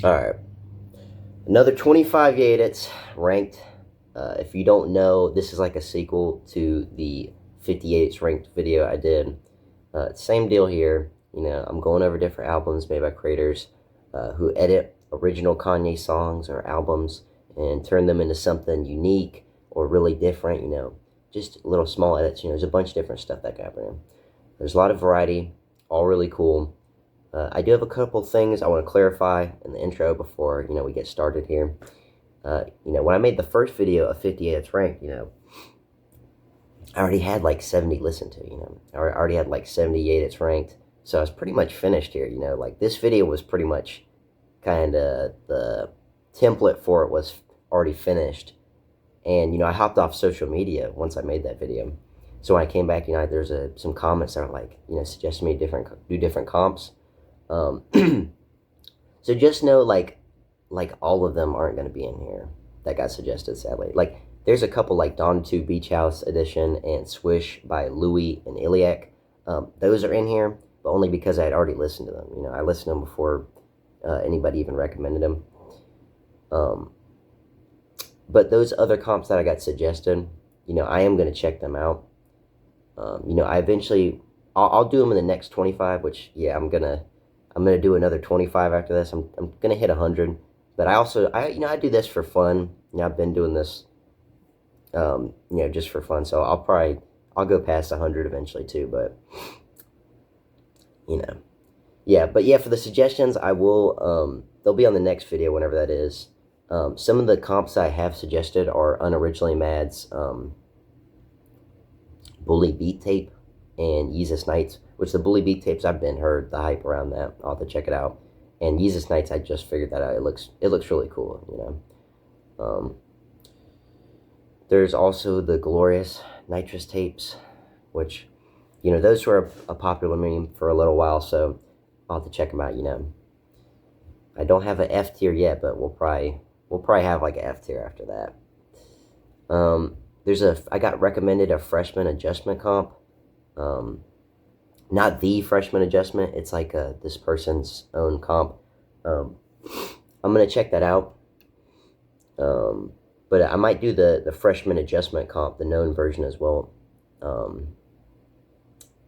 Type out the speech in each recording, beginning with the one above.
Alright. Another 25 Yedits ranked. If you don't know, this is like a sequel to the 50 Yedits ranked video I did. Same deal here. You know, I'm going over different albums made by creators who edit original Kanye songs or albums and turn them into something unique or really different, you know, just little small edits. You know, there's a bunch of different stuff that can happen. There's a lot of variety, all really cool. I do have a couple things I want to clarify in the intro before, you know, we get started here. You know, when I made the first video of 50 Yedits ranked, you know, I already had like 70 listened to, you know. I already had like 70 Yedits ranked, so I was pretty much finished here, you know. Like, this video was pretty much kind of the template for it was already finished. And, you know, I hopped off social media once I made that video. So when I came back, you know, there's some comments that were like, you know, suggesting me do different comps. So just know, like all of them aren't going to be in here that got suggested, sadly. Like, there's a couple like Donda 2 Beach House Edition and Swish by Luwi and Iliac. Those are in here, but only because I had already listened to them. You know, I listened to them before anybody even recommended them. But those other comps that I got suggested, you know, I am going to check them out. You know, I'll do them in the next 25, which, yeah, I'm gonna do another 25 after this. I'm gonna hit 100, but I you know, I do this for fun. You know, I've been doing this, you know, just for fun. So I'll go past 100 eventually too. But, you know, yeah. But yeah, for the suggestions, I will. They'll be on the next video, whenever that is. Some of the comps I have suggested are Unoriginally Mad's Bully Beat Tape and Yeezus Nights, which the Bully Beat Tapes, I've been heard the hype around that. I'll have to check it out. And Yeezus Nights, I just figured that out. It looks really cool, you know. There's also the Glorious Nitrous Tapes, which, you know, those were a popular meme for a little while, so I'll have to check them out, you know. I don't have an F tier yet, but we'll probably have like an F tier after that. I got recommended a Freshman Adjustment comp. Not the Freshman Adjustment, it's like this person's own comp. I'm gonna check that out. But I might do the Freshman Adjustment comp, the known version as well,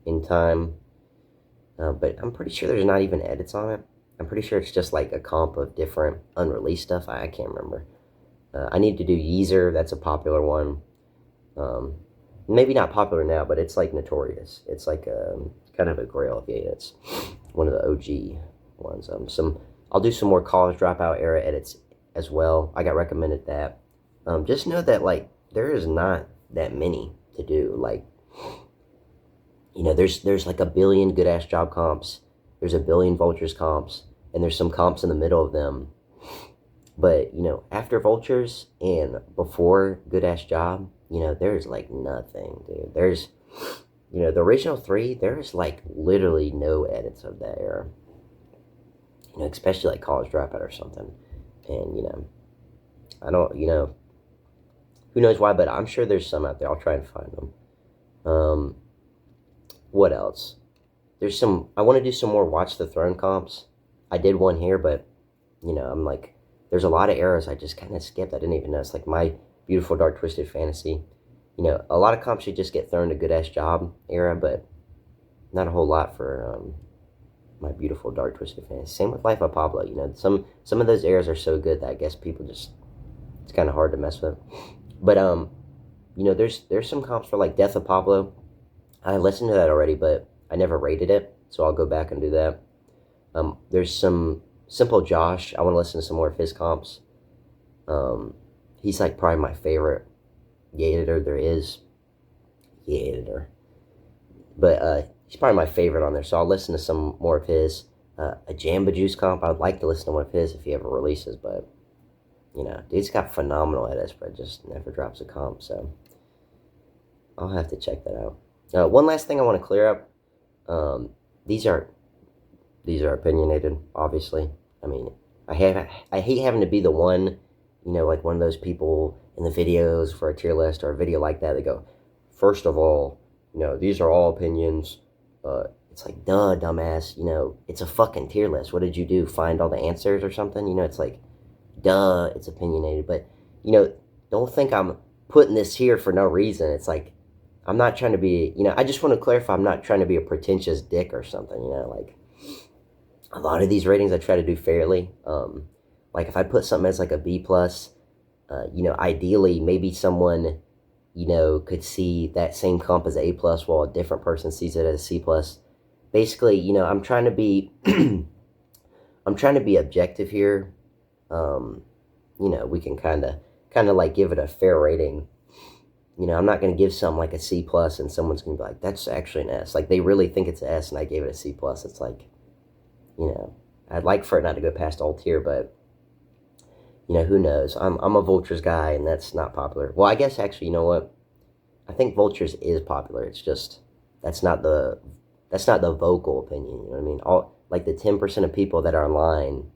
in time. But I'm pretty sure there's not even edits on it. I'm pretty sure it's just like a comp of different unreleased stuff. I can't remember. I need to do Yeezer. That's a popular one. Maybe not popular now, but it's like notorious. It's like kind of a grail of Yedits. One of the OG ones. I'll do some more College Dropout era edits as well. I got recommended that. Just know that, like, there is not that many to do. Like, you know, there's like a billion Good Ass Job comps. There's a billion Vultures comps, and there's some comps in the middle of them. But, you know, after Vultures and before Good Ass Job, you know, there's like nothing, dude. There's, you know, the original 3, there's like literally no edits of that era. You know, especially like College Dropout or something. And, you know, I don't, you know, who knows why, but I'm sure there's some out there. I'll try and find them. What else? I want to do some more Watch the Throne comps. I did one here, but, you know, I'm like, there's a lot of eras I just kind of skipped. I didn't even know. It's like My Beautiful Dark Twisted Fantasy. You know, a lot of comps should just get thrown to Good Ass Job era, but not a whole lot for My Beautiful Dark Twisted Fantasy. Same with Life of Pablo. You know, some of those eras are so good that I guess people just, it's kind of hard to mess with. But you know, there's some comps for like Death of Pablo. I listened to that already, but I never rated it, so I'll go back and do that. There's some Simple Josh. I want to listen to some more of his comps. He's like probably my favorite Yeditor there is. Yeditor. But he's probably my favorite on there, so I'll listen to some more of his. A Jamba Juice comp, I would like to listen to one of his if he ever releases, but, you know, dude's got phenomenal edits, but just never drops a comp, so I'll have to check that out. One last thing I want to clear up. These are opinionated, obviously. I mean, I hate having to be the one, you know, like one of those people in the videos for a tier list or a video like that. They go, first of all, you know, these are all opinions. It's like, duh, dumbass, it's a fucking tier list. What did you do? Find all the answers or something? It's like, duh, it's opinionated. But, don't think I'm putting this here for no reason. It's like, I'm not trying to be, I just want to clarify, I'm not trying to be a pretentious dick or something, like, a lot of these ratings I try to do fairly. Like, if I put something as, like, a B+, ideally, maybe someone, could see that same comp as A+, while a different person sees it as C+. Basically, I'm trying to be, I'm trying to be objective here. We can kind of like give it a fair rating. I'm not going to give something like a C+, and someone's going to be like, that's actually an S. Like, they really think it's an S, and I gave it a C+. It's like, I'd like for it not to go past all tier, but, who knows? I'm a Vultures guy, and that's not popular. Well, I guess, actually, you know what? I think Vultures is popular. It's just, that's not the vocal opinion, you know what I mean? Like, the 10% of people that are online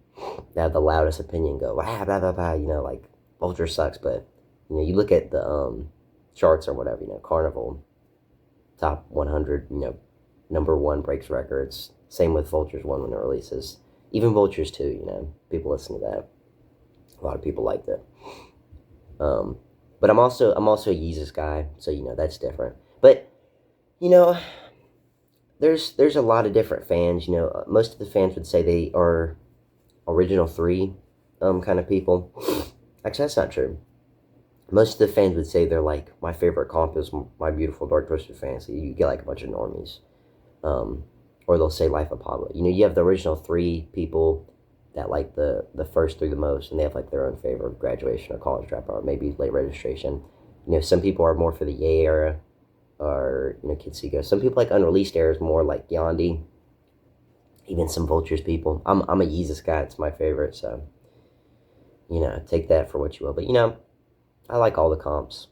that have the loudest opinion go, blah, blah, blah, blah, like, Vultures sucks, but, you look at the, charts or whatever, Carnival, top 100, number 1 breaks records. Same with Vultures 1 when it releases. Even Vultures 2, people listen to that. A lot of people liked it. But I'm also a Yeezus guy, so, that's different. But, there's a lot of different fans, most of the fans would say they are original 3 kind of people. Actually, that's not true. Most of the fans would say they're like, my favorite comp is My Beautiful Dark Twisted Fantasy. You get like a bunch of normies. Or they'll say Life of Pablo. You have the original 3 people that like the first 3 the most, and they have like their own favorite, Graduation or College Dropout, or maybe Late Registration. Some people are more for the Yay era, or, Kids See Ghosts. Some people like Unreleased eras more, like Yandhi. Even some Vultures people. I'm a Yeezus guy. It's my favorite, so, take that for what you will. But, I like all the comps.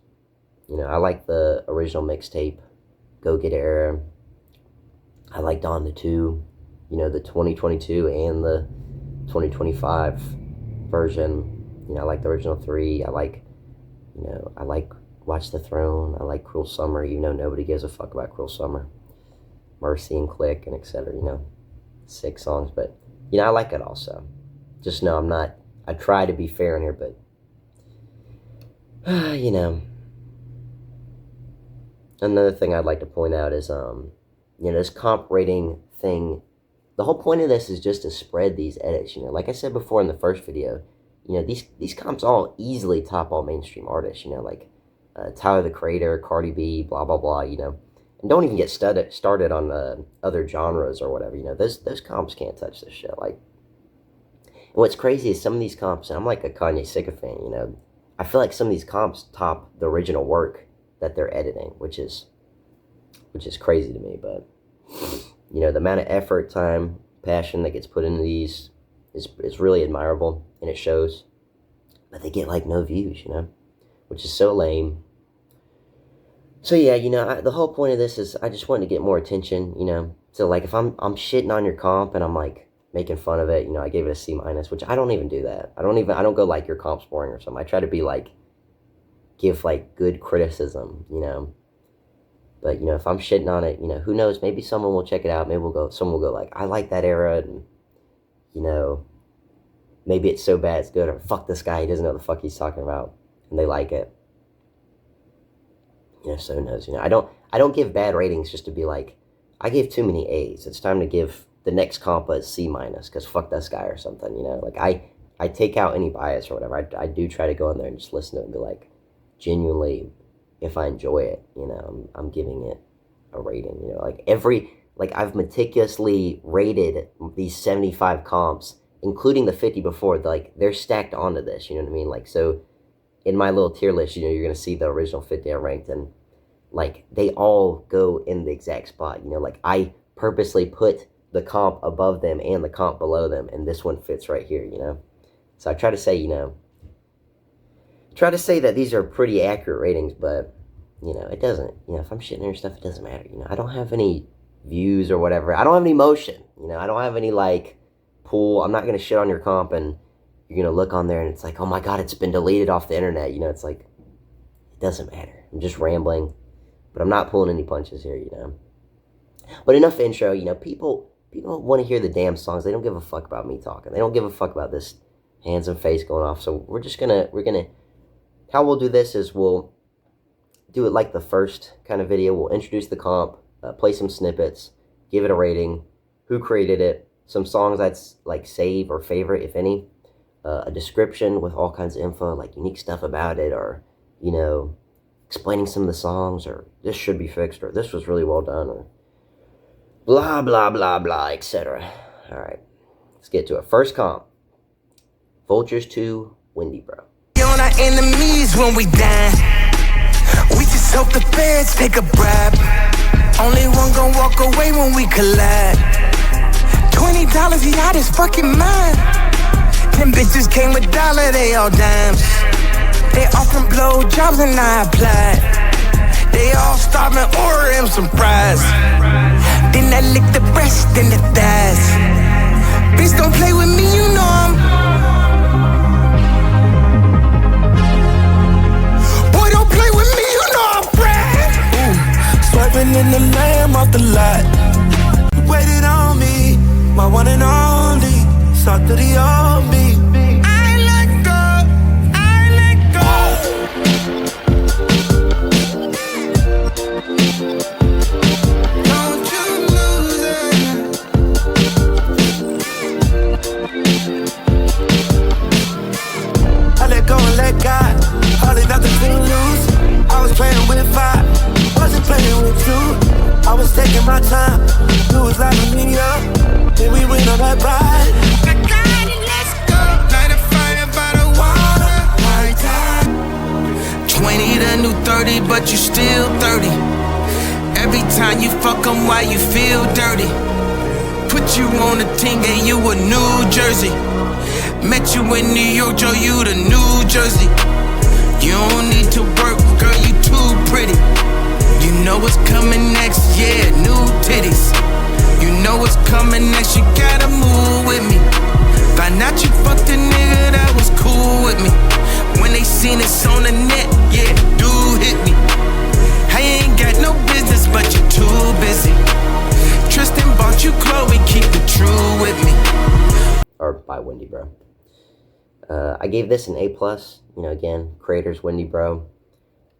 I like the original mixtape, Go Get It era. I like Donda 2, the 2022 and the 2025 version. I like the original 3. I like Watch the Throne. I like Cruel Summer, even though nobody gives a fuck about Cruel Summer. Mercy and Click and etc. 6 songs. But, I like it also. Just know I'm not, I try to be fair in here, but another thing I'd like to point out is, this comp rating thing, the whole point of this is just to spread these edits, like I said before in the first video, these comps all easily top all mainstream artists, like Tyler, the Creator, Cardi B, blah, blah, blah, and don't even get started on other genres or whatever, those comps can't touch this shit, like, and what's crazy is some of these comps, and I'm like a Kanye sycophant, I feel like some of these comps top the original work that they're editing, which is crazy to me. But, the amount of effort, time, passion that gets put into these is really admirable, and it shows. But they get, like, no views, which is so lame. So, yeah, the whole point of this is I just wanted to get more attention, So, like, if I'm shitting on your comp and I'm, like, making fun of it, I gave it a C-, which I don't even do that. I don't go like your comp's boring or something. I try to be like, give like good criticism, But, if I'm shitting on it, who knows, maybe someone will check it out. Maybe someone will go like, I like that era, and, maybe it's so bad it's good, or fuck this guy, he doesn't know what the fuck he's talking about, and they like it. So who knows, I don't give bad ratings just to be like, I gave too many A's. It's time to give the next comp a C-, because fuck this guy or something, Like, I take out any bias or whatever. I do try to go in there and just listen to it and be like, genuinely, if I enjoy it, I'm giving it a rating, like I've meticulously rated these 75 comps, including the 50 before, like, they're stacked onto this, you know what I mean? Like, so, in my little tier list, you're going to see the original 50 I ranked, and, like, they all go in the exact spot, like, I purposely put the comp above them and the comp below them, and this one fits right here, So I try to say, that these are pretty accurate ratings, but, it doesn't. If I'm shitting on your stuff, it doesn't matter, I don't have any views or whatever. I don't have any emotion, I don't have any, like, pull. I'm not going to shit on your comp, and you're going to look on there, and it's like, oh my god, it's been deleted off the internet, it's like, it doesn't matter. I'm just rambling, but I'm not pulling any punches here, But enough intro. You know, people want to hear the damn songs. They don't give a fuck about me talking. They don't give a fuck about this hands and face going off. So we're gonna how we'll do this is we'll do it like the first kind of video. We'll introduce the comp, play some snippets, give it a rating, who created it, some songs I'd like save or favorite, if any, a description with all kinds of info, like unique stuff about it, or, you know, explaining some of the songs, or this should be fixed, or this was really well done, or blah, blah, blah, blah, etc. All right, let's get to it. First comp, Vultures 2, WindyBro. On our enemies when we die, we just hope the feds take a bribe. Only one gon' walk away when we collide. $20, he out his fucking mind. Them bitches came with dollar, they all dimes. They offering blow jobs and I applied. They all starving, order them some fries. Then I lick the breast and the thighs. Bitch, don't play with me, you know I'm. Boy, don't play with me, you know I'm Brad. Swiping in the lamb off the lot. You waited on me, my one and only. Sought to the old me. I let go, I let go. Don't you lose it. I let go and let God. Hardly nothing to lose. I was playing with fire, wasn't playing with you. I was taking my time. You was lighting me up. Then we went on that ride. I got it, let's go. Light a fire by the water. High tide. 20 the new 30, but you still 30. Every time you fuck 'em, why you feel dirty? Put you on the team, gave you a New Jersey. Met you in New York, Joe, you to New Jersey. You don't need to work, girl, you too pretty. You know what's coming next, yeah, new titties. You know what's coming next, you gotta move with me. Find out you fucked a nigga that was cool with me. When they seen us on the net, yeah, dude hit me. I ain't got no business, but you're too busy. Tristan bought you Chloe, keep it true with me. Or by WindyBro. I gave this an A+. You know, again, creators WindyBro.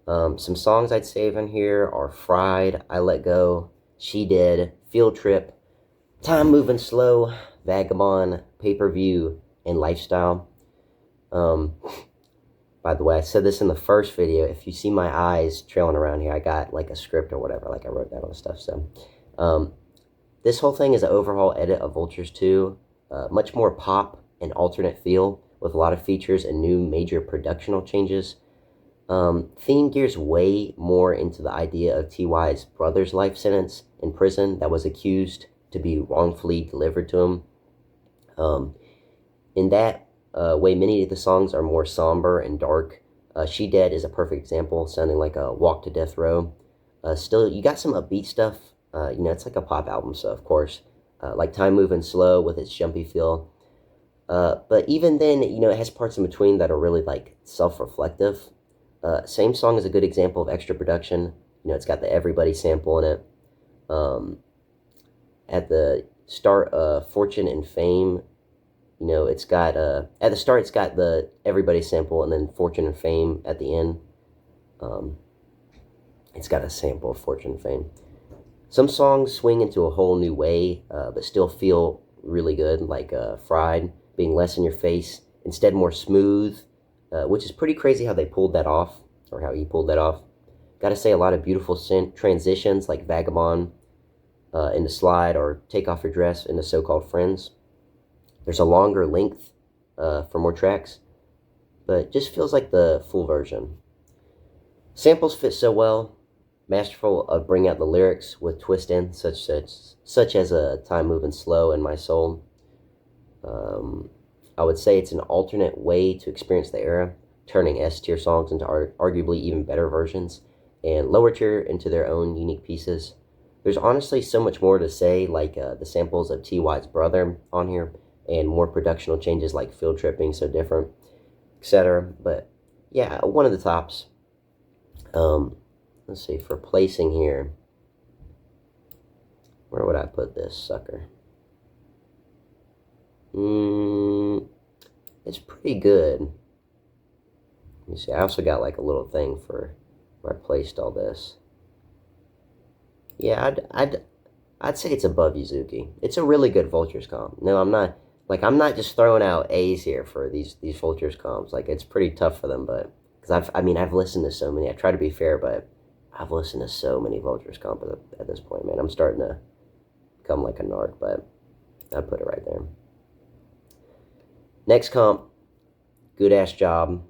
Some songs I'd save in here are Fried, I Let Go, She Did, Field Trip, Time Moving Slow, Vagabond, Pay-Per-View, and Lifestyle. By the way, I said this in the first video. If you see my eyes trailing around here, I got like a script or whatever, like I wrote down all the stuff. So, this whole thing is an overhaul edit of Vultures 2. Much more pop and alternate feel with a lot of features and new major productional changes. Theme gears way more into the idea of T.Y.'s brother's life sentence in prison that was accused to be wrongfully delivered to him. In that way, many of the songs are more somber and dark. She Dead is a perfect example, sounding like a Walk to Death Row. Still, you got some upbeat stuff. You know, it's like a pop album, so of course. Like Time Moving Slow with its jumpy feel. But even then, you know, it has parts in between that are really like self-reflective. Same song is a good example of extra production. You know, it's got the Everybody sample in it. At the start, Fortune and Fame, you know, it's got, at the start, it's got the Everybody sample, and then Fortune and Fame at the end. It's got a sample of Fortune and Fame. Some songs swing into a whole new way, but still feel really good, like Fried, being less in your face, instead more smooth, which is pretty crazy how they pulled that off, or how he pulled that off. Gotta say, a lot of beautiful transitions, like Vagabond into Slide, or Take Off Your Dress into So-Called Friends. There's a longer length for more tracks, but just feels like the full version. Samples fit so well. Masterful of bringing out the lyrics with twist in, such as a Time Moving Slow in My Soul. I would say it's an alternate way to experience the era, turning S-tier songs into arguably even better versions, and lower tier into their own unique pieces. There's honestly so much more to say, like the samples of T.Y.'s brother on here, and more productional changes like Field Trip being so different, etc. But yeah, one of the tops. Let's see, for placing here, Where would I put this sucker? It's pretty good. Let me see. I also got like a little thing for where I placed all this. Yeah, I'd say it's above Yuzuki. It's a really good Vultures comp. No, I'm not just throwing out A's here for these Vultures comps. Like, it's pretty tough for them, but because I've listened to so many. I try to be fair, but I've listened to so many Vultures comp at this point, man. I'm starting to become like a narc, but I'd put it right there. Next comp, good ass job.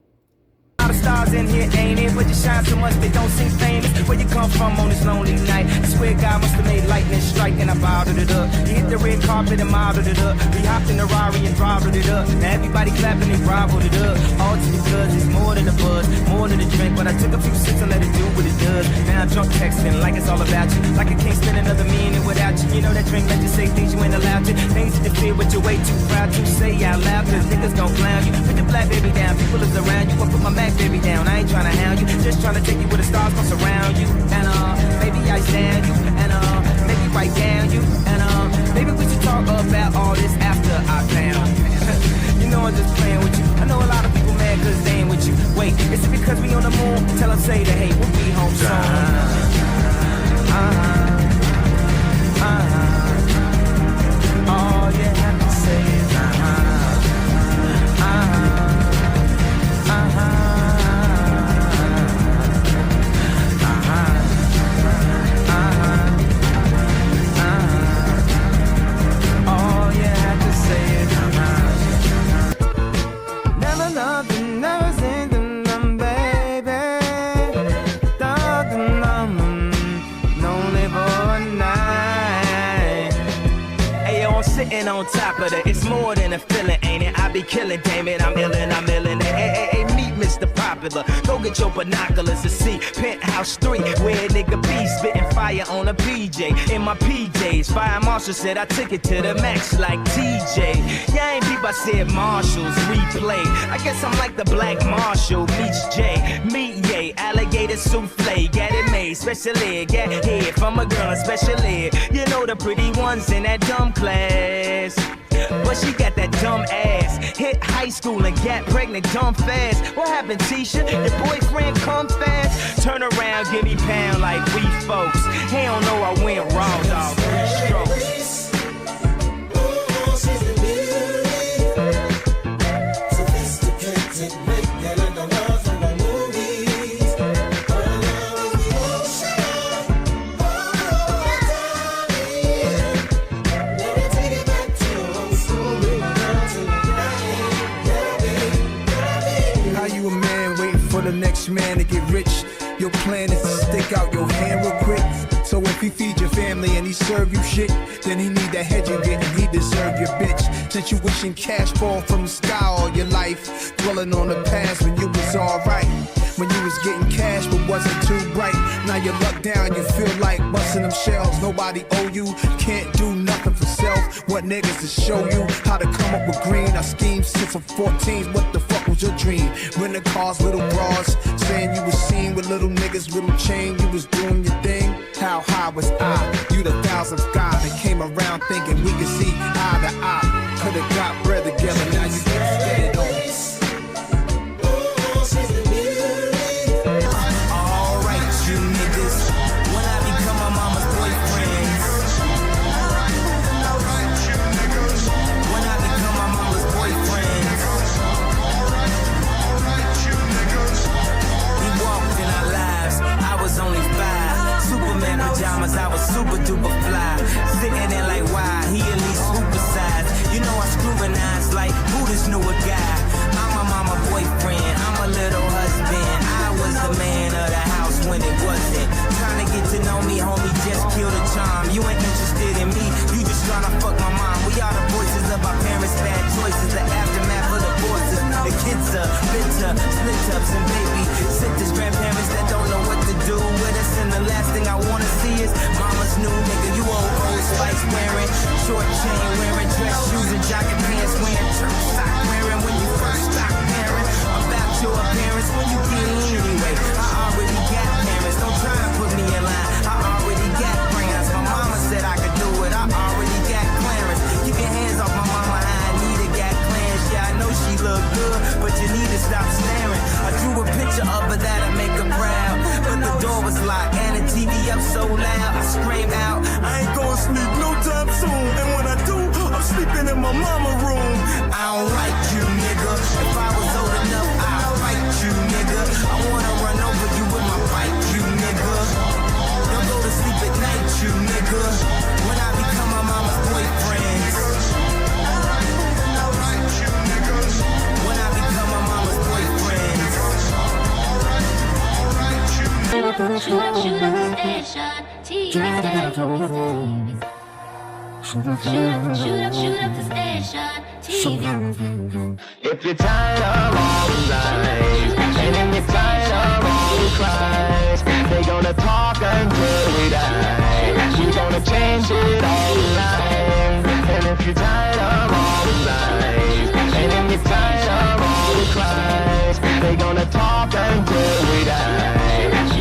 All the stars in here, ain't it? But you shine so much they don't seem famous. Where you come from on this lonely night? I swear God must have made lightning strike and I bottled it up. You hit the red carpet and modeled it up. We hopped in the Rari and throttled it up. Now everybody clapping and grovelled it up. All to the cuz it's more than a buzz, more than a drink. But I took a few sips and let it do what it does. Now I'm drunk texting like it's all about you. Like I can't spend another minute without you. You know that drink let you say things you ain't allowed to. Things that you feel but you're way too proud to say out loud. Cause niggas gon' clown you. Put the black baby down, people is around you. I put my Mac baby down. I ain't tryna hound you, just tryna take you where the stars gon' surround you. And maybe I stand you, and maybe write down you, and maybe we should talk about all this after I found. You know I'm just playing with you. I know a lot of people mad cause they ain't with you. Wait, is it because we on the moon? Tell them say that hey, we'll be home soon. All you have to say is all you have to say is never nothing, never seen them, baby. Lonely for a night. Hey, yo, I'm sitting on top of it. It's more than a feeling, ain't it? I be killing, damn it. I'm illin'. Hey, meet Mr. Popular. Go get your binoculars to see Penthouse 3, where a nigga be spitting fire on a PJ. In my PJs, Fire Marshal said I took it to the max like TJ. Yeah, ain't peep, I said Marshalls, replay. I guess I'm like the Black Marshal, meets J. Meet Ye, alligator souffle, get it made, special ed, get head from a girl in special ed. You know the pretty ones in that dumb class. But she got that dumb ass. Hit high school and get pregnant dumb fast. What happened, Tisha? Your boyfriend come fast? Turn around, give me pound like we folks. He don't know I went wrong, dog. 3 strokes. The next man to get rich, your plan is to stick out your hand real quick. So if he feed your family and he serve you shit, then he need that head you get and he deserve your bitch. Since you wishing cash fall from the sky all your life, dwelling on the past when you was alright, when you was getting cash but wasn't too bright. Now you luck down, you feel like busting them shells. Nobody owe you, can't do nothing for self. What niggas to show you how to come up with green? I schemed since I'm 14, what the fuck was your dream? Renting cars, little bras, saying you was seen with little niggas, little chain, you was doing your thing. How high was I? You the 1000th guy that came around thinking we could see eye to eye. Could've got bread together, now you can't get it on. I was super duper fly, sitting there like why he at least super size. You know I scrutinize like who this newer guy. I'm a mama boyfriend, I'm a little husband. I was the man of the house when it wasn't. Trying to get to know me, homie, just kill the charm. You ain't interested in me, you just trying to fuck my mom. We are the voices of our parents' bad choices, the aftermath of the voices. The kids are bitter, split ups and baby sisters, grandparents that don't know what to do with us. And the last thing I wanna see is mama's new nigga. You old Spice wearing, short chain wearing, dress shoes and jogging pants wearing, church sock wearing. When you first stop caring about your appearance, when you get in anyway. I already got parents, don't try to put me in line. I already got friends. My mama said I could do stop staring. I drew a picture of her that'll make her proud, but the door was locked and the TV up so loud. I scream out, I ain't gonna sleep no time soon. And when I do, I'm sleeping in my mama room. I don't like you, nigga. If I was old enough, I'd fight you, nigga. I wanna run over you with my bike, you nigga. Don't go to sleep at night, you nigga. When I become my mama's boyfriend. When I become my mama's boyfriend. Shoot up the station, TV stations. Shoot up the station, TV. If you're tired of all the lies, and then you're tired of all the cries, they're gonna talk until we die. We're gonna change it all the time. And if you're tired of all the lies, and then you're tired of all the cries, they're gonna talk until we die.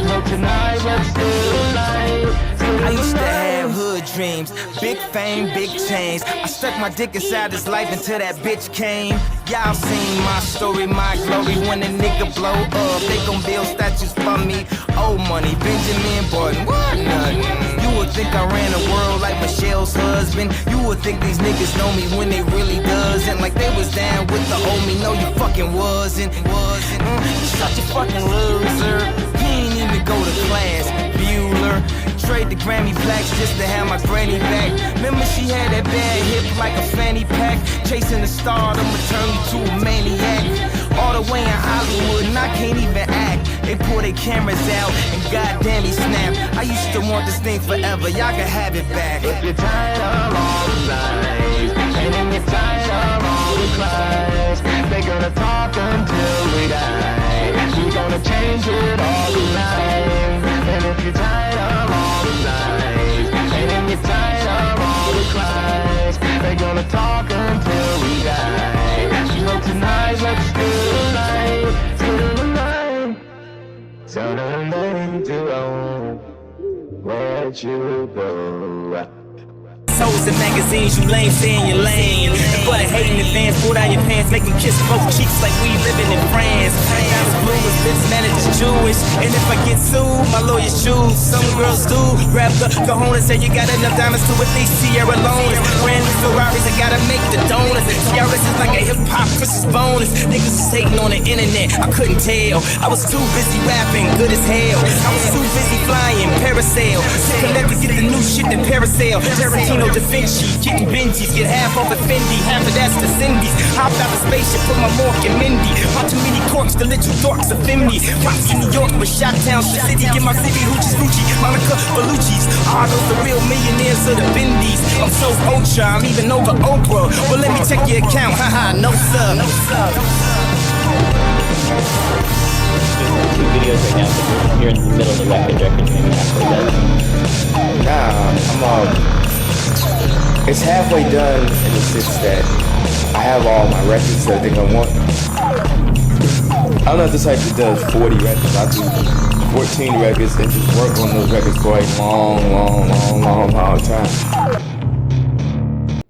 So tonight, let's do the night. I used to have hood dreams, big fame, big chains. I stuck my dick inside this life until that bitch came. Y'all seen my story, my glory. When a nigga blow up, they gon' build statues for me. Old money, Benjamin Button, what nothing. You would think I ran the world like Michelle's husband. You would think these niggas know me when they really doesn't. Like they was down with the old me, no you fucking wasn't. You such a fucking loser. You ain't even go to class, Bueller. Trade the Grammy plaques just to have my granny back. Remember she had that bad hip like a fanny pack. Chasing the stardom would turn me to a maniac. All the way in Hollywood and I can't even act. They pull their cameras out and goddamn he snap. I used to want this thing forever, y'all can have it back. If you're tired of all the lies, and then you're tired of all the cries, they're gonna talk until we die. We're gonna change it all the time. And if you're tired of all the lies, and then you're tired of all the cries, they're gonna talk until we die. So tonight, let's do the night, do the night. So the night to own, where'd you go? Hoes and magazines, you lame, stay in your lane. And for the hating advance, pull down your pants, make them kiss both cheeks like we living in France. Guys blue as this manager's Jewish. And if I get sued, my lawyer's shoes. Some girls do grab the cojones, say you got enough diamonds to at least Sierra Leone. Brand new Ferraris, I gotta make the donuts. TRS is like a hip hop Christmas bonus. Niggas was hating on the internet, I couldn't tell. I was too busy rapping, good as hell. I was too busy flying, parasail. Connect to get the new shit in parasail. Tarantino Da Vinci, getting Benjis, get half off at Fendi, half of that's the Cindy's. Hop out the spaceship, put my Mork and Mindy. Watch too many corks, the little dorks offend me. Rocks in New York with Shot-Town City, get my city hoochies, Gucci, Monica Bellucci's. All those the real millionaires of the Bendies. I'm so ultra, I'm even over Oprah. Well, let me check your account, haha, no sub. Two videos right now, but you're in the middle of the record, maybe halfway done. Nah, I'm it's halfway done in the sense that I have all my records that I think I want. I'm not the type that does 40 records. I do 14 records and just work on those records for a long time.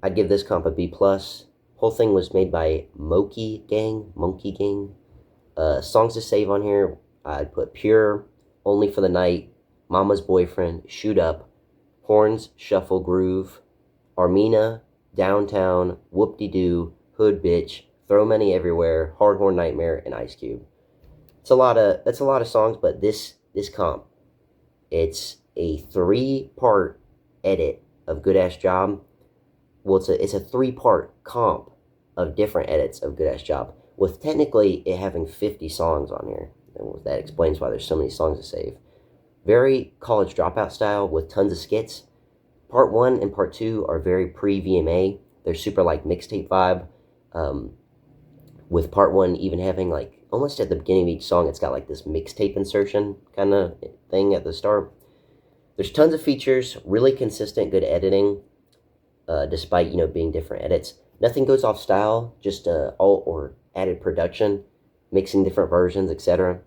I'd give this comp a B+. Whole thing was made by MokeyGang. Songs to save on here, I'd put Pure, Only for the Night, Mama's Boyfriend, Shoot Up, Horns, Shuffle Groove, Armina, Downtown, Whoop-De-Doo, Hood Bitch, Throw Money Everywhere, Hard Horn Nightmare, and Ice Cube. That's a lot of songs, but this comp, it's a 3-part edit of Good Ass Job. Well, it's a 3-part comp of different edits of Good Ass Job, with technically it having 50 songs on here. And that explains why there's so many songs to save. Very College Dropout style with tons of skits. Part 1 and Part 2 are very pre-VMA. They're super like mixtape vibe. With Part 1 even having like, almost at the beginning of each song, it's got like this mixtape insertion kind of thing at the start. There's tons of features, really consistent, good editing, despite, being different edits. Nothing goes off style, just alt or added production, mixing different versions, etc.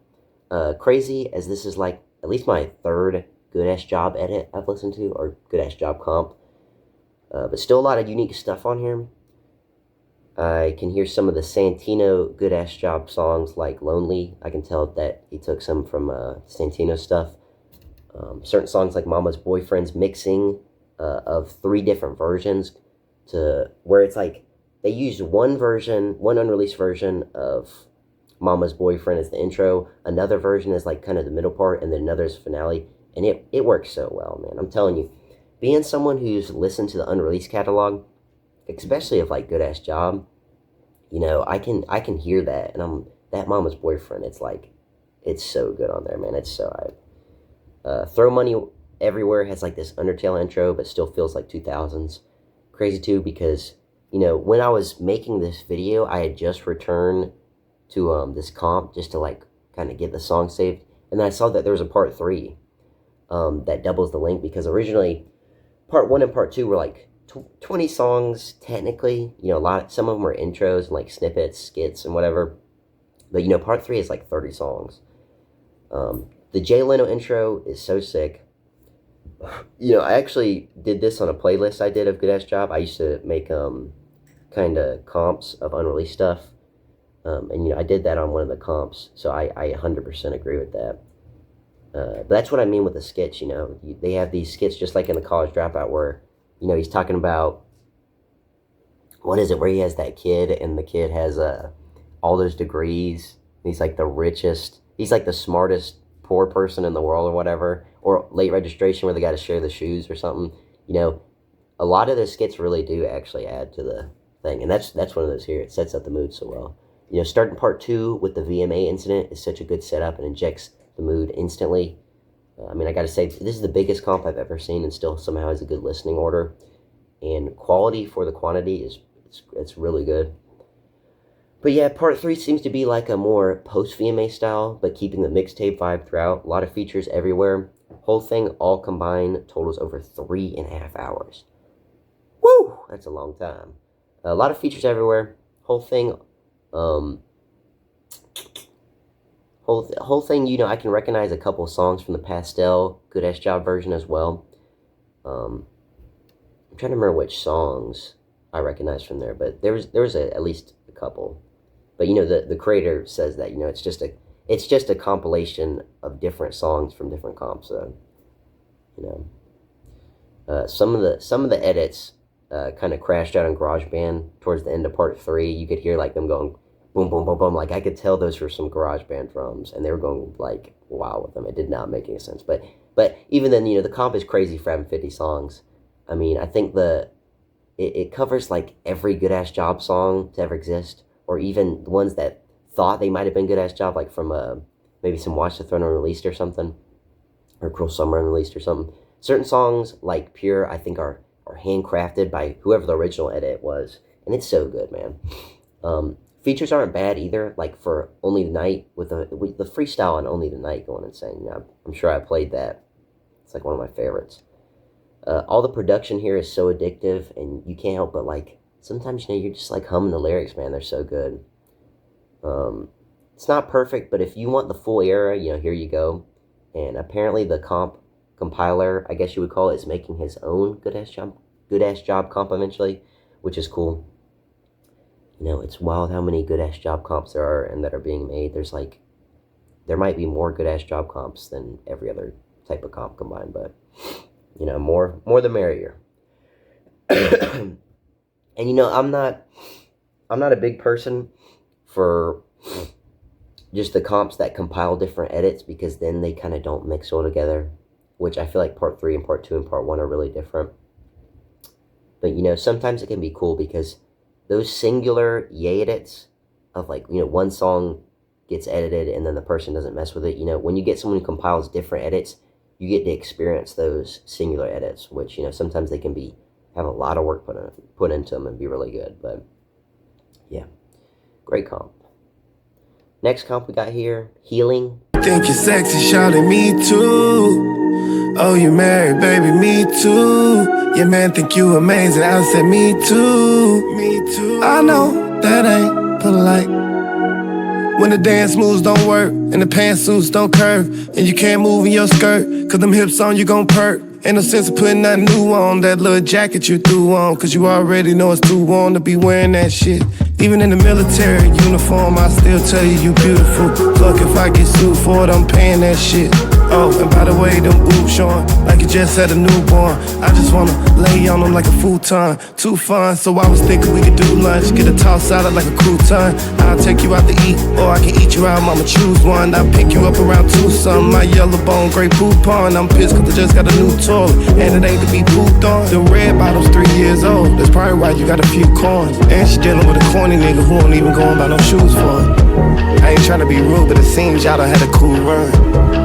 Crazy, as this is like at least my 3rd Good Ass Job edit I've listened to, or Good Ass Job comp. But still a lot of unique stuff on here. I can hear some of the Santino Good Ass Job songs like Lonely. I can tell that he took some from Santino stuff. Certain songs like Mama's Boyfriend's mixing of 3 different versions to where it's like they used one unreleased version of Mama's Boyfriend as the intro, another version is like kind of the middle part, and then another's finale, and it works so well, man. I'm telling you, being someone who's listened to the unreleased catalog, especially of like Good Ass Job, you know, I can hear that, and that Mama's Boyfriend, it's like, it's so good on there, man. It's so hype. Throw Money Everywhere has like this Undertale intro, but still feels like 2000s. Crazy too, because, you know, when I was making this video, I had just returned to this comp just to like kind of get the song saved, and then I saw that there was a part 3 that doubles the length, because originally part 1 and part 2 were like 20 songs technically, you know, some of them were intros and like snippets, skits and whatever, but you know, part 3 is like 30 songs. The Jay Leno intro is so sick. You know, I actually did this on a playlist I did of Good Ass Job. I used to make kind of comps of unreleased stuff. And, you know, I did that on one of the comps, so I 100% agree with that. But that's what I mean with the skits, you know. They have these skits just like in the College Dropout where, you know, he's talking about, what is it, where he has that kid, and the kid has all those degrees. He's like the richest, he's like the smartest poor person in the world or whatever. Or Late Registration where they got to share the shoes or something. You know, a lot of those skits really do actually add to the thing. And that's one of those here. It sets up the mood so well. You know, starting part 2 with the VMA incident is such a good setup and injects the mood instantly. I mean, I gotta say, this is the biggest comp I've ever seen, and still somehow has a good listening order. And quality for the quantity it's really good. But yeah, part 3 seems to be like a more post-VMA style, but keeping the mixtape vibe throughout. A lot of features everywhere. Whole thing, all combined, totals over 3.5 hours. Woo! That's a long time. A lot of features everywhere. Whole thing, whole thing, you know, I can recognize a couple of songs from the Pastel Good Ass Job version as well. I'm trying to remember which songs I recognize from there, but there was at least a couple. But you know, the creator says that, you know, it's just a compilation of different songs from different comps. So, you know, some of the edits kind of crashed out on GarageBand towards the end of part 3. You could hear like them going boom, boom, boom, boom. Like I could tell those were some GarageBand drums, and they were going like wow with them. It did not make any sense. But even then, you know, the comp is crazy for having 50 songs. I mean, I think it covers like every Good Ass Job song to ever exist, or even the ones that thought they might have been Good Ass Job, like from maybe some Watch the Throne Unreleased or something, or Cruel Summer Unreleased or something. Certain songs like Pure, I think are handcrafted by whoever the original edit was, and it's so good, man. Features aren't bad either, like for Only the Night, with the freestyle on Only the Night going insane. You know, I'm sure I played that. It's like one of my favorites. All the production here is so addictive, and you can't help but like, sometimes, you know, you're just like humming the lyrics, man. They're so good. It's not perfect, but if you want the full era, you know, here you go. And apparently the compiler, I guess you would call it, is making his own Good Ass Job comp eventually, which is cool. You know, it's wild how many Good Ass Job comps there are and that are being made. There might be more Good Ass Job comps than every other type of comp combined, but, you know, more the merrier. And, you know, I'm not a big person for just the comps that compile different edits, because then they kind of don't mix all together, which I feel like part 3 and part 2 and part 1 are really different. But, you know, sometimes it can be cool because those singular edits of, like, you know, one song gets edited and then the person doesn't mess with it. You know, when you get someone who compiles different edits, you get to experience those singular edits, which, you know, sometimes they can have a lot of work put into them and be really good. But yeah, great comp. Next comp we got here, Healing. Think you're sexy, shawty, me too. Oh, you married, baby, me too. Your man think you amazing, I said me too. Me too. I know that ain't polite. When the dance moves don't work and the pantsuits don't curve, and you can't move in your skirt, cause them hips on you gon' perk. Ain't no sense of putting nothing new on that little jacket you threw on, cause you already know it's too warm to be wearing that shit. Even in the military uniform, I still tell you beautiful. Fuck, if I get sued for it, I'm paying that shit. Oh, and by the way, them boobs showing like you just had a newborn. I just wanna lay on them like a futon. Too fun, so I was thinking we could do lunch. Get a tossed salad like a crouton. I'll take you out to eat, or I can eat you out, mama choose one. I'll pick you up around 2 something. My yellow bone, great poupon. I'm pissed cause I just got a new toilet, and it ain't to be pooped on. The red bottom's 3 years old, that's probably why you got a few coins. And she dealing with a corny nigga who don't even go and buy no shoes for her. I ain't tryna be rude, but it seems y'all done had a cool run.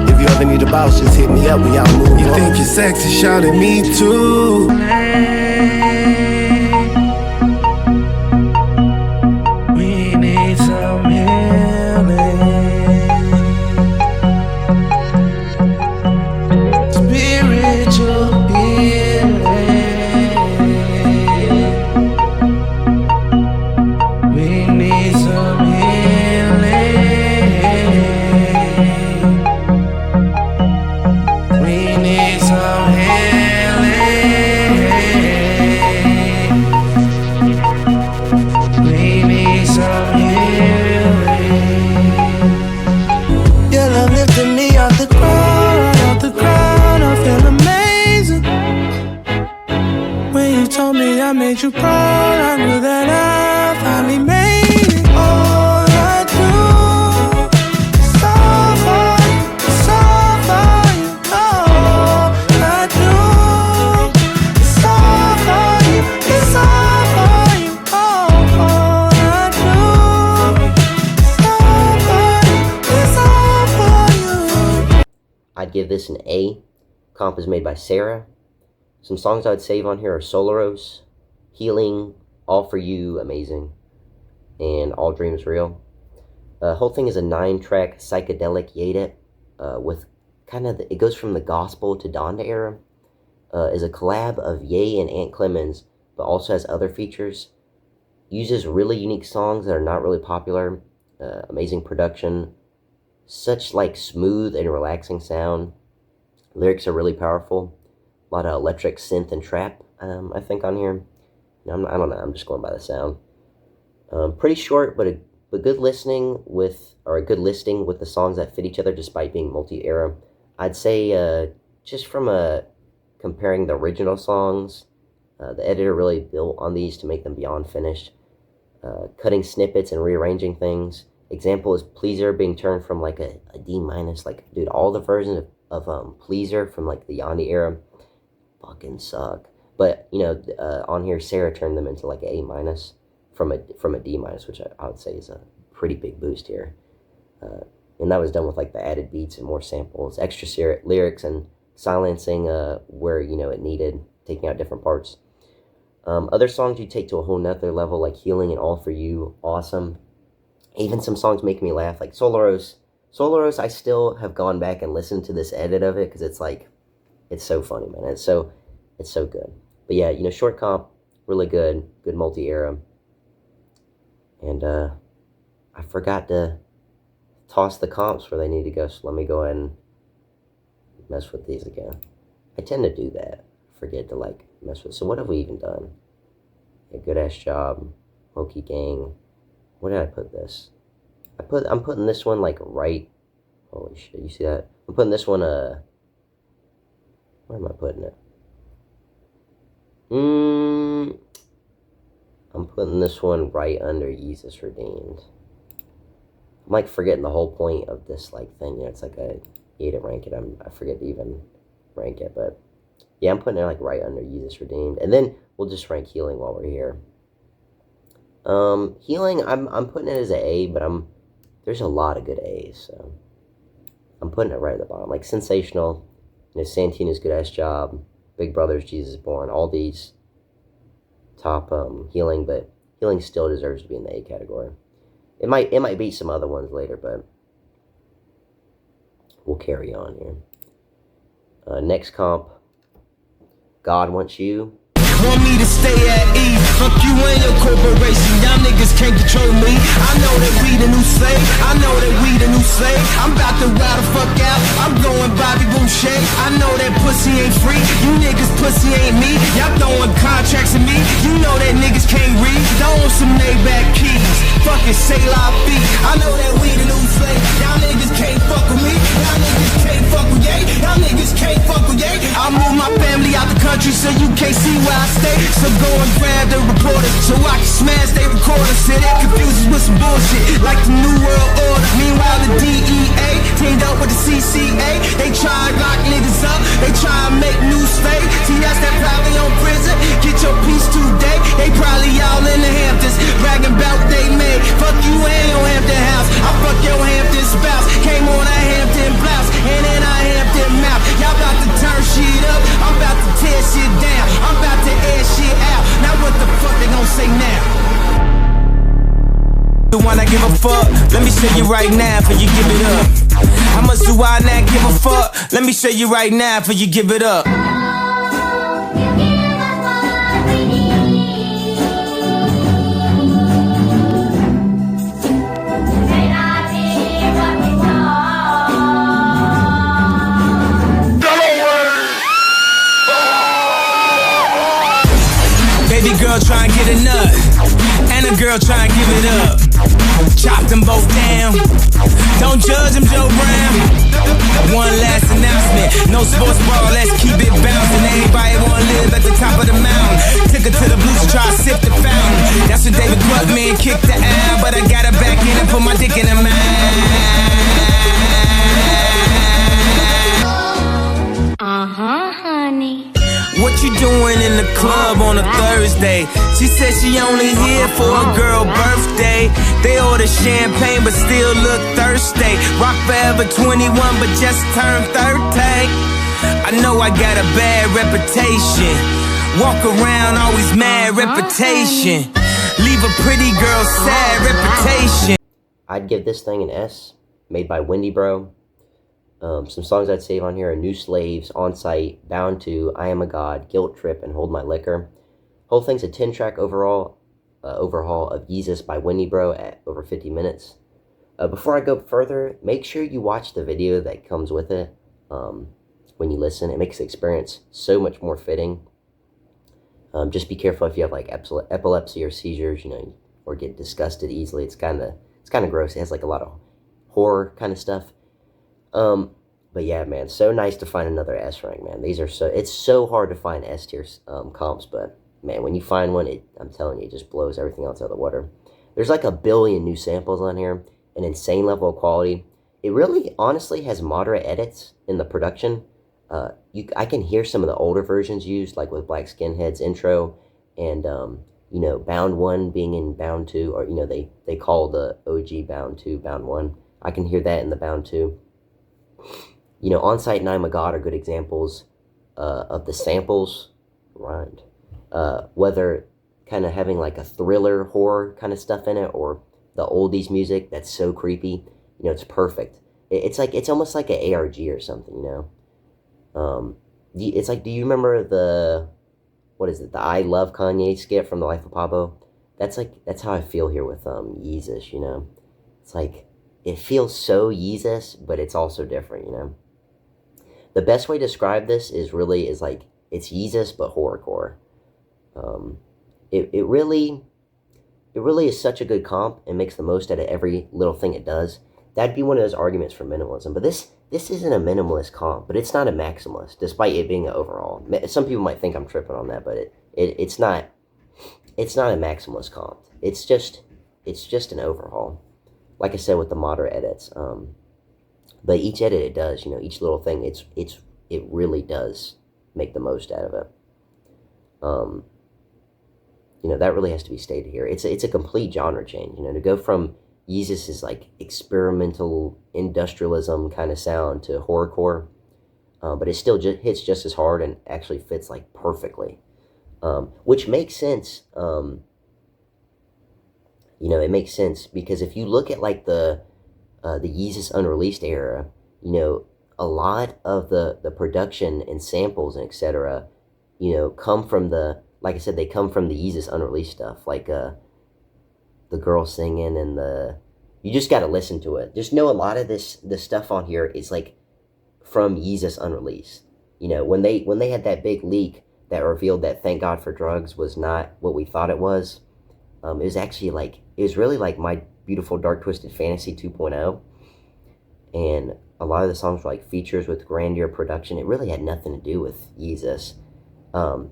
If you ever need a bounce, just hit me up when y'all move. You think you're sexy, shout at me too. We need some healing. Spiritual healing. We need some you proud, I knew that I finally made it. All I do is all for you, it's all for you. All I do is all for you, it's all for you. All I do is all for you, it's all for you. I'd give this an A. Comp is made by Sarah. Some songs I would save on here are Solaros, Healing, All For You, amazing, and All Dreams Real. The whole thing is a 9-track psychedelic Yedit with kind of, it goes from the gospel to Donda era. Is a collab of Ye and Ant Clemens, but also has other features. Uses really unique songs that are not really popular. Amazing production. Such like smooth and relaxing sound. Lyrics are really powerful. A lot of electric synth and trap, I think, on here. I don't know. I'm just going by the sound. Pretty short, but good listening with, or a good listing with the songs that fit each other, despite being multi-era. I'd say just from comparing the original songs, the editor really built on these to make them beyond finished. Cutting snippets and rearranging things. Example is Pleaser being turned from like a D-. Like, dude, all the versions of Pleaser from like the Yandhi era fucking suck. But, you know, on here, Sarah turned them into like an A- from a D-, which I would say is a pretty big boost here. And that was done with like the added beats and more samples, extra lyrics, and silencing where, you know, it needed, taking out different parts. Other songs you take to a whole nother level, like Healing and All For You, awesome. Even some songs make me laugh, like Solaros. Solaros, I still have gone back and listened to this edit of it, because it's like, it's so funny, man. It's so good. But yeah, you know, short comp, really good multi-era. And I forgot to toss the comps where they need to go, so let me go ahead and mess with these again. I tend to do that. Forget to like mess with. So what have we even done? A good ass job. MokeyGang. Where did I put this? I'm putting this one like right. Holy shit, you see that? I'm putting this one where am I putting it? I'm putting this one right under Jesus Redeemed. I'm like forgetting the whole point of this like thing. You know, it's like a to rank it. I forget to even rank it, but yeah, I'm putting it like right under Jesus Redeemed, and then we'll just rank Healing while we're here. Healing, I'm putting it as an A, but there's a lot of good A's, so I'm putting it right at the bottom. Like Sensational, you know, Santina's good ass job, Big Brother's Jesus is Born, all these top Healing, but Healing still deserves to be in the A category. It might beat some other ones later, but we'll carry on here. Next comp, God Wants You. Want me to stay at ease? Fuck you and your corporation. Y'all niggas can't control me. I know that we the new slave. I know that we the new slave. I'm about to wild the fuck out. I'm going Bobby Boucher. I know that pussy ain't free. You niggas pussy ain't me. Y'all throwing contracts at me. You know that niggas can't read. Throwing some Maybach keys. Fucking say la fee. I know that we the new slave. Y'all niggas can't fuck with me. Y'all niggas can't fuck with yay. Y'all niggas can't fuck with yay. I move my family out the country so you can't see where I stay. So go and grab the reporter so I can smash they recorders. Say that confuses with some bullshit like the New World Order. Meanwhile the DEA teamed up with the CCA. They try to lock niggas up. They try to make news fake. See that's that probably on prison. Get your piece today. They probably all in the Hamptons bragging about what they made. Fuck you and your Hampton house. I fuck your Hampton spouse. Came on a Hampton blouse and then a Hampton mouth. Y'all about to turn shit up. I'm about to tear shit down. I'm about to air shit out. Now what the fuck they gon' say now? The one I give a fuck. Let me show you right now for you give it up. How much do I not give a fuck? Let me show you right now for you give it up. Baby girl try and get a nut, and a girl try and give it up. Chop them both down. Don't judge them, Joe Brown. One last announcement. No sports ball, let's keep it bouncing. Everybody wanna live at the top of the mountain. Took her to the blues to try to sip the fountain. That's when David Buckman kicked the out, but I got her back in and put my dick in her mouth. Honey. What you doing in the club on a Thursday? She said she only here for a girl birthday. They order champagne but still look thirsty. Rock forever 21 but just turned 30. I know I got a bad reputation. Walk around always mad reputation. Leave a pretty girl sad reputation. I'd give this thing an S, made by WindyBro. Some songs I'd save on here are New Slaves, On Sight, Bound to, I Am a God, Guilt Trip, and Hold My Liquor. Whole thing's a 10-track overhaul of Yeezus by WindyBro at over 50 minutes. Before I go further, make sure you watch the video that comes with it when you listen. It makes the experience so much more fitting. Just be careful if you have like epilepsy or seizures, you know, or get disgusted easily. It's kind of gross. It has like a lot of horror kind of stuff. But yeah, man, so nice to find another S rank, man. It's so hard to find S tier comps, but man, when you find one, I'm telling you, it just blows everything else out of the water. There's like 1 billion new samples on here, an insane level of quality. It really, honestly, has moderate edits in the production. I can hear some of the older versions used, like with Black Skinhead's intro, and you know, Bound 1 being in Bound 2, or you know, they call the OG Bound 2 Bound 1. I can hear that in the Bound 2. You know, On Sight and I'm a God are good examples of the samples, rhymed, whether kind of having like a thriller horror kind of stuff in it, or the oldies music that's so creepy. You know, it's perfect. It's almost like an ARG or something, you know. It's like, do you remember the I Love Kanye skit from The Life of Pablo? That's how I feel here with Yeezus, you know. It's like, it feels so Yeezus, but it's also different, you know. The best way to describe this is like, it's Yeezus but horrorcore. It really is such a good comp and makes the most out of every little thing it does. That'd be one of those arguments for minimalism. But this isn't a minimalist comp, but it's not a maximalist, despite it being an overall. Some people might think I'm tripping on that, but it's not a maximalist comp. It's just an overhaul. Like I said, with the moderate edits. But each edit it does, you know, each little thing, it really does make the most out of it. You know, that really has to be stated here. It's a complete genre change, you know, to go from Yeezus' like experimental industrialism kind of sound to horrorcore, but it still hits just as hard and actually fits like perfectly, which makes sense. You know, it makes sense because if you look at like the Yeezus unreleased era, you know, a lot of the production and samples and etc., you know, come from like I said, they come from the Yeezus unreleased stuff, like the girl singing and the You just got to listen to it. Just know a lot of the stuff on here is like from Yeezus Unreleased. You know, when they had that big leak that revealed that Thank God for Drugs was not what we thought it was. It was actually like, it was really like My Beautiful Dark Twisted Fantasy 2.0. And a lot of the songs were like features with Grandeur production. It really had nothing to do with Yeezus. And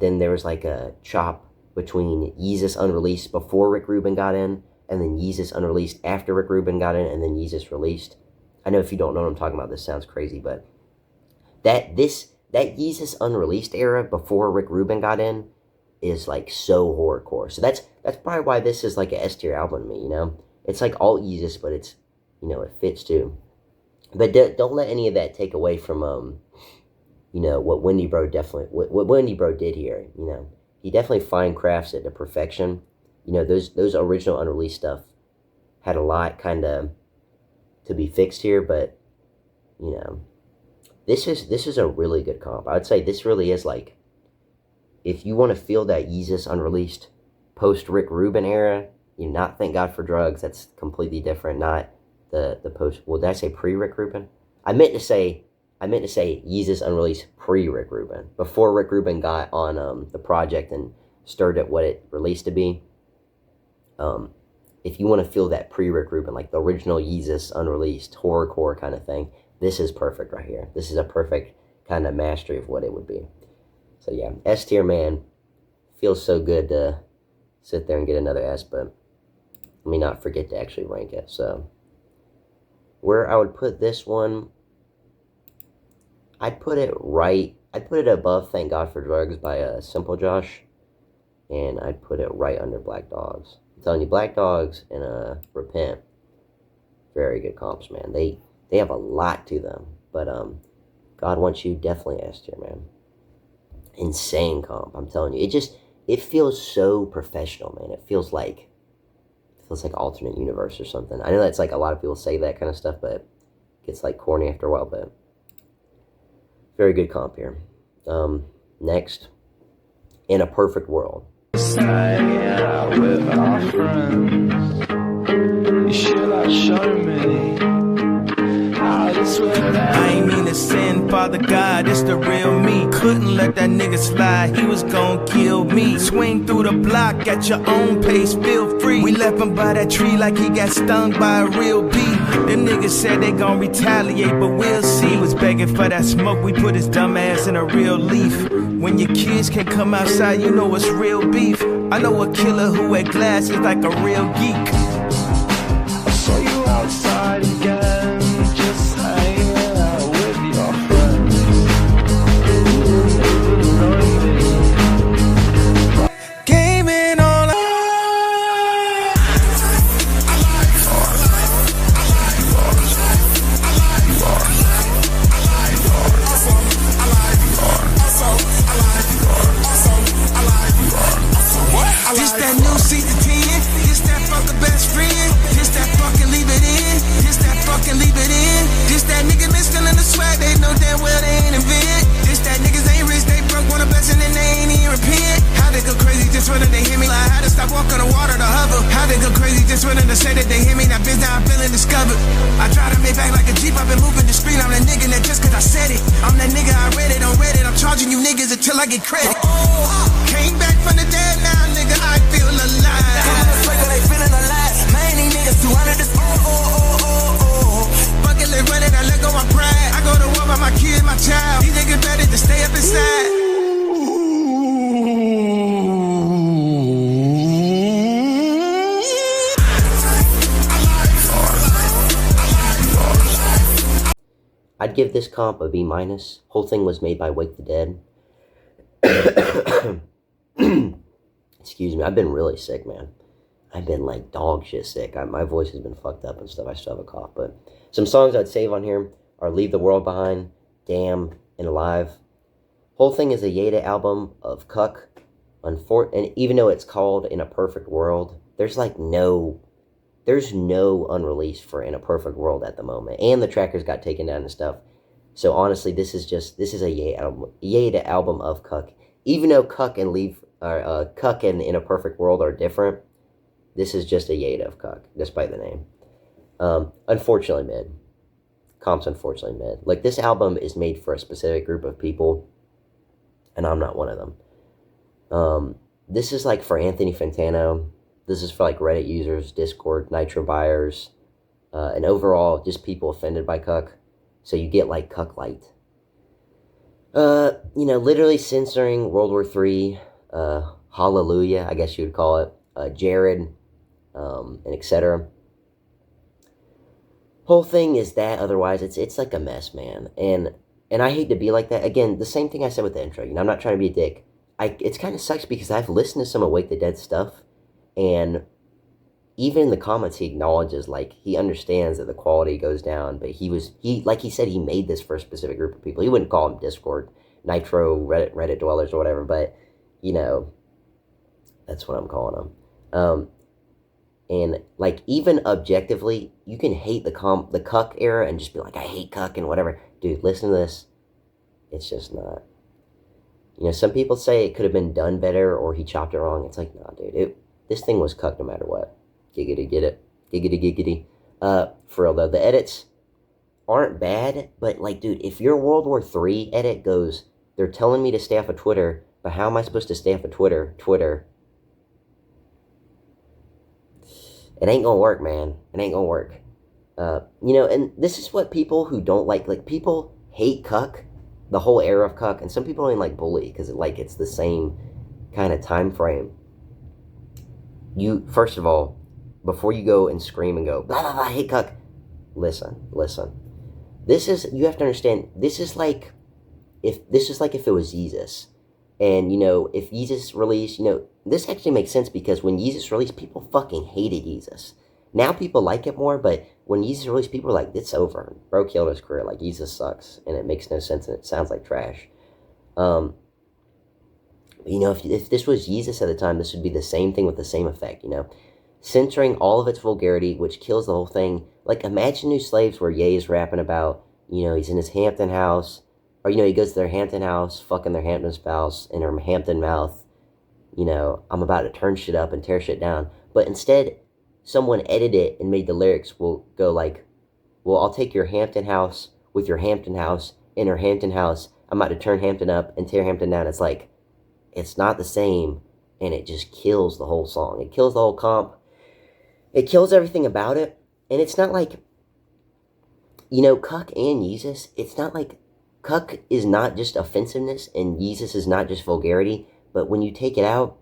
then there was like a chop between Yeezus Unreleased before Rick Rubin got in, and then Yeezus Unreleased after Rick Rubin got in, and then Yeezus Released. I know if you don't know what I'm talking about, this sounds crazy, but that Yeezus Unreleased era before Rick Rubin got in is like so horrorcore. So that's probably why this is like a S tier album to me, you know? It's like all Yeezus, but it's, you know, it fits too. But don't let any of that take away from, you know, what WindyBro did here, you know. He definitely fine crafts it to perfection. You know, those original unreleased stuff had a lot kind of to be fixed here, but, you know, this is a really good comp. I would say this really is like, if you want to feel that Yeezus Unreleased post Rick Rubin era, you know, not Thank God for Drugs, that's completely different, not the post, well, did I say pre-Rick Rubin? I meant to say Yeezus Unreleased pre-Rick Rubin, before Rick Rubin got on the project and stirred at what it released to be. If you want to feel that pre-Rick Rubin, like the original Yeezus Unreleased horrorcore kind of thing, this is perfect right here. This is a perfect kind of mastery of what it would be. So yeah, S tier, man. Feels so good to sit there and get another S, but let me not forget to actually rank it. So where I would put this one, I'd put it above Thank God for Drugs by Simple Josh, and I'd put it right under Black Dogs. I'm telling you, Black Dogs and Repent, very good comps, man. They have a lot to them, but God Wants You, definitely S tier, man. Insane comp, I'm telling you. It feels so professional, man. It feels like alternate universe or something. I know that's like a lot of people say that kind of stuff, but it gets like corny after a while, but very good comp here. Next, In a Perfect World. Hanging out with our friends. You should have shown me how to swear that. I ain't mean to sin, Father God, it's the real me. Couldn't let that nigga slide, he was gon' kill me. Swing through the block at your own pace, feel free. We left him by that tree like he got stung by a real bee. Them niggas said they gon' retaliate, but we'll see. He was begging for that smoke, we put his dumb ass in a real leaf. When your kids can come outside, you know it's real beef. I know a killer who wear glasses like a real geek. I saw you outside again, just hanging out with your friends. Came in all This that new seat to 10. This that fucking best friend. This that fucking leave it in. This that fucking leave it in. This that nigga been stealing the swag. They know damn well they ain't invent. This that niggas ain't rich. They broke, want a blessing and they ain't even repent. How they go crazy just when they hear me? Like how to stop walking on water to hover. How they go crazy just when they say that they hear me? Now bitch, now I'm feeling discovered. I try to make back like a Jeep. I've been moving the street. I'm that nigga that just cause I said it. I'm that nigga I read it on Reddit. I'm charging you niggas until I get credit. Came back from the dead now, nigga, I feel alive. They feeling alive. Man, these niggas 200 this. Bucket list running, I let go my pride. I go to war by my kid, my child. These niggas better to stay up inside. I'd give this comp a B-. Whole thing was made by Wake the Dead. Excuse me, I've been really sick, man. I've been like dog shit sick. My voice has been fucked up and stuff. I still have a cough, but some songs I'd save on here are Leave the World Behind, Damn, and Alive. Whole thing is a Yeda album of Cuck. And even though it's called In a Perfect World, there's no unreleased for In a Perfect World at the moment. And the trackers got taken down and stuff. So honestly, this is a Yeda album of Cuck. Even though Cuck and In a Perfect World are different, This is just a Yada of cuck, despite the name. Unfortunately mid. Comp's unfortunately mid. Like, this album is made for a specific group of people, and I'm not one of them. This is like for Anthony Fantano. This is for like Reddit users, Discord, Nitro buyers, and overall just people offended by cuck. So you get like cuck light. You know, literally censoring World War III, Hallelujah, I guess you would call it, Jared, and etc. Whole thing is that, otherwise it's like a mess, man. And I hate to be like that. Again, the same thing I said with the intro. You know, I'm not trying to be a dick. It's kind of sucks because I've listened to some Awake the Dead stuff, and even in the comments he acknowledges, like, he understands that the quality goes down, but like he said, he made this for a specific group of people. He wouldn't call them Discord, Nitro, Reddit dwellers or whatever, but, you know, that's what I'm calling them. And, like, even objectively, you can hate the cuck era and just be like, I hate cuck and whatever. Dude, listen to this. It's just not. You know, some people say it could have been done better or he chopped it wrong. It's like, nah, dude. This thing was cuck no matter what. Giggity, get it? Giggity, giggity. For real, though, the edits aren't bad, but, like, dude, if your World War III edit goes, they're telling me to stay off of Twitter, but how am I supposed to stay off of Twitter? It ain't gonna work, man. It ain't gonna work. You know, and this is what people who don't like people hate cuck, the whole era of cuck, and some people don't even like bully, because it's the same kind of time frame. You, first of all, before you go and scream and go, blah, blah, blah, I hate cuck, listen. This is, you have to understand, this is like if it was Yeezus. And, you know, if Yeezus released, you know, this actually makes sense because when Yeezus released, people fucking hated Yeezus. Now people like it more, but when Yeezus released, people were like, it's over. Bro killed his career. Like, Yeezus sucks. And it makes no sense and it sounds like trash. You know, if this was Yeezus at the time, this would be the same thing with the same effect, you know. Censoring all of its vulgarity, which kills the whole thing. Like, imagine New Slaves where Ye is rapping about, you know, he's in his Hampton house. Or, you know, he goes to their Hampton house, fucking their Hampton spouse in her Hampton mouth. You know, I'm about to turn shit up and tear shit down. But instead, someone edited it and made the lyrics will go like, well, I'll take your Hampton house with your Hampton house in her Hampton house. I'm about to turn Hampton up and tear Hampton down. It's like, it's not the same. And it just kills the whole song. It kills the whole comp. It kills everything about it. And it's not like, you know, cuck and Yeezus, it's not like, cuck is not just offensiveness, and Yeezus is not just vulgarity, but when you take it out,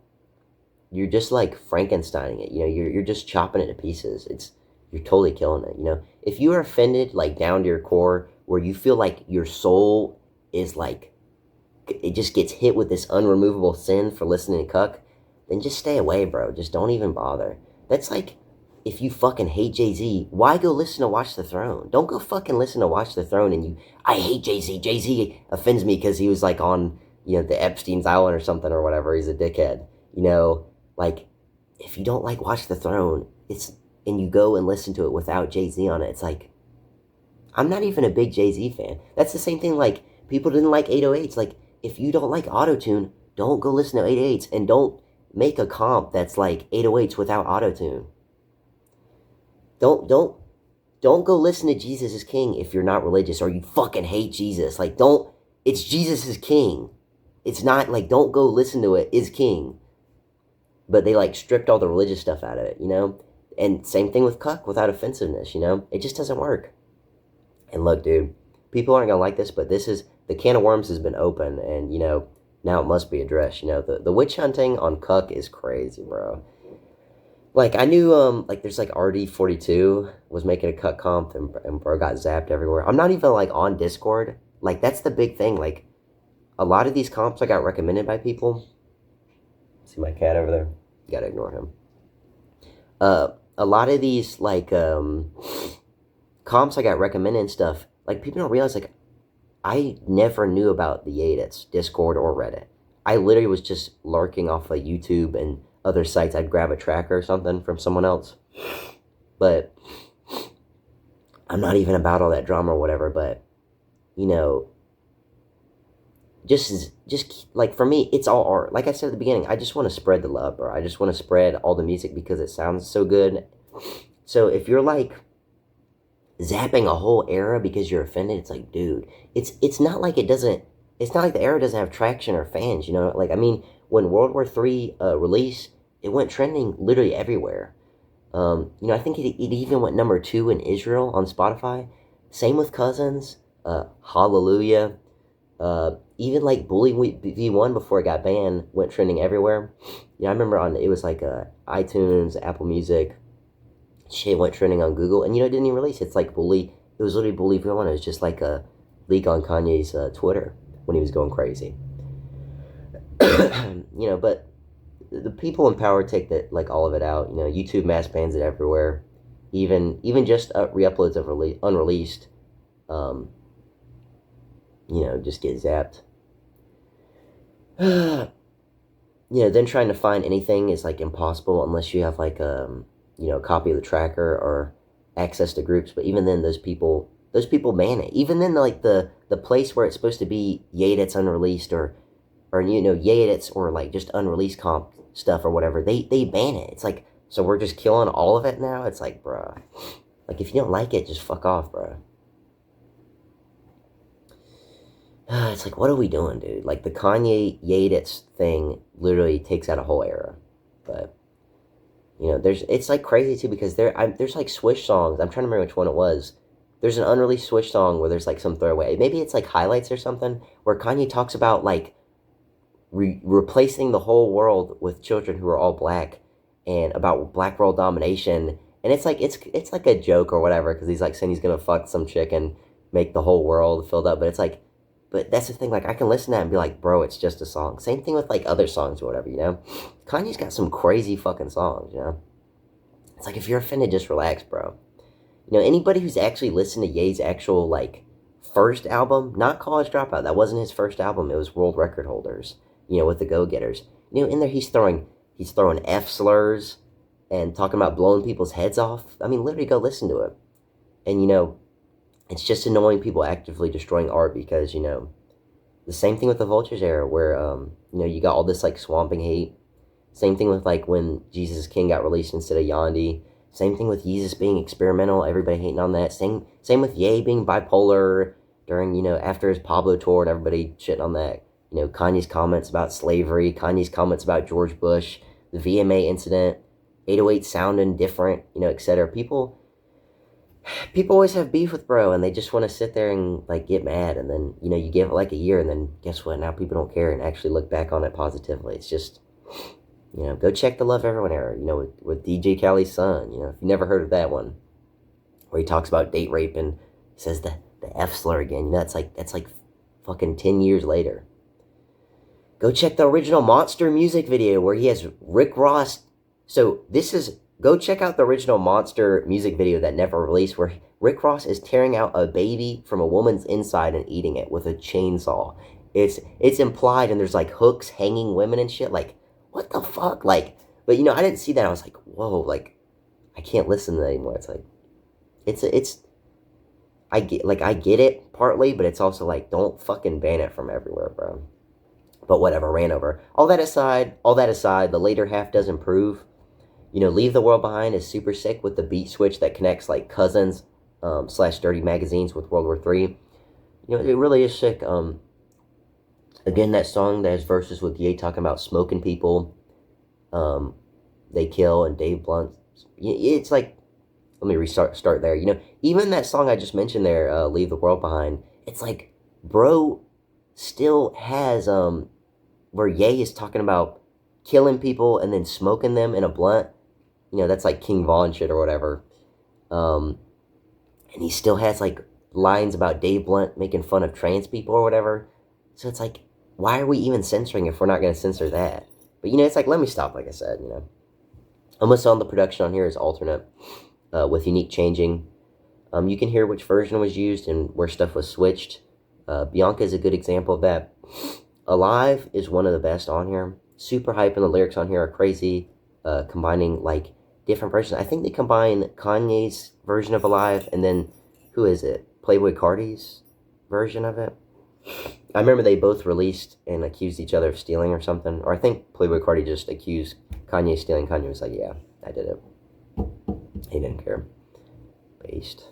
you're just like Frankensteining it, you know, you're just chopping it to pieces. You're totally killing it, you know. If you are offended, like, down to your core, where you feel like your soul is like, it just gets hit with this unremovable sin for listening to cuck, then just stay away, bro. Just don't even bother. That's like, if you fucking hate Jay-Z, why go listen to Watch the Throne? Don't go fucking listen to Watch the Throne and I hate Jay-Z. Jay-Z offends me because he was, like, on, you know, the Epstein's Island or something or whatever. He's a dickhead. You know, like, if you don't like Watch the Throne, and you go and listen to it without Jay-Z on it, it's like, I'm not even a big Jay-Z fan. That's the same thing, like, people didn't like 808s. Like, if you don't like autotune, don't go listen to 808s, and don't make a comp that's like 808s without autotune. Don't go listen to Jesus is King if you're not religious or you fucking hate Jesus. Like, it's Jesus is King. It's not, like, don't go listen to it, is King. But they, like, stripped all the religious stuff out of it, you know? And same thing with cuck without offensiveness, you know? It just doesn't work. And look, dude, people aren't gonna like this, but the can of worms has been open, and, you know, now it must be addressed, you know? The witch hunting on cuck is crazy, bro. Like, I knew, like, there's, like, RD42 was making a cuck comp, and bro got zapped everywhere. I'm not even, like, on Discord. Like, that's the big thing. Like, a lot of these comps I got recommended by people. See my cat over there? You gotta ignore him. A lot of these, like, comps I got recommended and stuff, like, people don't realize, like, I never knew about the Yedits, Discord, or Reddit. I literally was just lurking off of YouTube and other sites. I'd grab a tracker or something from someone else. But I'm not even about all that drama or whatever, but, you know, just like for me, it's all art. Like I said at the beginning, I just want to spread the love, bro. I just want to spread all the music because it sounds so good. So if you're like zapping a whole era because you're offended, it's like, dude, it's not like it's not like the era doesn't have traction or fans, you know? Like, I mean, when World War III released, it went trending literally everywhere. You know, I think it even went #2 in Israel on Spotify. Same with Cousins, Hallelujah. Even like Bully V1 before it got banned went trending everywhere. You know, I remember it was like iTunes, Apple Music. Shit went trending on Google, and you know, it didn't even release. It's like Bully. It was literally Bully V1. It was just like a leak on Kanye's Twitter when he was going crazy. You know, but the people in power take that, like, all of it out. You know, YouTube mass bans it everywhere. Even just re-uploads of unreleased, you know, just get zapped. You know, then trying to find anything is like impossible unless you have like you know, a copy of the tracker or access to groups. But even then, those people ban it. Even then, like the place where it's supposed to be Yedits unreleased or you know, Yedits or like just unreleased comp stuff or whatever, they ban it. It's like, so we're just killing all of it now? It's like, bruh, like, if you don't like it, just fuck off, bruh. It's like, what are we doing, dude? Like, the Kanye Yedits thing literally takes out a whole era. But, you know, it's like crazy too, because there's like Swish songs. I'm trying to remember which one it was. There's an unreleased Swish song where there's like some throwaway. Maybe it's like highlights or something, where Kanye talks about like replacing the whole world with children who are all black, and about black world domination. And it's like it's like a joke or whatever, because he's like saying he's gonna fuck some chick and make the whole world filled up. But it's like, but that's the thing, like, I can listen to that and be like, bro, it's just a song. Same thing with like other songs or whatever, you know? Kanye's got some crazy fucking songs, you know? It's like, if you're offended, just relax, bro. You know, anybody who's actually listened to Ye's actual like first album, not College Dropout, that wasn't his first album, it was World Record Holders, you know, with the Go-Getters. You know, in there he's throwing F slurs and talking about blowing people's heads off. I mean, literally go listen to it. And, you know, it's just annoying people actively destroying art because, you know, the same thing with the Vultures era where, you know, you got all this, like, swamping hate. Same thing with, like, when Jesus is King got released instead of Yandhi. Same thing with Yeezus being experimental, everybody hating on that. Same with Ye being bipolar during, you know, after his Pablo tour and everybody shitting on that. You know, Kanye's comments about slavery, Kanye's comments about George Bush, the VMA incident, 808 sounding different, you know, etc. People always have beef with bro, and they just want to sit there and, like, get mad, and then, you know, you give it, like, a year, and then, guess what, now people don't care and actually look back on it positively. It's just, you know, go check the Love Everyone era, you know, with DJ Khaled's son, you know, if you never heard of that one, where he talks about date rape and says the F slur again, you know, that's like fucking 10 years later. Go check the original Monster music video where he has Rick Ross. So go check out the original Monster music video that never released, where Rick Ross is tearing out a baby from a woman's inside and eating it with a chainsaw. It's implied, and there's like hooks hanging women and shit. Like, what the fuck? Like, but you know, I didn't see that. I was like, whoa, like, I can't listen to that anymore. It's like, I get it partly, but it's also like, don't fucking ban it from everywhere, bro. But whatever, ran over. All that aside, the later half does improve. You know, Leave the World Behind is super sick with the beat switch that connects, like, Cousins / Dirty Magazines with World War III. You know, it really is sick. Again, that song that has verses with Ye talking about smoking people, they kill, and Dave Blunt. It's like, let me start there. You know, even that song I just mentioned there, Leave the World Behind, it's like, bro still has, where Ye is talking about killing people and then smoking them in a blunt. You know, that's like King Von shit or whatever. And he still has, like, lines about Dave Blunt making fun of trans people or whatever. So it's like, why are we even censoring if we're not going to censor that? But, you know, it's like, let me stop, like I said, you know. Almost all the production on here is alternate, with unique changing. You can hear which version was used and where stuff was switched. Bianca is a good example of that. Alive is one of the best on here. Super hype, and the lyrics on here are crazy, combining, like, different versions. I think they combine Kanye's version of Alive and then, who is it? Playboy Cardi's version of it. I remember they both released and accused each other of stealing or something. Or I think Playboi Carti just accused Kanye of stealing. Kanye was like, yeah, I did it. He didn't care. Based.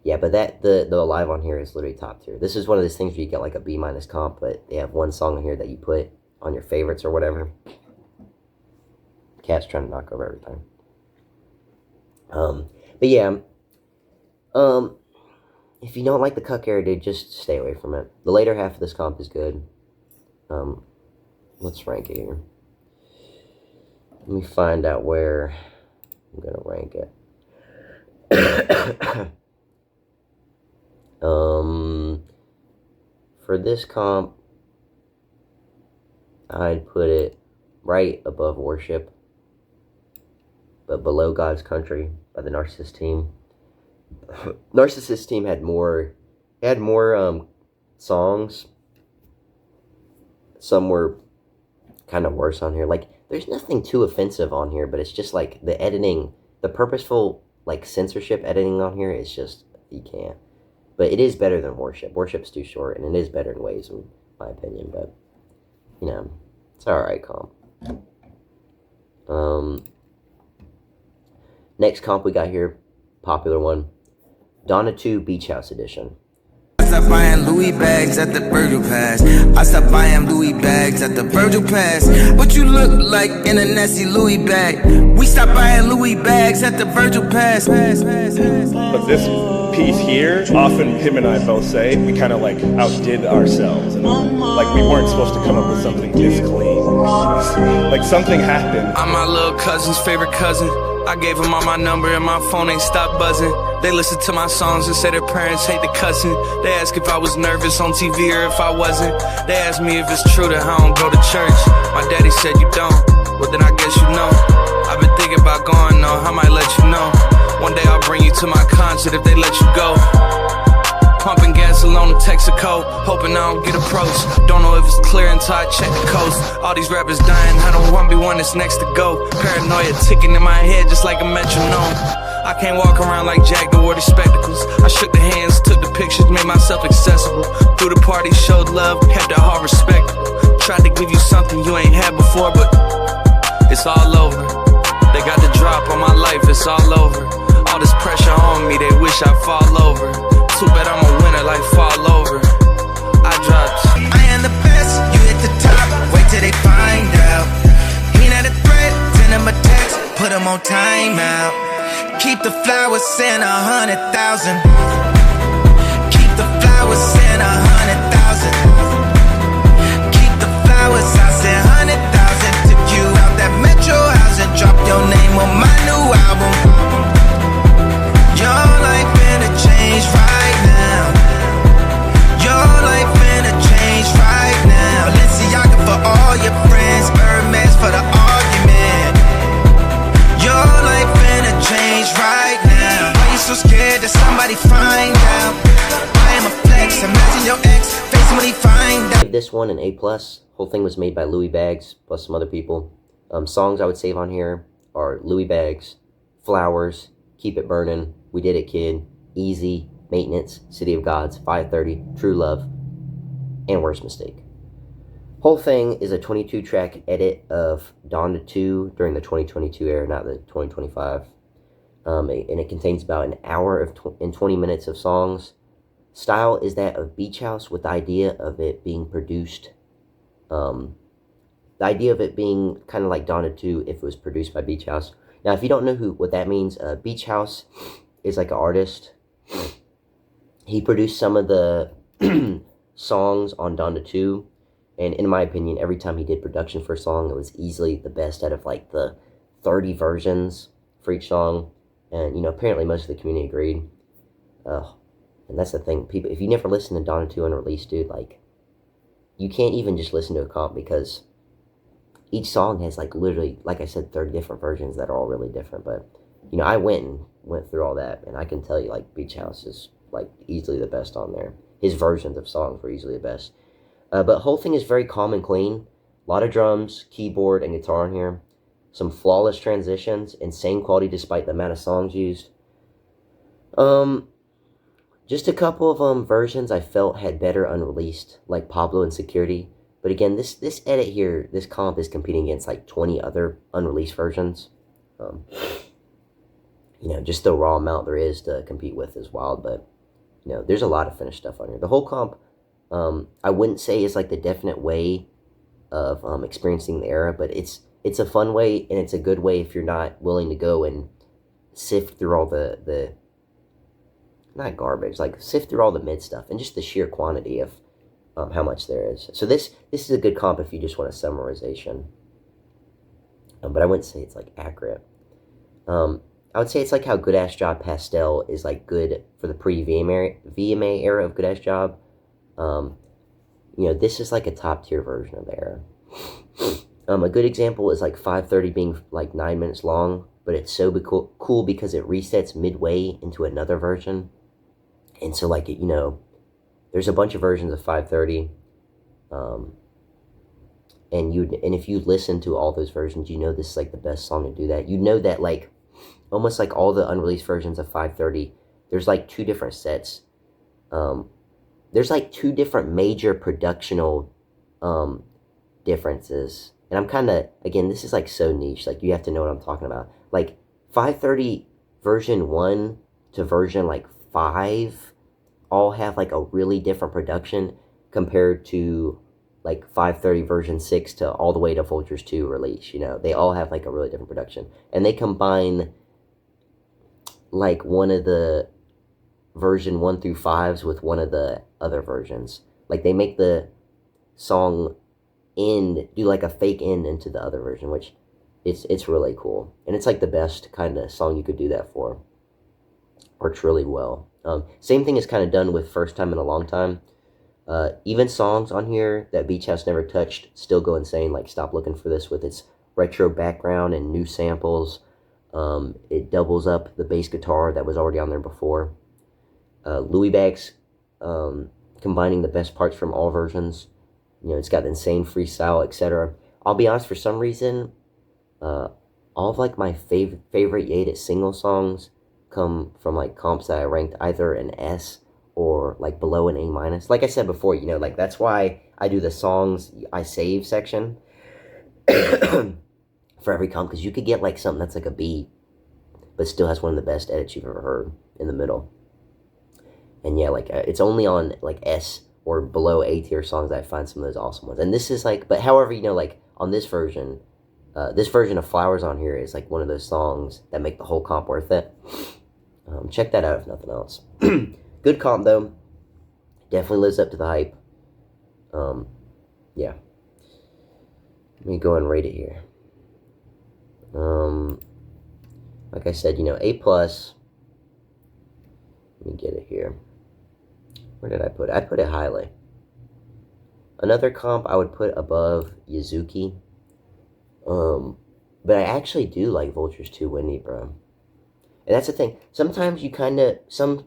Yeah, but the Alive on here is literally top tier. This is one of those things where you get like a B- comp, but they have one song on here that you put on your favorites or whatever. Cat's trying to knock over everything. But yeah, if you don't like the Cuck era, dude, just stay away from it. The later half of this comp is good. Let's rank it here. Let me find out where I'm gonna rank it. For this comp, I'd put it right above Worship, but below God's Country by the Narcissist Team. Narcissist Team had more songs. Some were kind of worse on here. Like, there's nothing too offensive on here, but it's just like the editing, the purposeful like censorship editing on here is just, you can't. But it is better than Worship. Worship's too short, and it is better in ways, in my opinion. But you know, it's alright comp. Next comp we got here, popular one, Donda 2 Beach House Edition. I stopped buying Louis bags at the Virgil Pass. I stopped buying Louis bags at the Virgil Pass. What you look like in a nasty Louis bag? We stopped buying Louis bags at the Virgil Pass. But this piece here, often him and I both say, we kind of like outdid ourselves. And like we weren't supposed to come up with something this clean. Like something happened. I'm my little cousin's favorite cousin. I gave him all my number and my phone ain't stopped buzzing. They listen to my songs and say their parents hate the cussing. They ask if I was nervous on TV or if I wasn't. They ask me if it's true that I don't go to church. My daddy said you don't, well then I guess you know. I've been thinking about going though, I might let you know. One day I'll bring you to my concert if they let you go. Pumping gas alone in Texaco, hoping I don't get approached. Don't know if it's clear until I check the coast. All these rappers dying, I don't want to be one that's next to go. Paranoia ticking in my head just like a metronome. I can't walk around like Jack the wore the spectacles. I shook the hands, took the pictures, made myself accessible. Through the party, showed love, kept it all respectable. Tried to give you something you ain't had before, but it's all over. They got the drop on my life, it's all over. All this pressure on me, they wish I'd fall over. Too bad I'm a winner like fall over. I dropped. I am the best, you hit the top, wait till they find out. He not a threat, send him a text, put him on timeout. Keep the flowers in 100,000. Keep the flowers in 100,000. Keep the flowers, I said 100,000. Took you out that metro house and dropped your name on my new album. Your life finna change right now. Your life finna change right now. Balenciaga for all your friends, Hermes for the argument. Your life finna change right now. Why you so scared that somebody find out? I am a flex, imagine your ex facing when he find out. Give this one an A+. Whole thing was made by Louis Bags plus some other people. Songs I would save on here are Louis Bags, Flowers, Keep It Burnin', We Did It Kid, Easy, Maintenance, City of Gods, 530, True Love, and Worst Mistake. Whole thing is a 22-track edit of Donda 2 during the 2022 era, not the 2025. And it contains about an hour and 20 minutes of songs. Style is that of Beach House, with the idea of it being produced. The idea of it being kind of like Donda 2 if it was produced by Beach House. Now, if you don't know what that means, Beach House is like an artist. He produced some of the songs on Donda 2. And in my opinion, every time he did production for a song, it was easily the best out of like the 30 versions for each song. And, you know, apparently most of the community agreed. And that's the thing. People, if you never listen to Donda 2 unreleased, dude, like, you can't even just listen to a comp because each song has like literally, like I said, 30 different versions that are all really different. But, you know, I went through all that, and I can tell you, like, Beach House is like easily the best on there. His versions of songs were easily the best. But the whole thing is very calm and clean. A lot of drums, keyboard, and guitar in here. Some flawless transitions, insane quality despite the amount of songs used. Just a couple of versions I felt had better unreleased, like Pablo and Security. But again, this edit here, this comp is competing against like 20 other unreleased versions. You know, just the raw amount there is to compete with is wild. But you know, there's a lot of finished stuff on here. The whole comp, I wouldn't say is like the definite way of experiencing the era, but it's a fun way, and it's a good way if you're not willing to go and sift through all the not garbage, like sift through all the mid stuff and just the sheer quantity of how much there is. So this is a good comp if you just want a summarization. But I wouldn't say it's like accurate. I would say it's like how Good Ass Job Pastel is like good for the pre-VMA era of Good Ass Job. You know, this is like a top tier version of the era. A good example is like 530 being like 9 minutes long, but it's so cool because it resets midway into another version. And so like, you know, there's a bunch of versions of 530. And if you listen to all those versions, you know this is like the best song to do that. You know that like almost like all the unreleased versions of 530, there's like 2 different sets. There's like 2 different major productional differences. And I'm kind of, again, this is like so niche, like you have to know what I'm talking about. Like 530 version 1 to version like 5 all have like a really different production compared to like 530 version 6 to all the way to Vultures 2 release. You know, they all have like a really different production, and they combine like one of the version 1 through 5s with one of the other versions. Like they make the song end, do like a fake end into the other version, which it's really cool, and it's like the best kind of song you could do that for. Works really well. Same thing is kind of done with First Time in a Long Time. Even songs on here that Beach House never touched still go insane, like Stop Looking for This with its retro background and new samples. It doubles up the bass guitar that was already on there before. Luwi Bags, combining the best parts from all versions. You know, it's got insane freestyle, etc. I'll be honest, for some reason, all of like my favorite Yedits single songs come from like comps that I ranked either an S or like below an A-. Like I said before, you know, like that's why I do the songs I save section for every comp, because you could get like something that's like a B, but still has one of the best edits you've ever heard in the middle. And yeah, like it's only on like S or below A tier songs that I find some of those awesome ones. And this is like, but however, you know, like on this version of Flowers on here is like one of those songs that make the whole comp worth it. Check that out if nothing else. Good comp though. Definitely lives up to the hype. Yeah. Let me go and rate it here. Like I said, you know, A+. Let me get it here. Where did I put it? I put it highly. Another comp I would put above Yuzuki. But I actually do like Vultures 2 WindyBro. And that's the thing. Sometimes you kind of,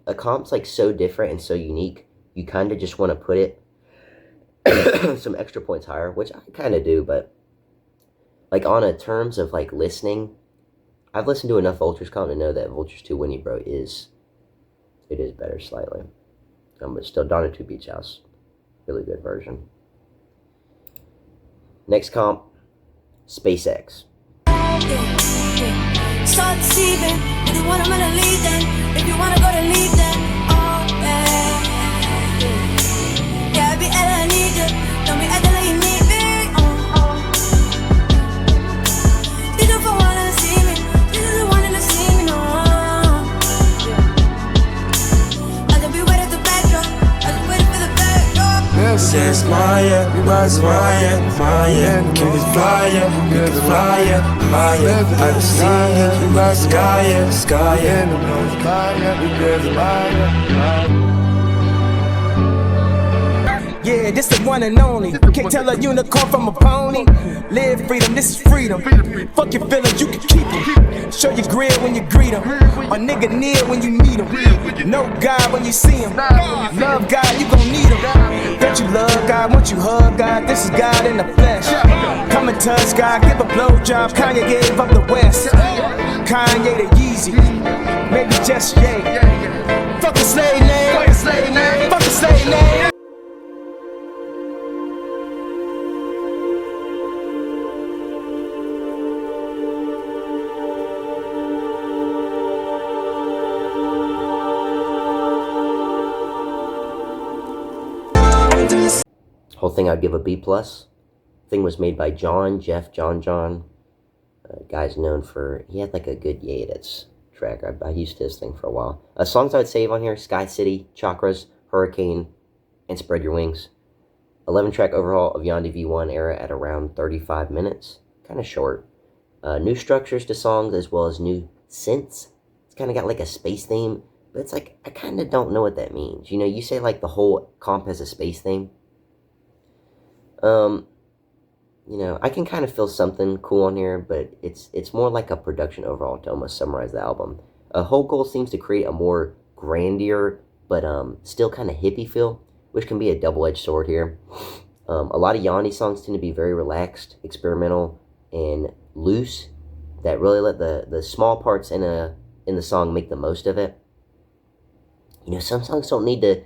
a comp's like so different and so unique, you kind of just want to put it some extra points higher, which I kind of do, but like on a terms of like listening, I've listened to enough Vultures comp to know that Vultures 2 WindyBro is better slightly. But still, Donda 2 Beach House, really good version. Next comp, SpaceX. Start deceiving. If you wanna leave, then if you wanna go to leave, then oh yeah. Yeah, be I need you. Don't be acting like you need me. These are for wanting to see me. This is the wanting to see me. No. I could be waiting at the backdrop. I could wait for the backdrop. This is Maya, was Maya, Maya. Can we fly ya? We can fly ya, Maya. I can see you, sky ya, sky ya. Yeah, this the one and only. Can't tell a unicorn from a pony. Live freedom, this is freedom. Fuck your feelings, you can keep them. Show your grill when you greet them. A nigga near when you need him. Know God when you see him. Love God, you gon' need him. Don't you love God, once you hug God, this is God in the flesh. Come and touch God, give a blowjob. Kanye gave up the West. Kanye the Yeezy, maybe just Ye. Fuck a slave name. Whole thing I'd give a B+. Thing was made by John. Guy's known for, he had like a good Yedits track. I used his thing for a while. Songs I would save on here: Sky City, Chakras, Hurricane, and Spread Your Wings. 11-track overhaul of Yandhi V1 era at around 35 minutes. Kind of short. New structures to songs as well as new synths. It's kind of got like a space theme, but it's like, I kind of don't know what that means. You know, you say like the whole comp has a space theme. You know, I can kind of feel something cool on here, but it's more like a production overall to almost summarize the album. Whole goal seems to create a more grandier, but still kind of hippie feel, which can be a double-edged sword here. A lot of Yandhi songs tend to be very relaxed, experimental, and loose, that really let the small parts in the song make the most of it. You know, some songs don't need to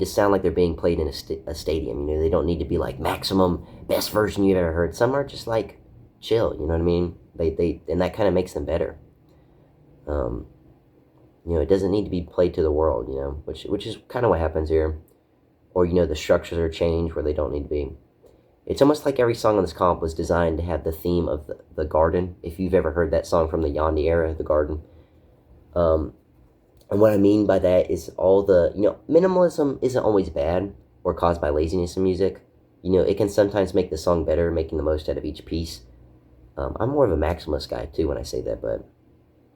sound like they're being played in a stadium. You know, they don't need to be like maximum best version you've ever heard. Some are just like chill, you know what I mean? They and that kind of makes them better. You know, it doesn't need to be played to the world, you know, which is kind of what happens here. Or, you know, the structures are changed where they don't need to be. It's almost like every song on this comp was designed to have the theme of the garden. If you've ever heard that song from the Yandhi era, The Garden. And what I mean by that is all the, you know, minimalism isn't always bad or caused by laziness in music. You know, it can sometimes make the song better, making the most out of each piece. I'm more of a maximalist guy too when I say that, but,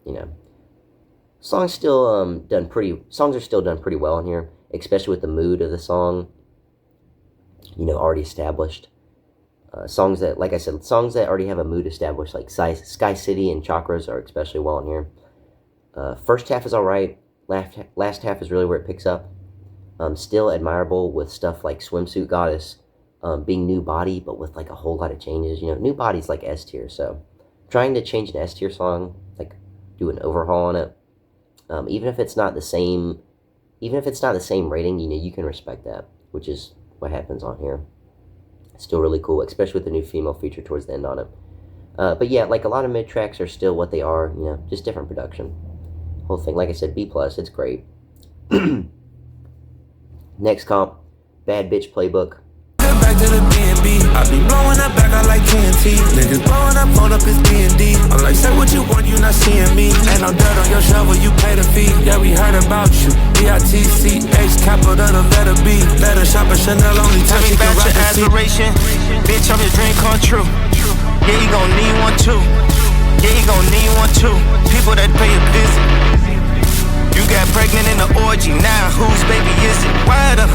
you know. Songs are still done pretty well in here, especially with the mood of the song, you know, already established. Songs that, like I said, songs that already have a mood established, like Sky City and Chakras, are especially well in here. First half is alright. Last half is really where it picks up. Still admirable with stuff like Swimsuit Goddess being New Body, but with like a whole lot of changes. You know, New Body's like S tier, so trying to change an S tier song, like do an overhaul on it, even if it's not the same rating, you know, you can respect that, which is what happens on here. It's still really cool, especially with the new female feature towards the end on it. But yeah, like a lot of mid tracks are still what they are, you know, just different production. Whole thing, like I said, B+, it's great. Next comp, Bad Bitch Playbook. Back to the B&B. I be blowing up back out like TNT. Niggas blowing up, phone up his B&D. I'm like, say what you want, you not seeing me. Ain't no dirt on your shovel, you pay the fee. Yeah, we heard about you. BITCH, capital the letter B. Let her shop at Chanel, only time she can rock the aspiration. Bitch, I'm your dream come true. Yeah, you gon' need one too. Yeah, you gon' need one too. People that pay a visit. You got pregnant in the orgy, now whose baby is it? Why 100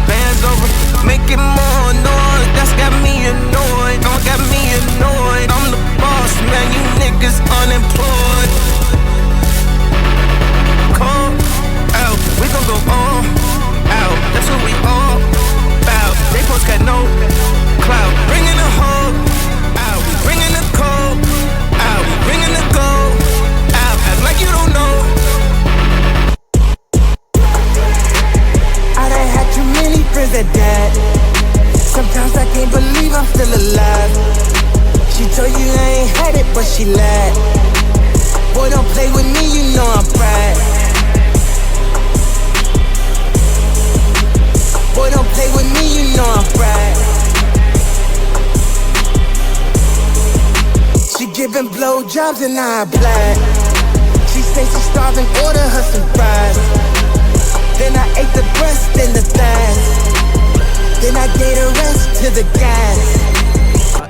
bands over? Making more noise, that's got me annoyed. Don't got me annoyed. I'm the boss, man, you niggas unemployed. Call out, we gon' go all out. That's what we all about. They post got no clout. Bringing the hoe out, we bringing the cold out, we bringing the gold out. Act like you don't know. I done had too many friends that died. Sometimes I can't believe I'm still alive. She told you I ain't had it, but she lied. Boy, don't play with me, you know I'm fried. Boy, don't play with me, you know I'm fried. She giving blowjobs and I applied. She say she's starving, order her some fries. Then I ate the breast and the thighs. Then I gave the rest to the guys.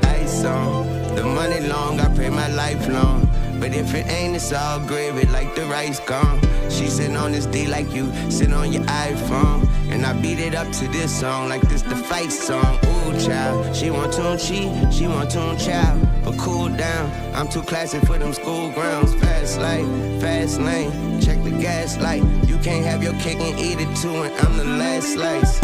Ice on, the money long, I pray my life long. But if it ain't, it's all gravy like the rice gone. She sitting on this D like you sit on your iPhone. And I beat it up to this song like this the fight song. Ooh, child, she want tune cheat, she want tune child. But cool down, I'm too classy for them school grounds. Fast light, fast lane, check the gas light. You can't have your cake and eat it too, and I'm the last slice.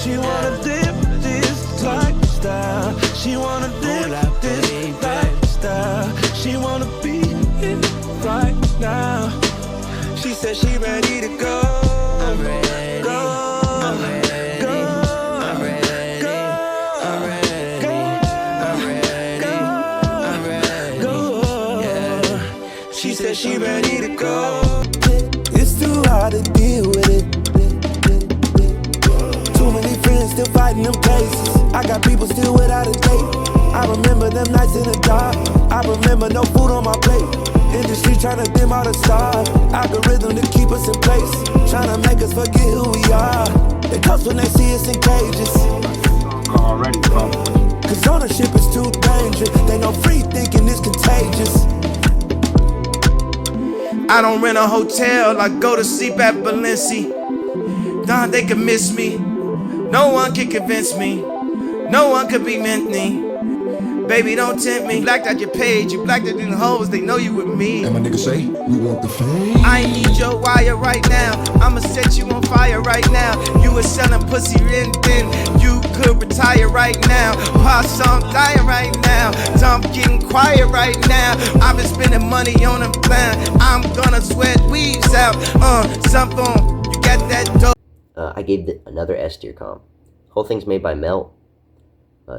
She wanna live this lifestyle. She wanna live this lifestyle. She wanna be it right now. She said she ready to go. I'm ready. Go. dance in the dark. I remember no food on my plate. Industry trying to dim all the stars. Algorithm to keep us in place. Trying to make us forget who we are. They cuss when they see us in cages. Already, Cause ownership is too dangerous. They know free thinking is contagious. I don't rent a hotel, I go to sleep at Balenci. Nah, they can miss me. No one can convince me. No one could be meant me. Baby, don't tempt me. Blacked out your page, you blacked out in the hoes, they know you with me. And my niggas say, we want the fame. I need your wire right now. I'ma set you on fire right now. You was selling pussy and then you could retire right now. Pop song dying right now. Dump getting quiet right now. I've been spending money on a plan. I'm gonna sweat weaves out. Something, you got that dope. I gave another S tier comp. Whole thing's made by Melt.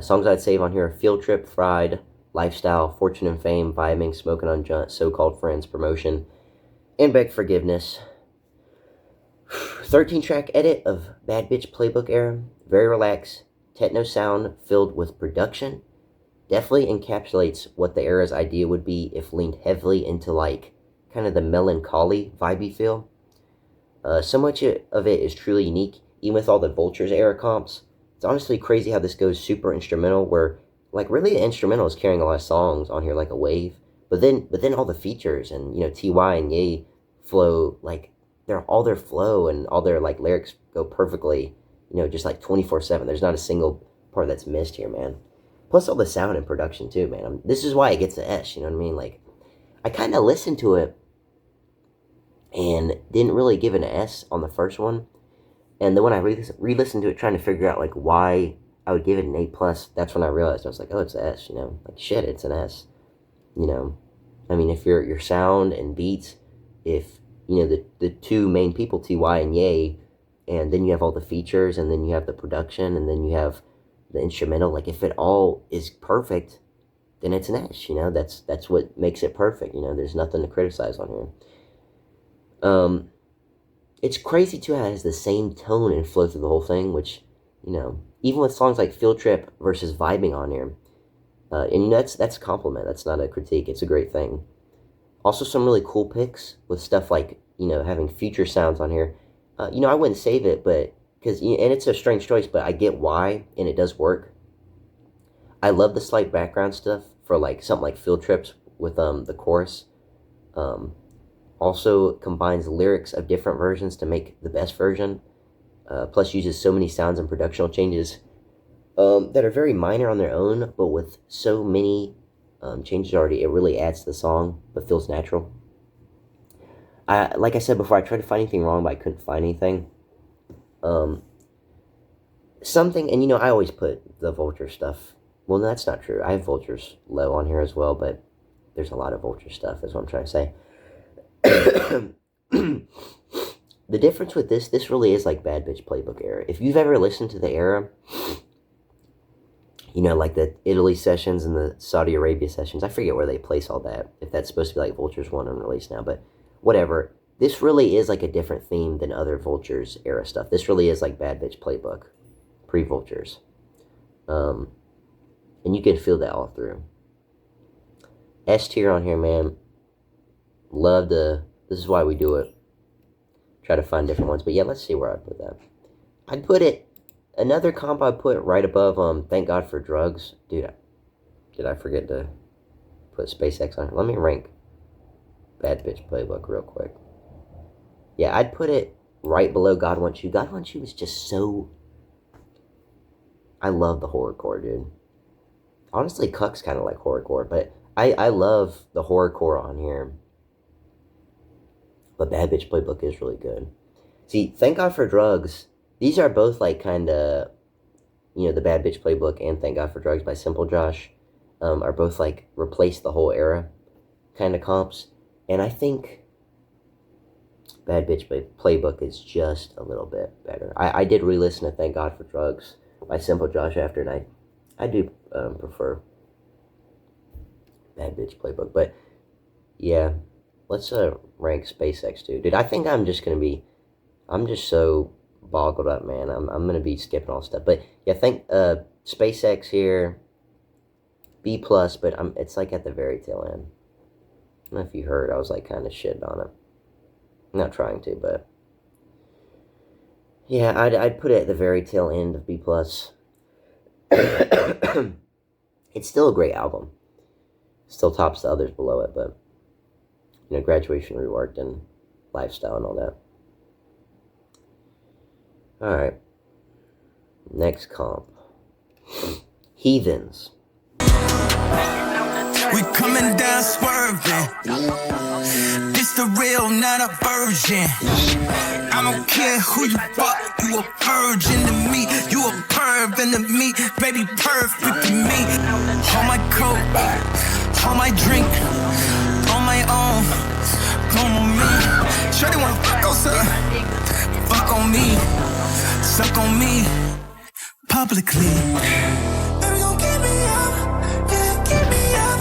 Songs I'd save on here are Field Trip, Fried, Lifestyle, Fortune and Fame, Vibing, Smoking on Junt, So-Called Friends, Promotion, and Beg Forgiveness. 13-track edit of Bad Bitch Playbook era. Very relaxed. Techno sound filled with production. Definitely encapsulates what the era's idea would be if leaned heavily into like kind of the melancholy vibey feel. So much of it is truly unique, even with all the Vultures era comps. It's honestly crazy how this goes super instrumental, where like really the instrumental is carrying a lot of songs on here like a wave, but then all the features and, you know, TY and Ye flow, like all their flow and all their like lyrics go perfectly, you know, just like 24/7. There's not a single part that's missed here, man. Plus all the sound and production too, man. This is why it gets an S, you know what I mean? Like I kind of listened to it and didn't really give it an S on the first one. And then when I re-listened to it, trying to figure out like why I would give it an A+, that's when I realized I was like, oh, it's an S, you know, like shit, it's an S, you know. I mean, if your sound and beats, if you know the two main people, TY and Ye, and then you have all the features, and then you have the production, and then you have the instrumental, like if it all is perfect, then it's an S, you know. That's what makes it perfect, you know. There's nothing to criticize on here. It's crazy too how it has the same tone and flow through the whole thing, which, you know, even with songs like Field Trip versus Vibing on here, and you know, that's a compliment, that's not a critique, it's a great thing. Also some really cool picks with stuff like, you know, having future sounds on here. You know, I wouldn't save it, but, and it's a strange choice, but I get why, and it does work. I love the slight background stuff for like something like Field Trips with the chorus. Also combines lyrics of different versions to make the best version. Plus uses so many sounds and productional changes that are very minor on their own, but with so many changes already, it really adds to the song, but feels natural. Like I said before, I tried to find anything wrong, but I couldn't find anything. Something, and you know, I always put the Vulture stuff. Well, no, that's not true. I have Vultures low on here as well, but there's a lot of Vulture stuff, is what I'm trying to say. The difference with this really is like Bad Bitch Playbook era. If you've ever listened to the era, you know, like the Italy sessions and the Saudi Arabia sessions, I forget where they place all that, if that's supposed to be like Vultures 1 unreleased now, but whatever. This really is like a different theme than other Vultures era stuff. This really is like Bad Bitch Playbook, pre-Vultures. And you can feel that all through. S tier on here, man. Love this is why we do it. Try to find different ones. But yeah, let's see where I'd put that. I'd put it, another comp I'd put right above Thank God for Drugs. Dude, did I forget to put SpaceX on it? Let me rank Bad Bitch Playbook real quick. Yeah, I'd put it right below God Wants You. God Wants You is just so... I love the horrorcore, dude. Honestly, Cuck's kind of like horrorcore, but I love the horrorcore on here. But Bad Bitch Playbook is really good. See, Thank God for Drugs, these are both like kind of, you know, the Bad Bitch Playbook and Thank God for Drugs by Simple Josh are both like replace the whole era kind of comps. And I think Bad Bitch Playbook is just a little bit better. I did re-listen to Thank God for Drugs by Simple Josh after, and I do prefer Bad Bitch Playbook. But yeah, let's rank SpaceX too. Dude, I think I'm just so boggled up, man. I'm gonna be skipping all stuff. But yeah, SpaceX here. B plus, but it's like at the very tail end. I don't know if you heard, I was like kind of shitting on it. I'm not trying to, but yeah, I'd put it at the very tail end of B plus. It's still a great album. Still tops the others below it, but you know, Graduation, Reworked, and Lifestyle and all that. All right. Next comp. Heathens. We coming down swerving. This the real, not a virgin. I don't care who you fuck, you a virgin to me. You a perv into me, baby perfect to me. On my coat, on my drink, on my own, come on me. Shorty wanna fuck on something, fuck on me, suck on me, publicly. Baby gon' get me up, yeah, get me up,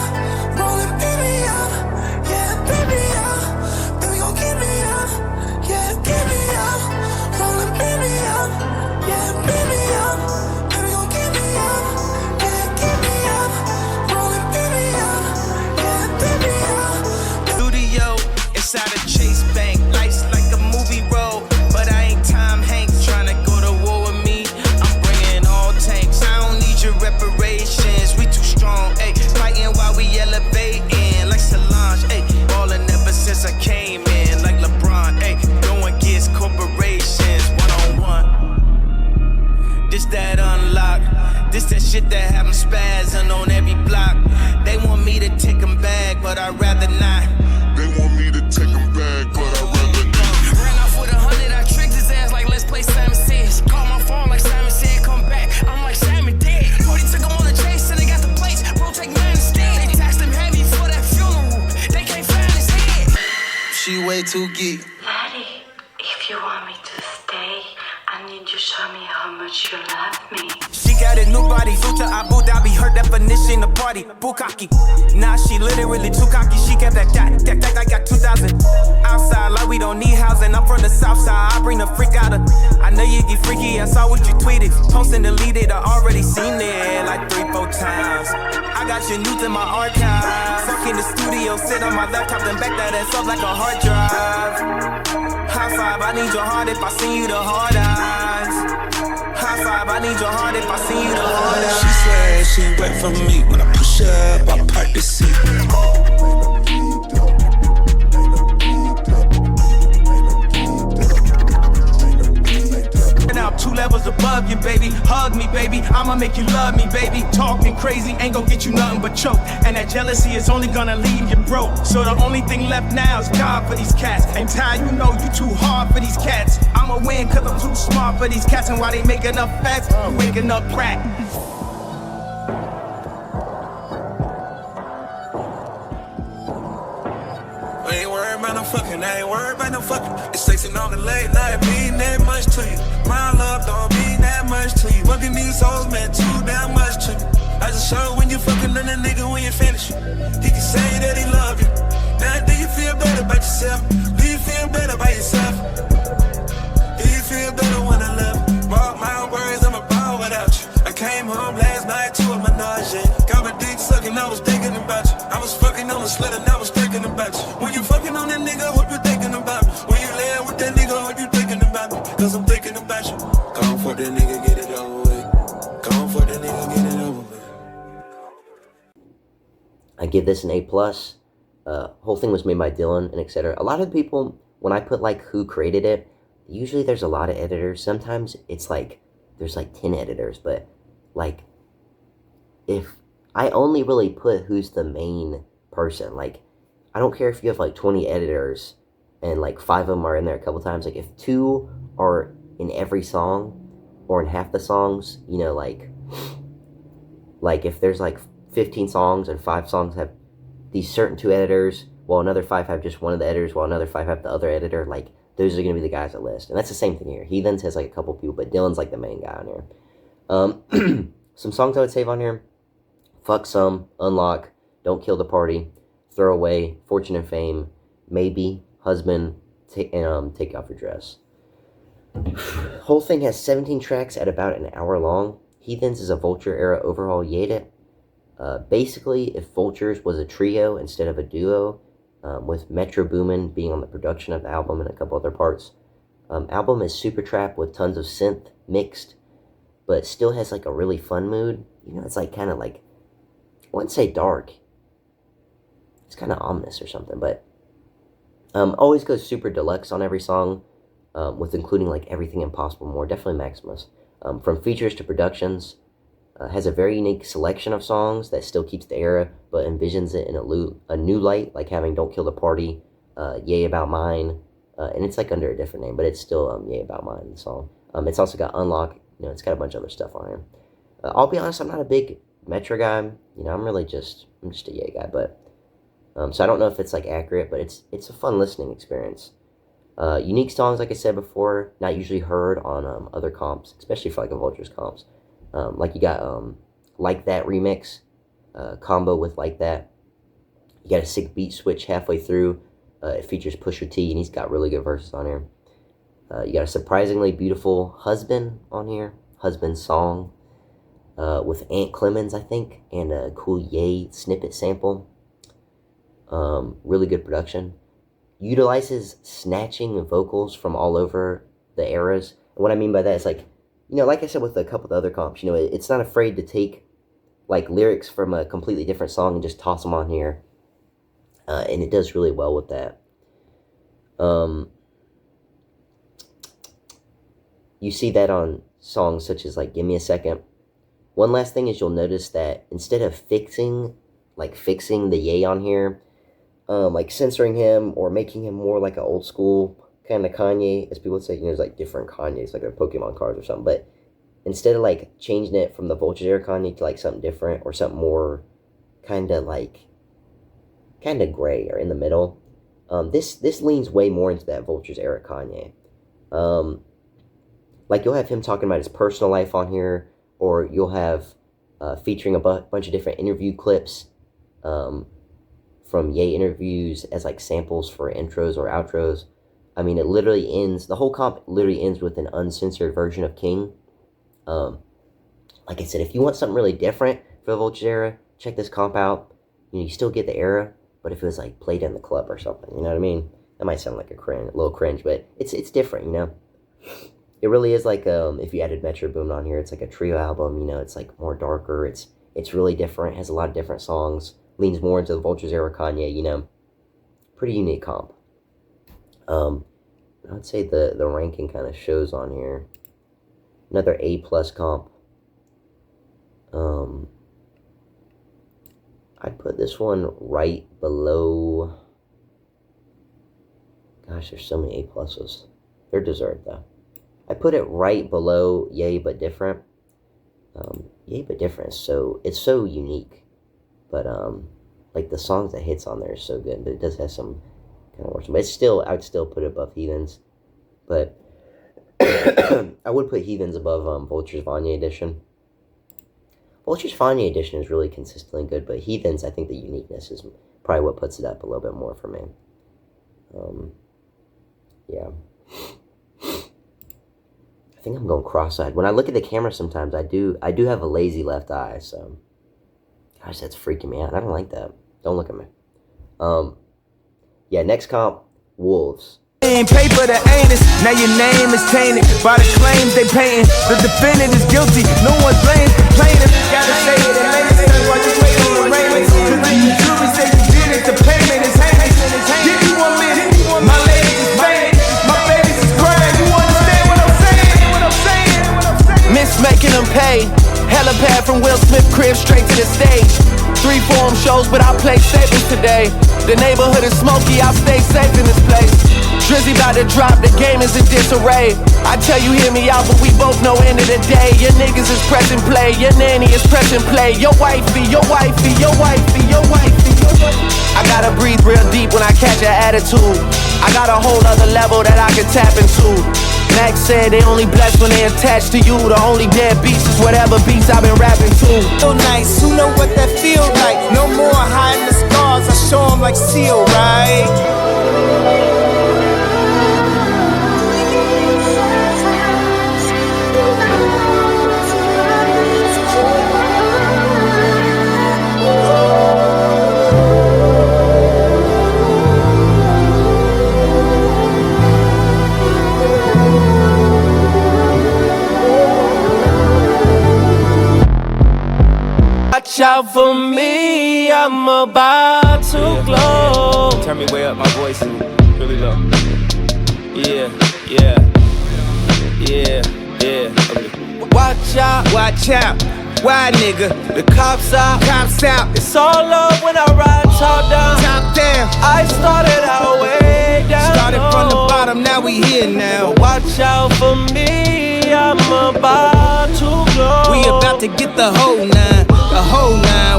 rollin' baby up, yeah, baby up. Baby gon' get me up, yeah, get me up, rollin' baby up, yeah, baby up. Baby gon' get me up, yeah, get me up, rollin' baby up, yeah, baby up. Studio inside a Chase Bank, lights like a movie roll, but I ain't Tom Hanks tryna go to war with me. I'm bringing all tanks. I don't need your reparations. We too strong, ayy. Fighting while we elevating like Solange, ayy. Ballin' ever since I came in like LeBron, ayy. Going against corporations one on one. This that unlock. This that shit that have them spazzing on every block. They want me to take them back, but I'd rather not. They want me to take them back, but I'd rather not. Ran off with 100, I tricked his ass like let's play Simon Says. Call my phone like Simon said, come back. I'm like Simon dead. Brody took him on the chase and they got the plates. Bro, take mine instead. They taxed him heavy for that funeral. They can't find his head. She way too geek. Daddy, if you want me to stay, I need you to show me how much you love me. She got a new body, flew to Abu Dhabi, her definition of party, bukkake. Nah, she literally too cocky, she kept that I got 2,000. Outside, like we don't need housing, I'm from the south side, I bring the freak out of. I know you get freaky, I saw what you tweeted. Post and deleted, I already seen it like 3-4 times. I got your news in my archives. Fuck in the studio, sit on my laptop and back that ass up like a hard drive. High five, I need your heart if I see you the hard eyes. High five, I need your heart if I see you the hard eyes. She said she wait for me. When I push up, I park the seat. Now I'm 2 levels above you, baby. Hug me, baby. I'ma make you love me, baby. Talking crazy ain't gon' get you nothing but choke. And that jealousy is only gonna leave you broke. So the only thing left now is God for these cats. And Ty, you know you too hard for these cats. I'ma win cause I'm too smart for these cats. And while they making up facts, I'm waking up crack. I ain't worried about no fucking, I ain't worried about no fucking. It's sexing on the late night, mean that much to you. My love don't mean that much to you. Fucking these hoes meant too damn much to me. I just show when you fucking on a nigga when you finish. He can say that he love you. Now do you feel better about yourself? Do you feel better about yourself? Do you feel better when I left? Mark my words, I'm a ball without you. I came home last night to a menage. Got my dick sucking, I was thinking about you. I was fucking on a slut and I was thinking about you. When you fucking on that nigga, hope you're thinking about me. When you laying with that nigga, hope you're thinking about me. Cause I'm thinking about you. Come for the nigga, get it over with. Come for the nigga, get it over with. I give this an A+. Whole thing was made by Dylan and etc. A lot of people, when I put like who created it, usually there's a lot of editors. Sometimes it's like there's like 10 editors, but like if I only really put who's the main person, like I don't care if you have like 20 editors and like 5 of them are in there a couple times. Like if 2 are in every song or in half the songs, you know, like if there's like 15 songs and 5 songs have these certain 2 editors, while another 5 have just one of the editors, while another 5 have the other editor, like those are going to be the guys that list. And that's the same thing here. Heathens has like a couple people, but Dylan's like the main guy on here. Some songs I would save on here: Fuck Some, Unlock, Don't Kill the Party, Throw Away, Fortune and Fame, Maybe, Husband, Take Off Your Dress. Whole thing has 17 tracks at about an hour long. Heathens is a Vulture era overhaul Yedit. Basically, if Vultures was a trio instead of a duo, with Metro Boomin being on the production of the album and a couple other parts. Album is super trap with tons of synth mixed, but still has like a really fun mood. You know, it's like kind of like, I wouldn't say dark. It's kind of ominous or something, but always goes super deluxe on every song, with including like everything impossible more. Definitely Maximus. From features to productions, has a very unique selection of songs that still keeps the era, but envisions it in a new light, like having Don't Kill the Party, Yay About Mine, and it's like under a different name, but it's still Yay About Mine, the song. It's also got Unlock, you know, it's got a bunch of other stuff on here. I'll be honest, I'm not a big Metro guy, you know, I'm just a Yay guy, but, so I don't know if it's like accurate, but it's a fun listening experience. Unique songs, like I said before, not usually heard on other comps, especially for like a Vultures comps. Like you got Like That remix, combo with Like That. You got a sick beat switch halfway through. It features Pusha T, and he's got really good verses on here. You got a surprisingly beautiful Husband on here, Husband song, with Ant Clemens, I think, and a cool Yay snippet sample. Really good production. Utilizes snatching vocals from all over the eras. And what I mean by that is like, you know, like I said with a couple of the other comps, you know, it's not afraid to take like lyrics from a completely different song and just toss them on here. And it does really well with that. You see that on songs such as like Give Me a Second. One last thing is you'll notice that instead of fixing the Yay on here, like censoring him or making him more like an old school kind of Kanye, as people would say, you know, there's like different Kanyes, like their Pokemon cards or something, but instead of like changing it from the Vultures era Kanye to like something different or something more kind of gray or in the middle, this leans way more into that Vultures era Kanye. Like you'll have him talking about his personal life on here, or you'll have featuring a bunch of different interview clips from Ye interviews as like samples for intros or outros. I mean, it literally ends, the whole comp literally ends with an uncensored version of King. Like I said, if you want something really different for the Vultures era, check this comp out. You know, you still get the era, but if it was like played in the club or something, you know what I mean? That might sound like a little cringe, but it's different, you know? It really is like, if you added Metro Boomin on here, it's like a trio album, you know, it's like more darker, it's really different, has a lot of different songs, leans more into the Vultures era Kanye, you know? Pretty unique comp. I'd say the ranking kind of shows on here. Another A+ comp. I'd put this one right below. Gosh, there's so many A+. They're deserved though. I put it right below Yay But Different. Yay But Different is it's so unique, but like the songs that hits on there is so good, but it does have some kind of worse. But I'd still put it above Heathens, but I would put Heathens above Vultures Vanya Edition. Vultures Vanya Edition is really consistently good, but Heathens, I think the uniqueness is probably what puts it up a little bit more for me. Yeah. I think I'm going cross-eyed. When I look at the camera sometimes, I do have a lazy left eye, so. Gosh, that's freaking me out. I don't like that. Don't look at me. Yeah, next comp, Wolves. Paper the anus, now your name is tainted by the claims they painting. The defendant is guilty, no one blames complaining. Gotta say it in layman's while you wait on arraignment. Cause the jury say you did it, the payment is hanging. Give you 1 minute, my ladies is banging, my babies is crying. You understand what I'm saying? Miss making them pay. Helipad from Will Smith crib straight to the stage. 3 forum shows, but I play savings today. The neighborhood is smoky, I'll stay safe in this place. Drizzy about to drop, the game is in disarray. I tell you, hear me out, but we both know end of the day. Your niggas is pressing play, your nanny is pressing play. Your wifey, your wifey, your wifey, your wifey, your wifey. I gotta breathe real deep when I catch an attitude. I got a whole other level that I can tap into. Max said they only blessed when they attached to you. The only dead beats is whatever beats I've been rapping to. So nice, who know what that feel like? No more hiding the scars, I show them like Seal, right? out for me, I'm about to glow. Turn me way up, my voice is really low. Yeah. Okay. Watch out, Watch out, why nigga? the cops out. Cops out, It's all love when I ride top down. top down. I started out way down Started from the low. bottom, now we here now. But watch out for me, I'm about to glow. We about to get the whole nine.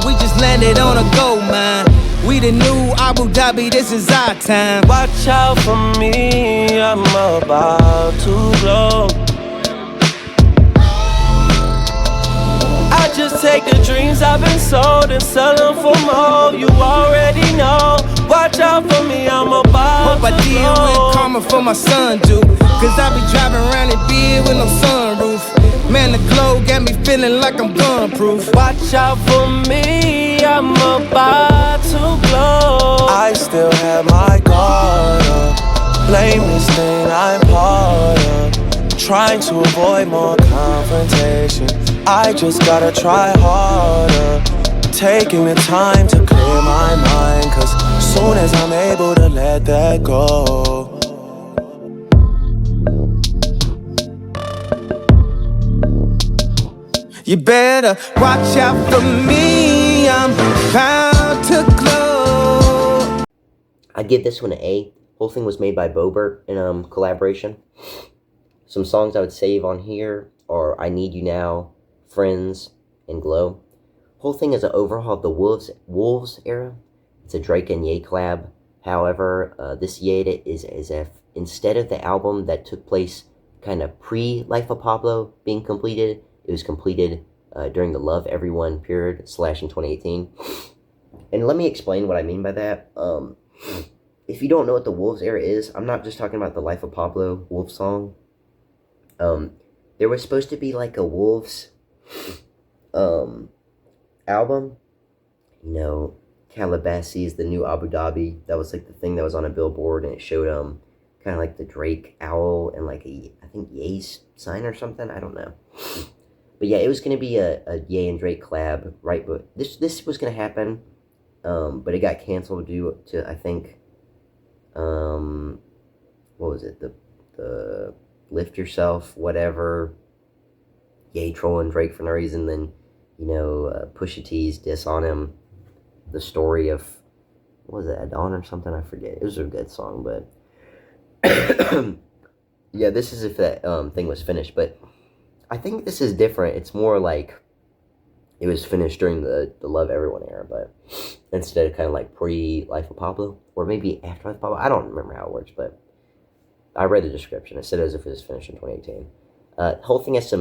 We just landed on a gold mine. We the new Abu Dhabi, this is our time. Watch out for me, I'm about to glow. I just take the dreams I've been sold and sell them for more. You already know. Watch out for me, I'm about Hope I to deal with glow. karma for my son, dude. Cause I be driving around in bed with no sunroof. Man, the glow got me feeling like I'm gunproof. Watch out for me, I'm about to glow. I still have my guard up. Blame this thing I'm part of. Trying to avoid more confrontation. I just gotta try harder. Taking the time to clear my mind. Cause soon as I'm able to let that go. You better watch out for me, I'm bound to glow. I'd give this one an A. Whole thing was made by Bobert in collaboration. Some songs I would save on here are I Need You Now, Friends, and Glow. Whole thing is an overhaul of the Wolves era. It's a Drake and Ye collab. However, this Ye edit is as if instead of the album that took place kind of pre-Life of Pablo being completed, it was completed during the Love Everyone period / in 2018. And let me explain what I mean by that. If you don't know what the Wolves era is, I'm not just talking about the Life of Pablo Wolf song. There was supposed to be like a Wolves album. You know, Calabasas, the new Abu Dhabi. That was like the thing that was on a billboard, and it showed kind of like the Drake owl and like I think Ye's sign or something. I don't know. But yeah, it was going to be a Ye and Drake collab, right? But this was going to happen, but it got canceled due to, I think, what was it? The Lift Yourself, whatever. Ye trolling Drake for no reason. Then, you know, Pusha T's diss on him. The story of, what was it, Adon or something? I forget. It was a good song, but yeah, this is if that thing was finished, but I think this is different. It's more like it was finished during the Love Everyone era, but instead of kind of like pre-Life of Pablo, or maybe after Life of Pablo. I don't remember how it works, but I read the description. It said as if it was finished in 2018. The whole thing has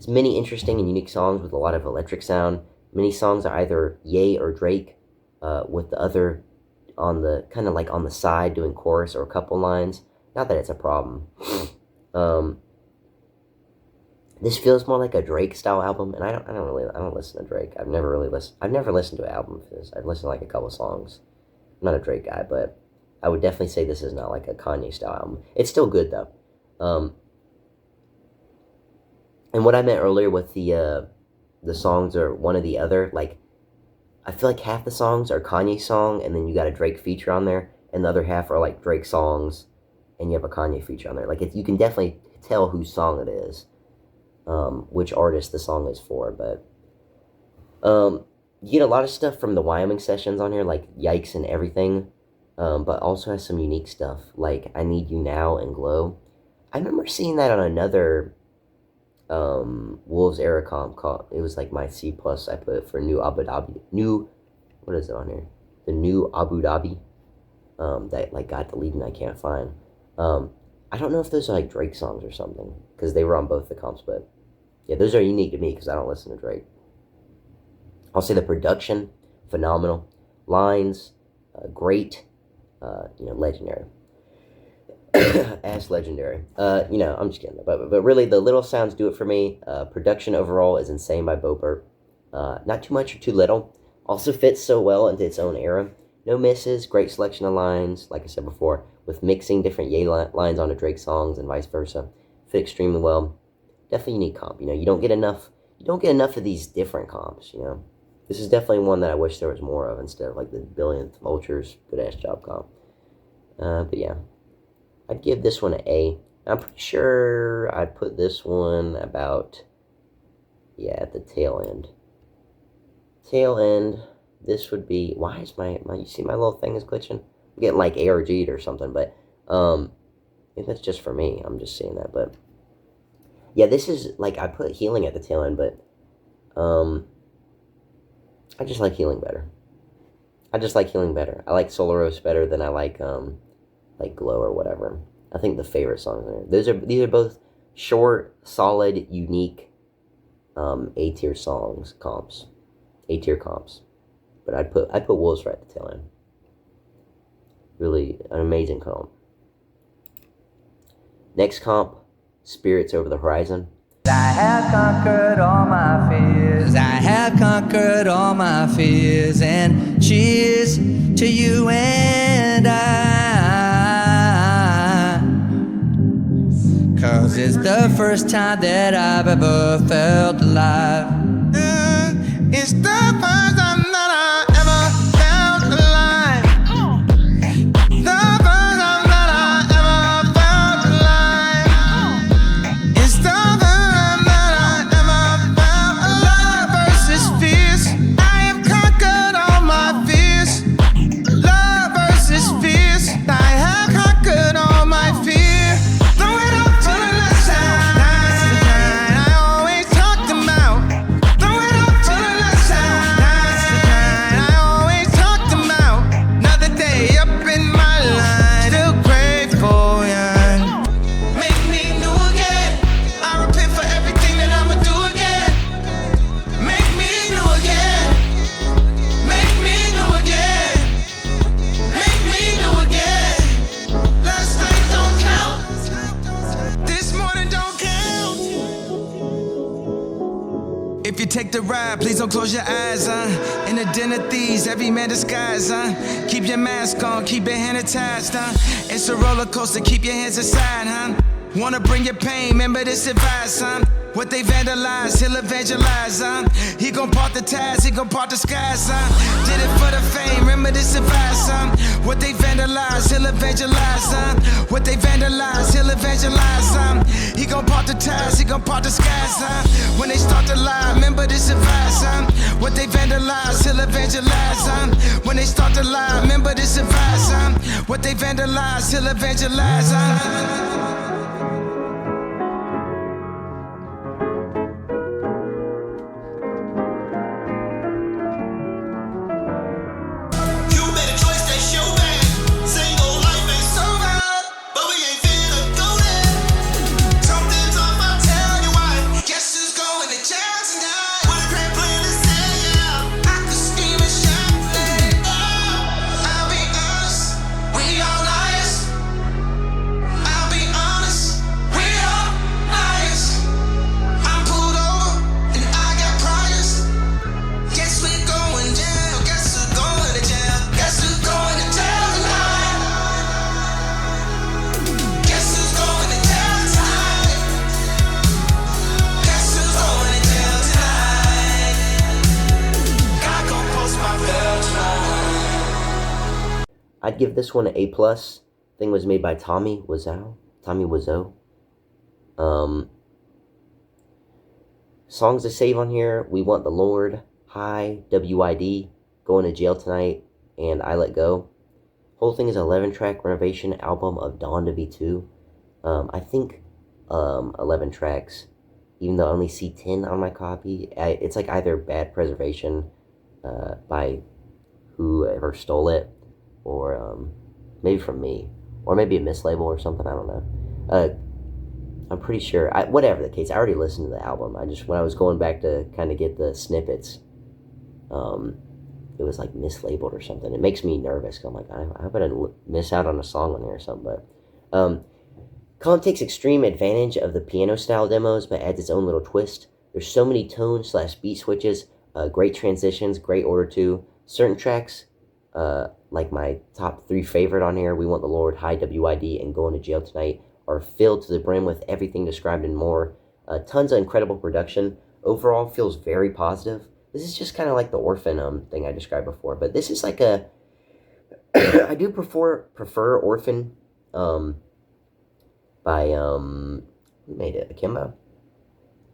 many interesting and unique songs with a lot of electric sound. Many songs are either Ye or Drake, with the other on the kind of like on the side doing chorus or a couple lines. Not that it's a problem. This feels more like a Drake style album, and I don't listen to Drake. I've never listened to an album for this. I've listened to like a couple songs. I'm not a Drake guy, but I would definitely say this is not like a Kanye style album. It's still good though. And what I meant earlier with the songs are one or the other, like I feel like half the songs are Kanye song, and then you got a Drake feature on there, and the other half are like Drake songs, and you have a Kanye feature on there. Like you can definitely tell whose song it is. Which artist the song is for, but you get a lot of stuff from the Wyoming sessions on here, like Yikes and Everything, but also has some unique stuff, like I Need You Now and Glow. I remember seeing that on another Wolves era comp called, it was like my C+ I put for New Abu Dhabi, what is it on here? The New Abu Dhabi, that like got deleted and I can't find. I don't know if those are like Drake songs or something, because they were on both the comps, but yeah, those are unique to me because I don't listen to Drake. I'll say the production, phenomenal. Lines, great. Legendary. As legendary. I'm just kidding. But really, the little sounds do it for me. Production overall is insane by Bobert. Not too much or too little. Also fits so well into its own era. No misses, great selection of lines, like I said before, with mixing different Ye lines onto Drake songs and vice versa. Fit extremely well. Definitely unique comp. You don't get enough of these different comps, This is definitely one that I wish there was more of instead of like the billionth Vultures. Good ass job, comp. But yeah, I'd give this one an A. I'm pretty sure I'd put this one about, yeah, at the tail end. Tail end, this would be, why is my you see my little thing is glitching? I'm getting like ARG'd or something, but maybe that's just for me. I'm just saying that, but yeah, this is like, I put healing at the tail end, but I just like healing better. I just like healing better. I like Solaros better than I like Glow or whatever. I think the favorite songs there. These are both short, solid, unique A tier songs, comps. A tier comps. But I'd put Wolves right at the tail end. Really an amazing comp. Next comp, Spirits Over the Horizon. I have conquered all my fears. I have conquered all my fears. And cheers to you and I. 'Cause it's the first time that I've ever felt alive. It's the first time that I ever felt alive. The first time that I ever felt alive. It's the first time that I ever felt alive. Versus fears, I have conquered all my fears. Love versus fears, I have conquered all my fear. Throw it up to the left side. I always talked about. Throw it up to the left side. I always talked about. Another day up in my line. Still grateful, yeah. Make me new again. I repent for everything that I'ma do again. Make me new again. Make me new again. Make me new again. Last night don't count. This morning don't count. If you take the ride, please don't close your eyes, In the den of thieves, every man disguised, Keep your mask on, keep your hand attached, It's a roller coaster, keep your hands aside, Wanna bring your pain, remember this advice, What they vandalize, he'll evangelize, He gon' part the ties, he gon' part the skies, Did it for the fame, remember this advice, What they vandalize, he'll evangelize, What they vandalize, he'll evangelize, He gon' part the ties, he gon' part the skies, When they start to lie, remember this advice, What they vandalize, he'll evangelize, When they start to lie, remember this advice, What they vandalize, he'll evangelize, I'd give this one an A+. Thing was made by Tommy Wiseau. Songs to save on here: We Want the Lord, High, WID, Going to Jail Tonight, and I Let Go. Whole thing is an 11-track renovation album of Donda V2. I think 11 tracks, even though I only see 10 on my copy. It's like either bad preservation by whoever stole it, or maybe from me, or maybe a mislabel or something, I don't know. I'm pretty sure, whatever the case, I already listened to the album. When I was going back to kind of get the snippets, it was like mislabeled or something. It makes me nervous. I'm like, I hope I didn't miss out on a song on there or something, but Colin takes extreme advantage of the piano style demos, but adds its own little twist. There's so many tone/beat switches, great transitions, great order too. Certain tracks, like my top 3 favorite on here, We Want the Lord, High, WID, and Going to Jail Tonight, are filled to the brim with everything described and more. Tons of incredible production. Overall, feels very positive. This is just kind of like the Orphan thing I described before, but this is like a I do prefer Orphan by who made it? Akimbo?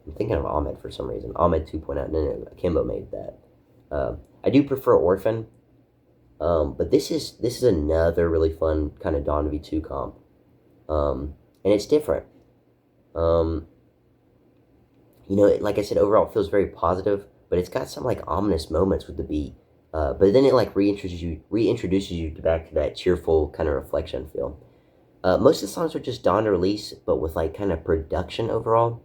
I'm thinking of Ahmed for some reason. Ahmed 2.0. No, Akimbo made that. I do prefer Orphan, but this is another really fun kind of Donda V2 comp, and it's different. You know, like I said, overall it feels very positive, but it's got some like ominous moments with the beat. But then it like reintroduces you back to that cheerful kind of reflection feel. Most of the songs are just Donda release, but with like kind of production overall,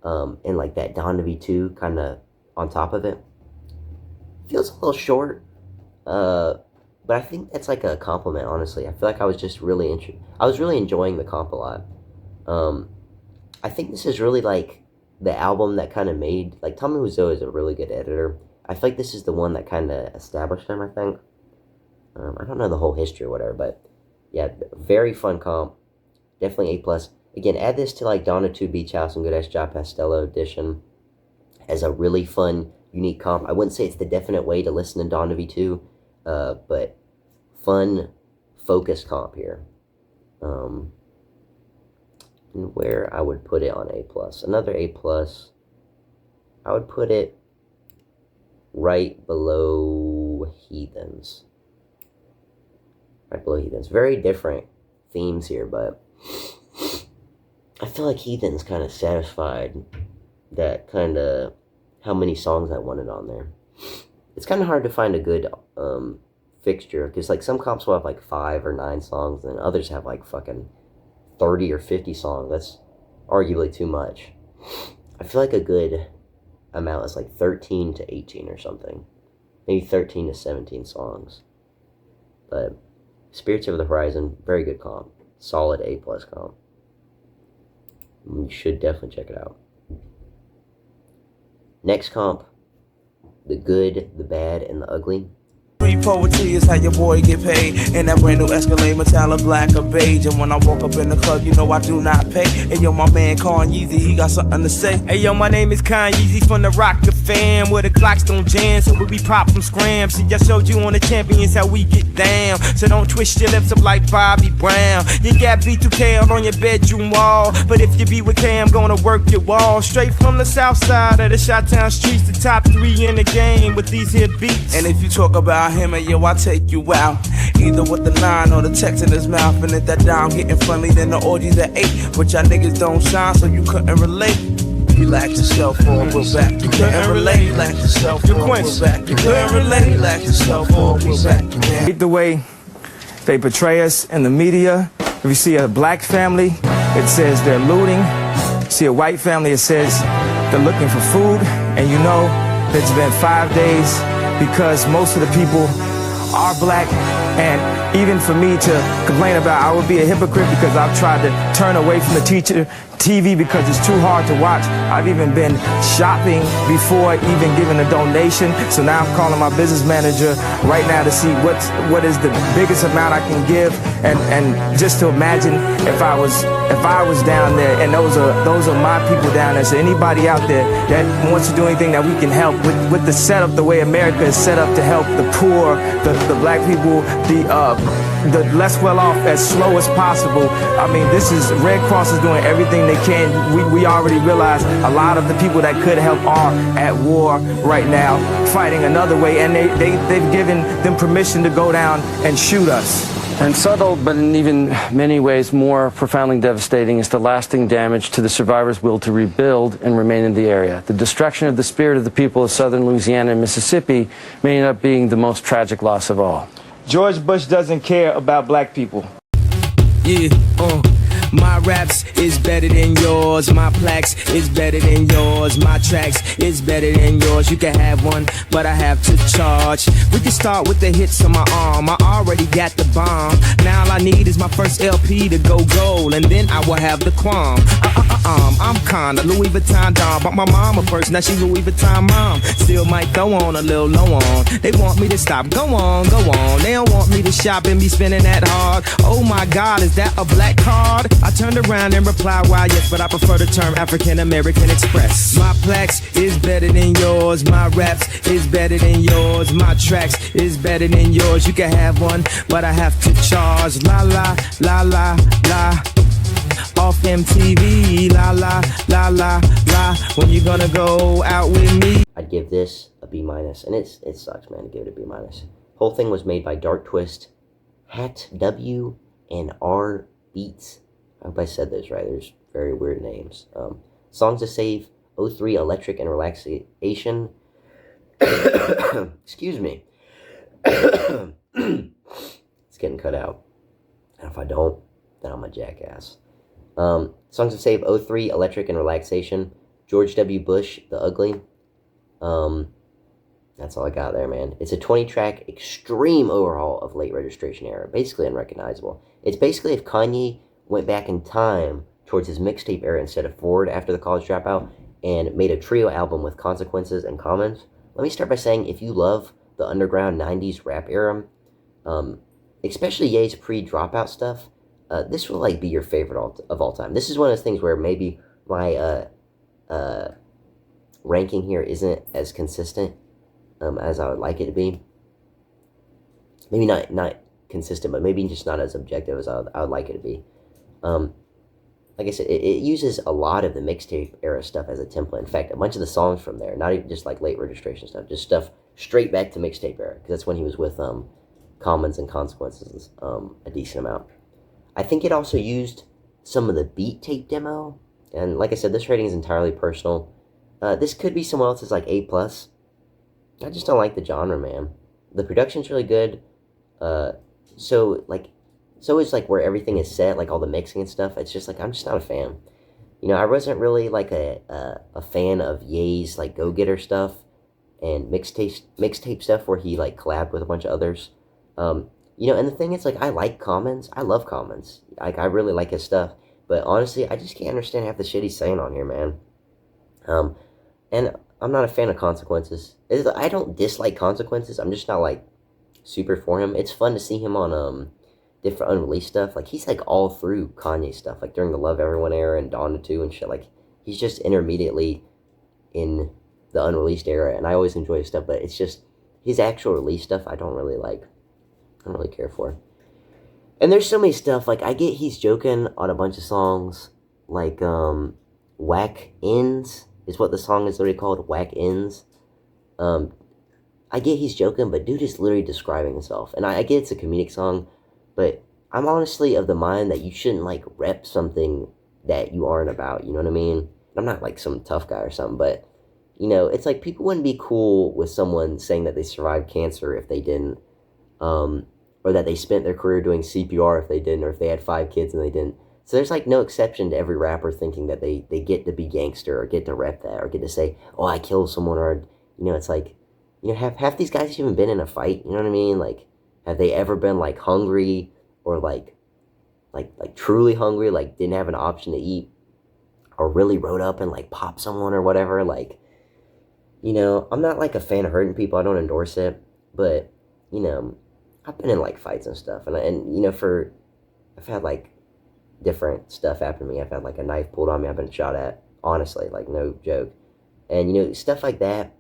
and like that Donda V2 kind of on top of it. Feels a little short, but I think that's like a compliment. Honestly, I feel like I was just really enjoying the comp a lot. I think this is really like the album that kind of made, like, Tommy Wiseau is a really good editor. I feel like this is the one that kind of established him, I think. I don't know the whole history or whatever, but yeah, very fun comp. Definitely A+. Again, add this to like Donda 2 Beach House and Good Ass Job Pastello edition as a really fun, unique comp. I wouldn't say it's the definite way to listen to Donda V2, but fun, focused comp here. And where I would put it on A+. Another A+. I would put it right below Heathens. Right below Heathens. Very different themes here, but I feel like Heathens kind of satisfied that kind of how many songs I wanted on there. It's kind of hard to find a good fixture, because like some comps will have like 5 or 9 songs, and others have like fucking 30 or 50 songs. That's arguably too much. I feel like a good amount is like 13 to 18 or something. Maybe 13 to 17 songs. But Spirits of the Horizon, very good comp. Solid A+ comp. You should definitely check it out. Next comp, The Good, the Bad, and the Ugly. Free poetry is how your boy get paid. And that brand new Escalade metallic black or beige. And when I walk up in the club, you know I do not pay. Hey yo, my man Yeezy, he got something to say. Hey yo, my name is Yeezy from the Rock the Fam, where the clocks don't jam, so we pop from scram. See, I showed you on the Champions how we get down. So don't twist your lips up like Bobby Brown. You got B2K on your bedroom wall, but if you be with K, I'm gonna work your wall. Straight from the south side of the Chi-Town streets, the top 3 in the game with these here beats. And if you talk about him, and yo, I take you out, either with the 9 or the text in his mouth. And if that down getting friendly, then the orgies at 8. But y'all niggas don't shine, so you couldn't relate. Relax yourself or we're back. You couldn't relate. Relax yourself or we're back. You couldn't relate. Relax yourself or we're back. Hate the way they portray us in the media. If you see a black family, it says they're looting. See a white family, it says they're looking for food. And you know it's been 5 days because most of the people are black. And even for me to complain about, I would be a hypocrite because I've tried to turn away from the TV because it's too hard to watch. I've even been shopping before even giving a donation. So now I'm calling my business manager right now to see what is the biggest amount I can give, and just to imagine if I was down there, and those are my people down there. So anybody out there that wants to do anything that we can help with the setup, the way America is set up to help the poor, the black people, the less well off as slow as possible. I mean, this is Red Cross is doing everything they can. We already realize a lot of the people that could help are at war right now, fighting another way, and they've given them permission to go down and shoot us. And subtle, but in even many ways more profoundly devastating, is the lasting damage to the survivors' will to rebuild and remain in the area. The destruction of the spirit of the people of southern Louisiana and Mississippi may end up being the most tragic loss of all. George Bush doesn't care about black people. Yeah, my raps is better than yours. My plaques is better than yours. My tracks is better than yours. You can have one, but I have to charge. We can start with the hits on my arm. I already got the bomb. Now all I need is my first LP to go gold, and then I will have the qualm. arm. I'm kinda Louis Vuitton doll, but my mama first, now she Louis Vuitton mom. Still might throw on a little low on. They want me to stop, go on, go on. They don't want me to shop and be spending that hard. Oh my God, is that a black card? I turned around and replied, why yes, but I prefer the term African American Express. My plaques is better than yours, my raps is better than yours, my tracks is better than yours. You can have one, but I have to charge. La la, la la, la. Off MTV, la la, la la, la. When you gonna go out with me? I'd give this a B-, and it sucks, man, to give it a B-. Whole thing was made by Dark Twist, Hat W, and R Beats. I hope I said those right. There's very weird names. Songs to Save, 03 Electric and Relaxation. Excuse me. It's getting cut out. And if I don't, then I'm a jackass. Songs to Save, 03 Electric and Relaxation. George W. Bush, The Ugly. That's all I got there, man. It's a 20-track extreme overhaul of late registration era. Basically unrecognizable. It's basically if Kanye went back in time towards his mixtape era instead of forward after the college dropout and made a trio album with Consequences and Commons. Let me start by saying, if you love the underground 90s rap era, especially Ye's pre-dropout stuff, this will like be your favorite of all time. This is one of those things where maybe my ranking here isn't as consistent as I would like it to be. Maybe not consistent, but maybe just not as objective as I would like it to be. Like I said, it uses a lot of the mixtape era stuff as a template. In fact, a bunch of the songs from there, not even just like late registration stuff, just stuff straight back to mixtape era, because that's when he was with Commons and Consequences a decent amount. I think it also used some of the beat tape demo, and like I said, this rating is entirely personal. This could be someone else's like A+. I just don't like the genre, man. The production's really good. So is like where everything is set, like all the mixing and stuff. It's just like, I'm just not a fan. You know, I wasn't really like a fan of Ye's like go-getter stuff and mixtape stuff where he like collabed with a bunch of others. You know, and the thing is, like, I like Commons. I love Commons. Like, I really like his stuff. But honestly, I just can't understand half the shit he's saying on here, man. And I'm not a fan of Consequences. I don't dislike Consequences. I'm just not, like, super for him. It's fun to see him on different unreleased stuff. Like, he's, like, all through Kanye stuff. Like, during the Love Everyone era and Donda 2 and shit. Like, he's just intermediately in the unreleased era. And I always enjoy his stuff. But it's just, his actual release stuff, I don't really like. I don't really care for. And there's so many stuff, like, I get he's joking on a bunch of songs, like, Whack Ends is what the song is literally called, Whack Ends. I get he's joking, but dude is literally describing himself. And I get it's a comedic song, but I'm honestly of the mind that you shouldn't, like, rep something that you aren't about, you know what I mean? I'm not, like, some tough guy or something, but, you know, it's like people wouldn't be cool with someone saying that they survived cancer if they didn't, or that they spent their career doing CPR if they didn't, or if they had 5 kids and they didn't. So there's like no exception to every rapper thinking that they get to be gangster or get to rep that or get to say, oh, I killed someone, or, you know, it's like, you know, have half these guys even been in a fight, you know what I mean? Like, have they ever been like hungry or like truly hungry, like didn't have an option to eat, or really rode up and like popped someone or whatever? Like, you know, I'm not like a fan of hurting people. I don't endorse it, but, you know, I've been in, like, fights and stuff, and you know, I've had, like, different stuff happen to me. I've had, like, a knife pulled on me. I've been shot at, honestly, like, no joke. And, you know, stuff like that,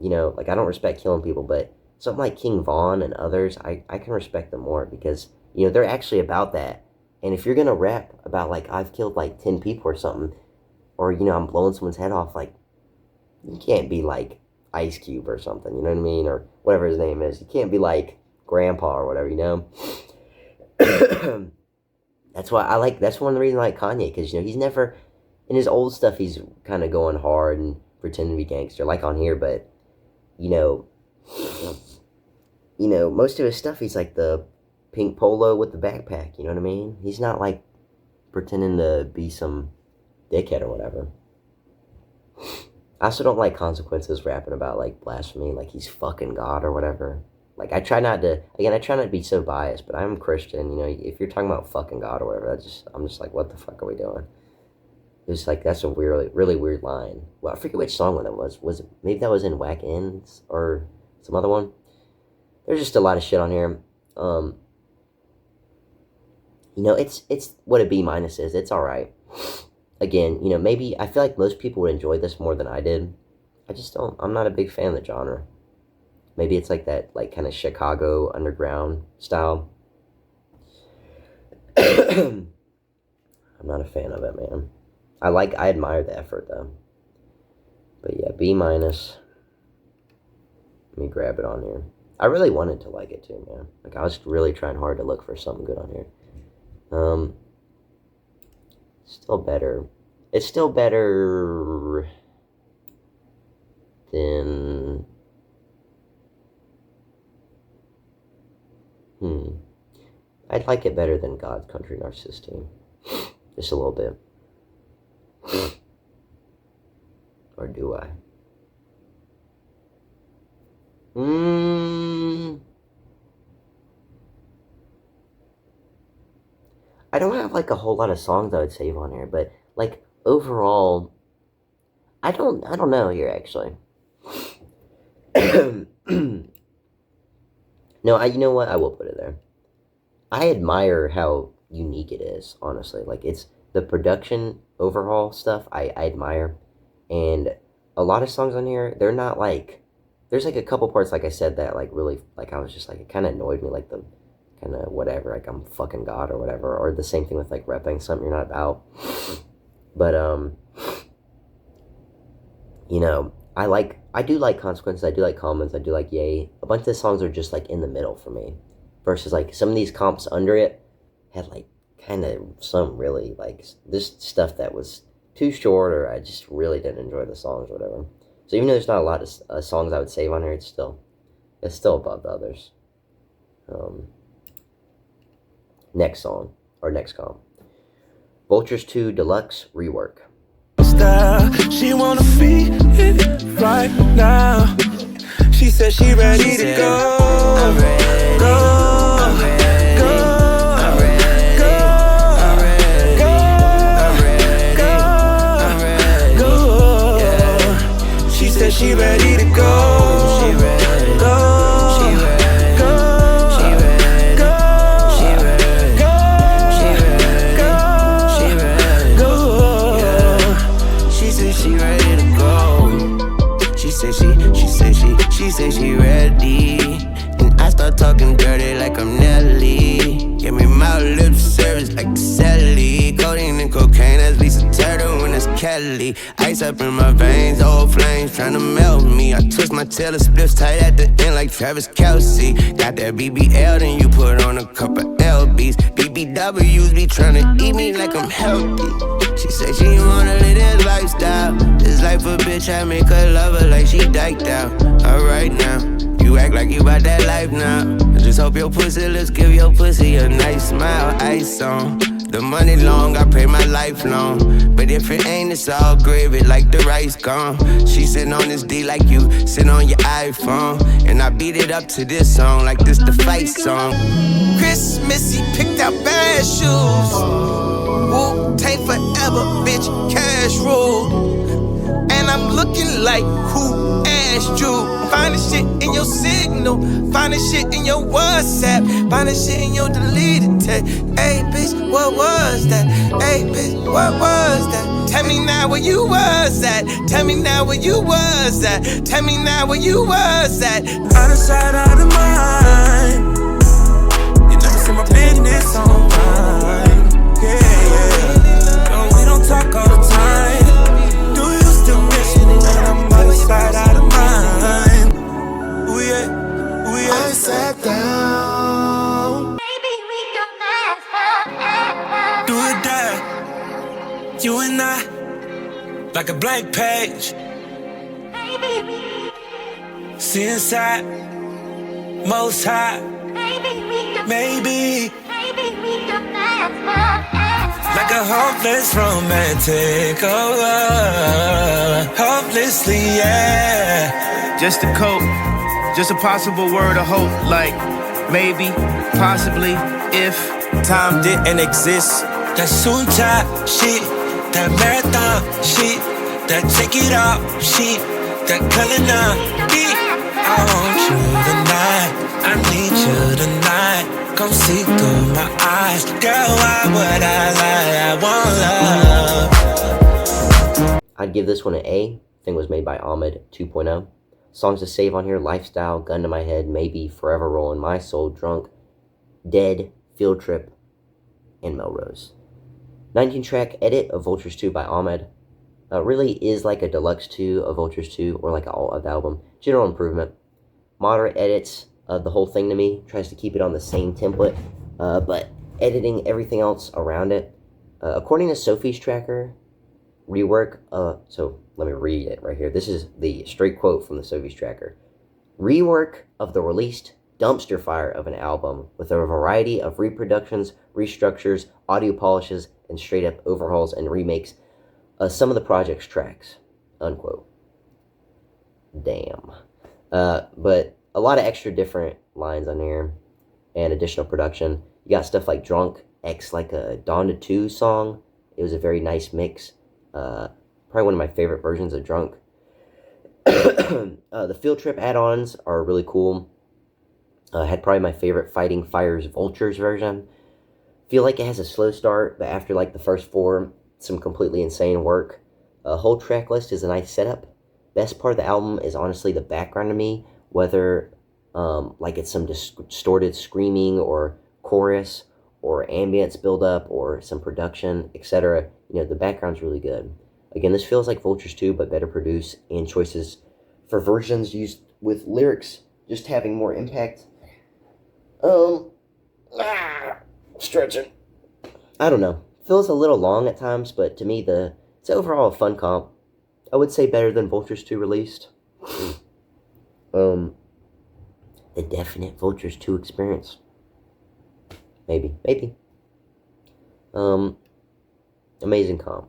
you know, like, I don't respect killing people, but something like King Von and others, I can respect them more because, you know, they're actually about that. And if you're gonna rap about, like, I've killed, like, 10 people or something, or, you know, I'm blowing someone's head off, like, you can't be, like, Ice Cube or something, you know what I mean? Or whatever his name is. You can't be, like, Grandpa or whatever, you know. That's one of the reasons I like Kanye, because, you know, he's never, in his old stuff, he's kind of going hard and pretending to be gangster, like on here, but, you know, most of his stuff, he's like the pink polo with the backpack, you know what I mean? He's not like pretending to be some dickhead or whatever. I also don't like Consequences rapping about, like, blasphemy, like he's fucking God or whatever. Like, I try not to be so biased, but I'm Christian, you know, if you're talking about fucking God or whatever, I'm just like, what the fuck are we doing? It was like, that's a really, really weird line. Well, I forget which song that was. Maybe that was in Whack Ends or some other one? There's just a lot of shit on here. You know, it's what a B- is. It's alright. Again, you know, maybe I feel like most people would enjoy this more than I did. I'm not a big fan of the genre. Maybe it's like that, like, kind of Chicago underground style. I'm not a fan of it, man. I admire the effort, though. But yeah, B-. Let me grab it on here. I really wanted to like it too, man. Like, I was really trying hard to look for something good on here. Still better. It's still better than... I'd like it better than God's Country Narcissistic. Just a little bit. Or do I? I don't have like a whole lot of songs I would save on here, but like overall, I don't know here actually. No, you know what? I will put it there. I admire how unique it is, honestly. Like, it's the production overhaul stuff I admire. And a lot of songs on here, they're not like, there's like a couple parts, like I said, that like really, like I was just like, it kind of annoyed me, like the kind of whatever, like I'm fucking God or whatever. Or the same thing with like repping something you're not about. But, you know, I do like Consequences, I do like Commons, I do like Yay. A bunch of the songs are just like in the middle for me. Versus like some of these comps under it had like kind of some really like this stuff that was too short, or I just really didn't enjoy the songs or whatever. So even though there's not a lot of songs I would save on here, it's still above the others. Next song, or next comp. Vultures 2 Deluxe Rework. She wanna feel it right now. She said she ready to go. I'm ready. Go. I'm ready. Go. I'm ready. Go. I'm ready. Go. I'm ready. Go. I'm ready. Go. Yeah. She said she ready to go. She ready to go. She ready. Go. She ready. Go. She ready. Go. She ready. Go. She ready. Go. Yeah. She said she ready to go. She said she ready. And I start talking dirty like I'm Nelly. Give me my lip service like Sally. Codeine and cocaine, that's Lisa Turtle when it's Kelly. Ice up in my veins, old flames trying to melt me. I twist my tail, spliffs tight at the end like Travis Kelce. Got that BBL, then you put on a couple LBs. BBWs be trying to eat me like I'm healthy. She said she wanna live this lifestyle. This life a bitch, I make her love her like she diked out. Alright now, you act like you about that life now. I just hope your pussy lips give your pussy a nice smile. Ice on, the money long, I pay my life long. But if it ain't, it's all gravy like the rice gone. She sitting on this D like you sit on your iPhone. And I beat it up to this song like this the fight song. Christmas, he picked out bad shoes. Wu-Tang forever, bitch, cash rule. And I'm looking like who asked you? Find the shit in your signal, find the shit in your WhatsApp, find the shit in your deleted text. Hey bitch, what was that? Hey bitch, what was that? Tell me now where you was at. Tell me now where you was at. Tell me now where you was at. Out of sight, out of mind. You never see my business online. Yeah. No, we don't talk all the time. Do you still miss me when I'm out of sight, out of mind? Ooh yeah, ooh yeah. I sat down. Baby, we don't last forever. Do or die, you and I, like a blank page. See inside, most high. Maybe like a hopeless romantic, hopelessly, yeah. Just a cope, just a possible word of hope, like maybe, possibly, if time didn't exist. That soon time shit that marathon shit, that take it off shit, that color now beat. I want you tonight, I need you tonight. Come see through my eyes, girl, why would I lie? I want love. I'd give this one an A. Thing was made by Ahmed 2.0. Songs to save on here: Lifestyle, Gun to My Head, Maybe, Forever Rolling, My Soul, Drunk, Dead, Field Trip, and Melrose. 19-track edit of Vultures 2 by Ahmed. Really is like a deluxe 2 of Vultures 2, or like all of the album. General improvement. Moderate edits of the whole thing to me. Tries to keep it on the same template, but editing everything else around it. According to Sophie's Tracker, rework, so let me read it right here. This is the straight quote from the Sophie's Tracker. Rework of the released dumpster fire of an album with a variety of reproductions, restructures, audio polishes, and straight up overhauls and remakes some of the project's tracks, unquote. Damn. But a lot of extra different lines on here and additional production. You got stuff like Drunk X, like a Donda 2 song. It was a very nice mix. Probably one of my favorite versions of Drunk. The Field Trip add-ons are really cool. Had probably my favorite Fighting Fire's Vultures version. Feel like it has a slow start, but after like the first 4, some completely insane work. Whole track list is a nice setup. Best part of the album is honestly the background to me, whether like it's some distorted screaming or chorus or ambience buildup or some production, etc. You know, the background's really good. Again, this feels like Vultures 2, but better produced, and choices for versions used with lyrics just having more impact. Stretching. I don't know. Feels a little long at times, but to me, it's overall a fun comp. I would say better than Vultures 2 released. The definite Vultures 2 experience. Maybe. Amazing comp.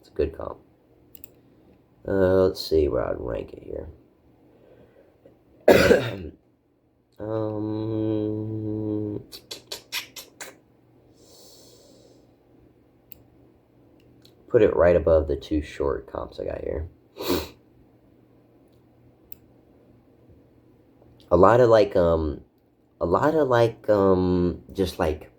It's a good comp. Let's see where I'd rank it here. Put it right above the 2 short comps I got here. A lot of just like,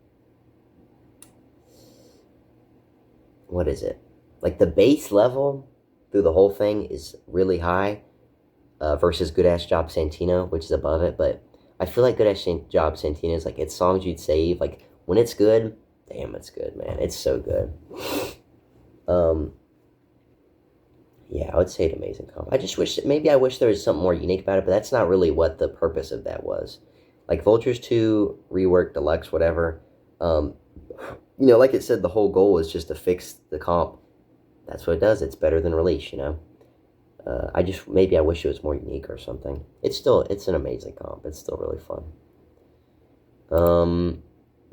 what is it? Like the base level through the whole thing is really high versus Good Ass Job Santino, which is above it. But I feel like Good Ass Job Santino is like, it's songs you'd save. Like when it's good, damn, it's good, man. It's so good. Yeah, I would say an amazing comp. I just wish, maybe I wish there was something more unique about it, but that's not really what the purpose of that was. Like Vultures 2, Rework, Deluxe, whatever. You know, like it said, the whole goal is just to fix the comp. That's what it does. It's better than release, you know. Maybe I wish it was more unique or something. It's an amazing comp. It's still really fun.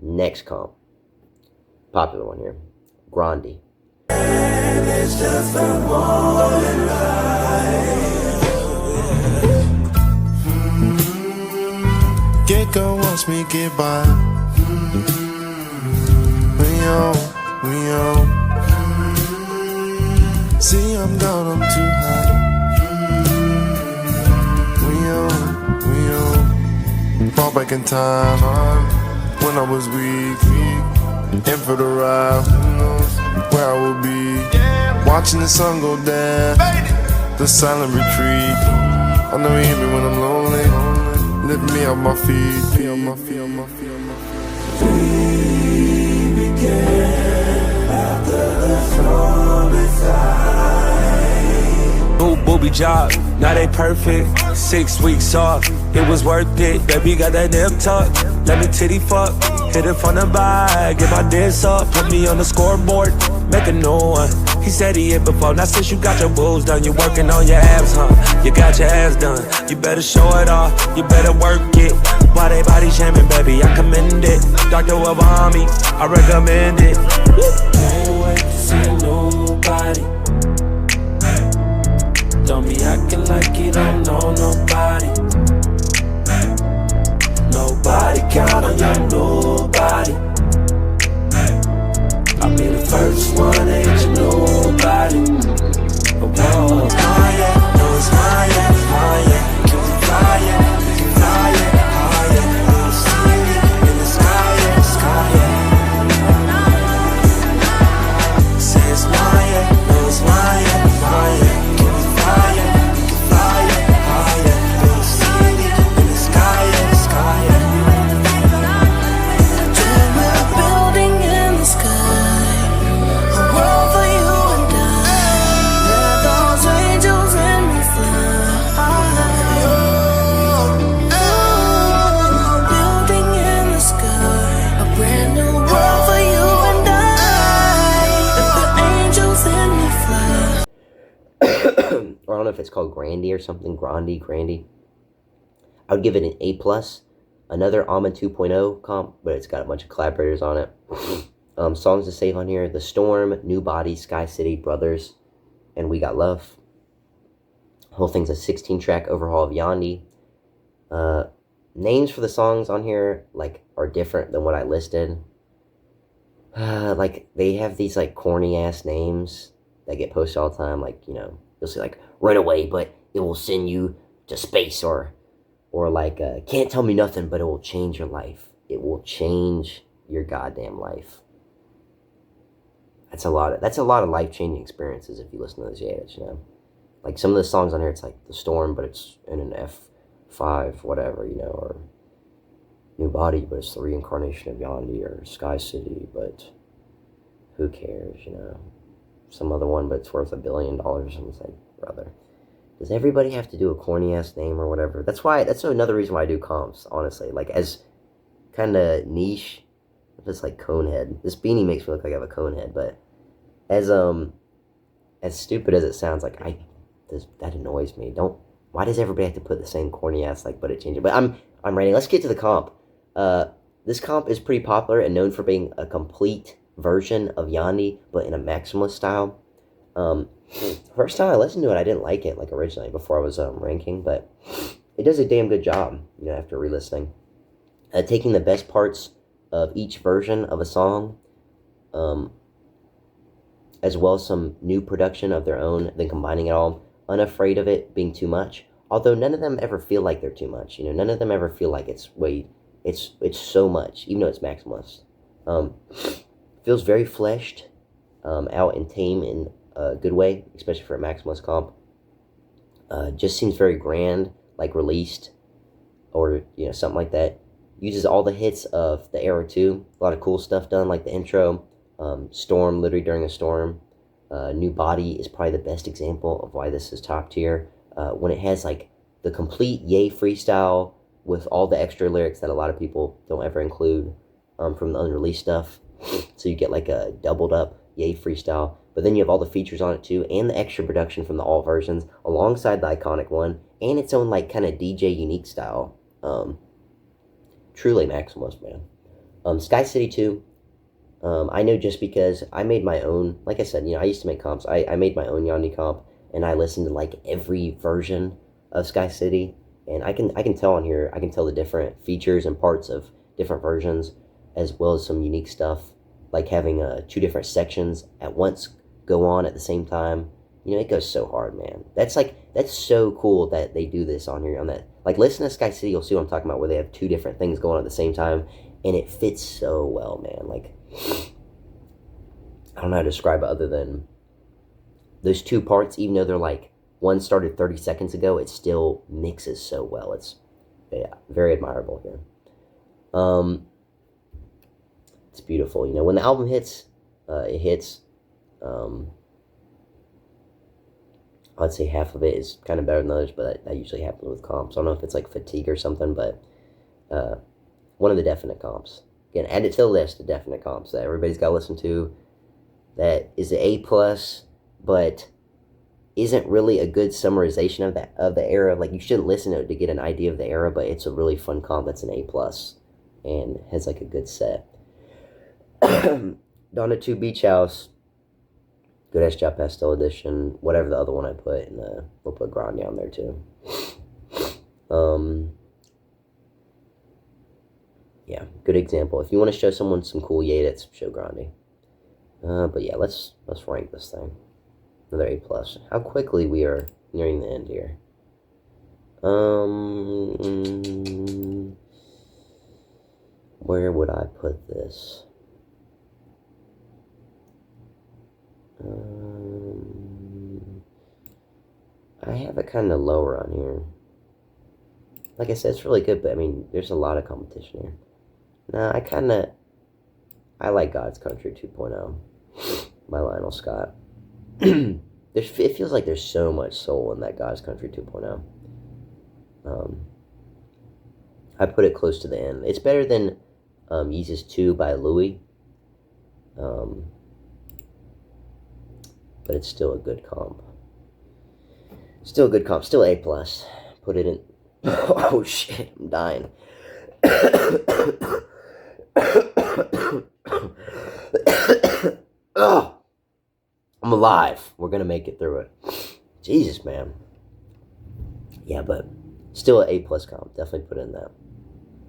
Next comp. Popular one here. Grandhi. It's just a morning light. Get go watch me get by. We on. See I'm down, I'm too high. We on. Fall back in time when I was weak. In for the ride, who knows where I will be. Watching the sun go down, the silent retreat. I know you hear me when I'm lonely. Lift me off my feet. We began after the storm inside. Booby job, now they perfect. 6 weeks off, it was worth it. Baby got that nip tuck, let me titty fuck. Hit it from the back, get my dance up. Put me on the scoreboard, make a new one. He said he hit before, now since you got your boobs done, you working on your abs, huh? You got your ass done, you better show it off, you better work it. Why they body shaming, baby, I commend it. Dr. Wabami, I recommend it. Can't wait to see nobody. Don't be acting like you don't know nobody. Nobody count on your nobody. I'll be the first one that you know. or I don't know if it's called Grandhi or something, Grandhi. I would give it an A+. Another Almond 2.0 comp, but it's got a bunch of collaborators on it. Songs to save on here: The Storm, New Body, Sky City, Brothers, and We Got Love. Whole thing's a 16-track overhaul of Yandhi. Names for the songs on here like are different than what I listed. Like they have these like corny ass names that get posted all the time. Like, you know, you'll see like "Run Away, but it will send you to space," or like "Can't tell me nothing, but it will change your life." It will change your goddamn life. That's a lot of life-changing experiences if you listen to those Yedits, you know. Like some of the songs on here, it's like The Storm, but it's in an F5, whatever, you know, or New Body, but it's the reincarnation of Yandhi, or Sky City, but who cares, you know. Some other one, but it's worth $1 billion, and it's like, brother, does everybody have to do a corny-ass name or whatever? That's another reason why I do comps, honestly. Like, as kind of niche, just like Conehead. This beanie makes me look like I have a Conehead, but as stupid as it sounds, like, that annoys me. Why does everybody have to put the same corny ass like, but it changes? But I'm ranting. Let's get to the comp. This comp is pretty popular and known for being a complete version of Yandhi, but in a maximalist style. First time I listened to it, I didn't like it, like, originally, before I was ranking, but it does a damn good job, you know, after re-listening. Taking the best parts of each version of a song, as well as some new production of their own, then combining it all, unafraid of it being too much. Although none of them ever feel like they're too much, you know, none of them ever feel like it's so much, even though it's maximalist. Feels very fleshed out and tame in a good way, especially for a maximalist comp. Just seems very grand, like released, or, you know, something like that. Uses all the hits of the era too. A lot of cool stuff done, like the intro, Storm, literally during a storm. New Body is probably the best example of why this is top tier. When it has like the complete Ye freestyle with all the extra lyrics that a lot of people don't ever include from the unreleased stuff. So you get like a doubled up Ye freestyle, but then you have all the features on it too, and the extra production from the alt versions alongside the iconic one, and its own like kind of DJ unique style. Truly maximalist, man. Sky City 2, I know just because I made my own, like I said, you know, I used to make comps. I made my own Yandhi comp, and I listened to like every version of Sky City, and I can tell on here, I can tell the different features and parts of different versions, as well as some unique stuff, like having 2 different sections at once go on at the same time. You know, it goes so hard, man. That's so cool that they do this on here, on that. Like, listen to Sky City, you'll see what I'm talking about, where they have 2 different things going on at the same time, and it fits so well, man. Like, I don't know how to describe it other than those 2 parts, even though they're like, one started 30 seconds ago, it still mixes so well. It's, yeah, very admirable here. It's beautiful. You know, when the album hits, it hits. I'd say half of it is kind of better than others, but that usually happens with comps. I don't know if it's like fatigue or something, but one of the definite comps. Again, add it to the list of definite comps that everybody's got to listen to. That is an A+, but isn't really a good summarization of the era. Like, you shouldn't listen to it to get an idea of the era, but it's a really fun comp that's an A+, and has like a good set. Donda 2 Beach House. Good ass job, Pastel Edition. Whatever the other one I put, and we'll put Grandhi on there too. Yeah, good example. If you want to show someone some cool Yedits, show Grandhi. But yeah, let's rank this thing. Another A+. How quickly we are nearing the end here. Where would I put this? I have it kind of lower on here. Like I said, it's really good, but I mean, there's a lot of competition here. Nah, I like God's Country 2.0 by Lionel Scott. It feels like there's so much soul in that God's Country 2.0. I put it close to the end. It's better than Yeezus 2 by Luwi. But it's still a good comp. Still a good comp. Still A+. Put it in. Oh, shit. I'm dying. Oh, I'm alive. We're gonna make it through it. Jesus, man. Yeah, but still an A+ comp. Definitely put in that.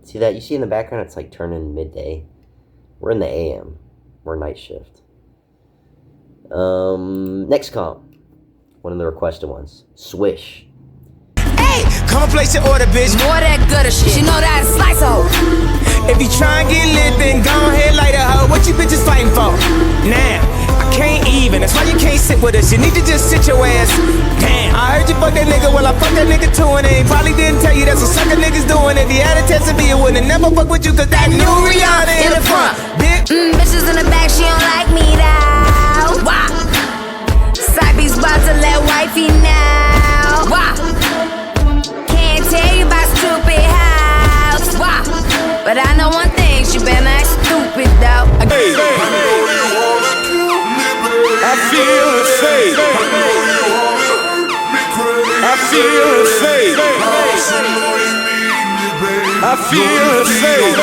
See that? You see in the background, it's like turning midday. We're in the AM. We're night shift. Next comp. One of the requested ones. SWISH. Hey, come and place your order, bitch. More that gutter shit. She know that slice hoe. If you try and get lit, then go ahead, light a hoe. What you bitches fighting for? Now, I can't even. That's why you can't sit with us. You need to just sit your ass. Damn, I heard you fuck that nigga. Well, I fucked that nigga too, and they probably didn't tell you that's what sucker niggas doing. If you had a test of me, you wouldn't never fuck with you, cause that new Rihanna in the front, bitch. Bitches in the back, she don't like me now. Why? Cybe's about to let wifey now. Why? Can't tell you about stupid house. Why? But I know one thing, she better act stupid though. Hey, I feel the fate. I feel the fate. I feel the fate.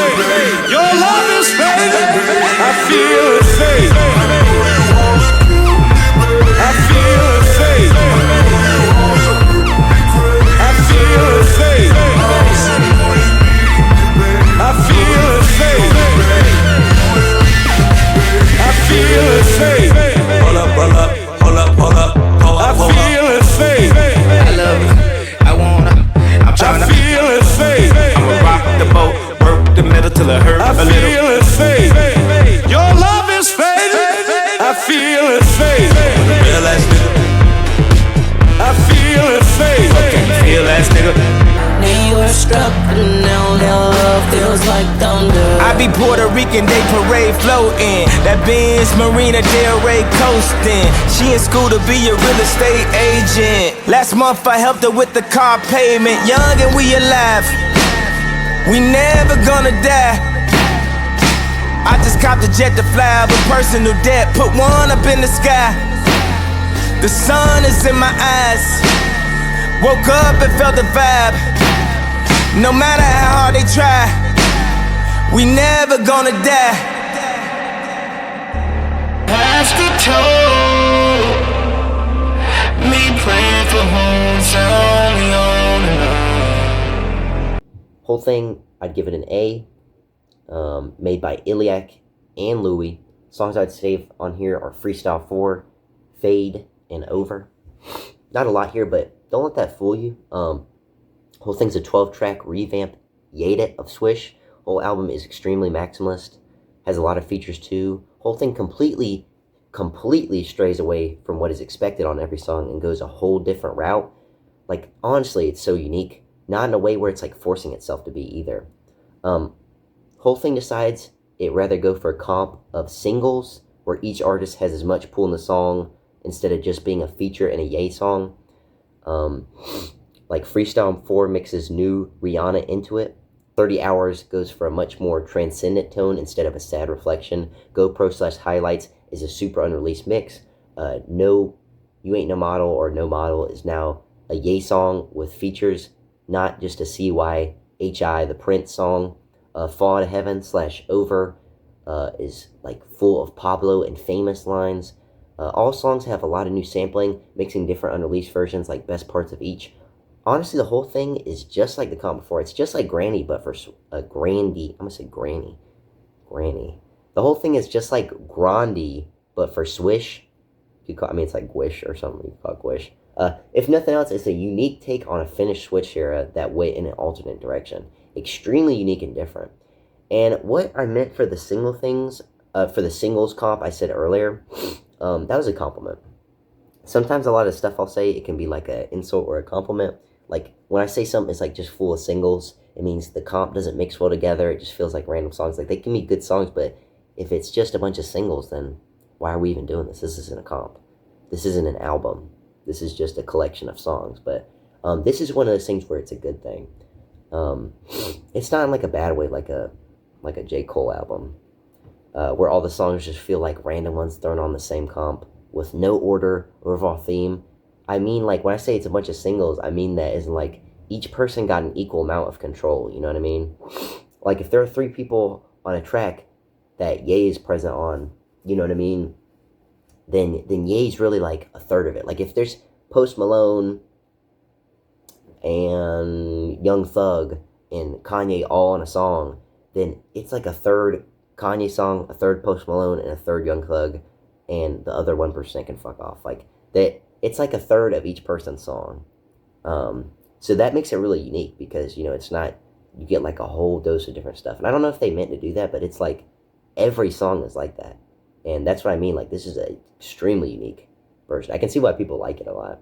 Your love is fate. I feel the fate. I feel the fate. I feel the fate. I feel the fate. I feel the fate. Hold up, hold up, hold up, hold up. I feel the fate. I love it. I wanna. I'm trying to. I feel the fate. I'ma rock the boat, work the middle till it hurt I a little. feel the fate. Your love is fate. I feel the fate. Real ass nigga. I feel the fate. Real ass nigga. Now you are struck, and now love feels like thunder. I be Puerto Rican, they parade floating. That Benz Marina Del Rey coasting. She in school to be a real estate agent. Last month I helped her with the car payment. Young and we alive. We never gonna die. I just copped a jet to fly with personal debt. Put one up in the sky. The sun is in my eyes. Woke up and felt the vibe. No matter how hard they try, we never gonna die. Past the toe, me praying for home, only on and on. Whole thing, I'd give it an A. Made by Iliac and Luwi. Songs I'd save on here are Freestyle 4, Fade, and Over. Not a lot here, but don't let that fool you. Whole thing's a 12-track revamped Yedit of SWISH. Whole album is extremely maximalist. Has a lot of features too. Whole thing completely strays away from what is expected on every song and goes a whole different route. Like, honestly, it's so unique. Not in a way where it's like forcing itself to be either. Whole thing decides it rather go for a comp of singles where each artist has as much pull in the song instead of just being a feature in a Ye song. Like Freestyle 4 mixes new Rihanna into it. 30 Hours goes for a much more transcendent tone instead of a sad reflection. GoPro/Highlights is a super unreleased mix. No, You Ain't No Model or No Model is now a Ye song with features, not just a CYHI, the Prince song. Fall Out of Heaven /Over is like full of Pablo and Famous lines. All songs have a lot of new sampling, mixing different unreleased versions like best parts of each. Honestly, the whole thing is just like the comp before. It's just like Grandhi, but for Grandhi. I'm gonna say Granny. The whole thing is just like Grandhi, but for SWISH. It's like Gwish or something. You call it Gwish. If nothing else, it's a unique take on a finished SWISH era that went in an alternate direction. Extremely unique and different. And what I meant for the single things, for the singles comp I said earlier, that was a compliment. Sometimes a lot of stuff I'll say, it can be like an insult or a compliment. Like, when I say something is like just full of singles, it means the comp doesn't mix well together. It just feels like random songs. Like, they can be good songs, but if it's just a bunch of singles, then why are we even doing this? This isn't a comp. This isn't an album. This is just a collection of songs. But this is one of those things where it's a good thing. It's not in like a bad way, like a J. Cole album, where all the songs just feel like random ones thrown on the same comp with no order, overall theme. I mean, like, when I say it's a bunch of singles, I mean that as in, like, each person got an equal amount of control, you know what I mean? Like, if there are 3 people on a track that Ye is present on, you know what I mean? Then Ye's really, like, a third of it. Like, if there's Post Malone and Young Thug and Kanye all on a song, then it's like a third Kanye song, a third Post Malone, and a third Young Thug, and the other 1% can fuck off. Like, that, it's like a third of each person's song. So that makes it really unique because, you know, it's not, you get like a whole dose of different stuff. And I don't know if they meant to do that, but it's like every song is like that. And that's what I mean. Like, this is an extremely unique version. I can see why people like it a lot.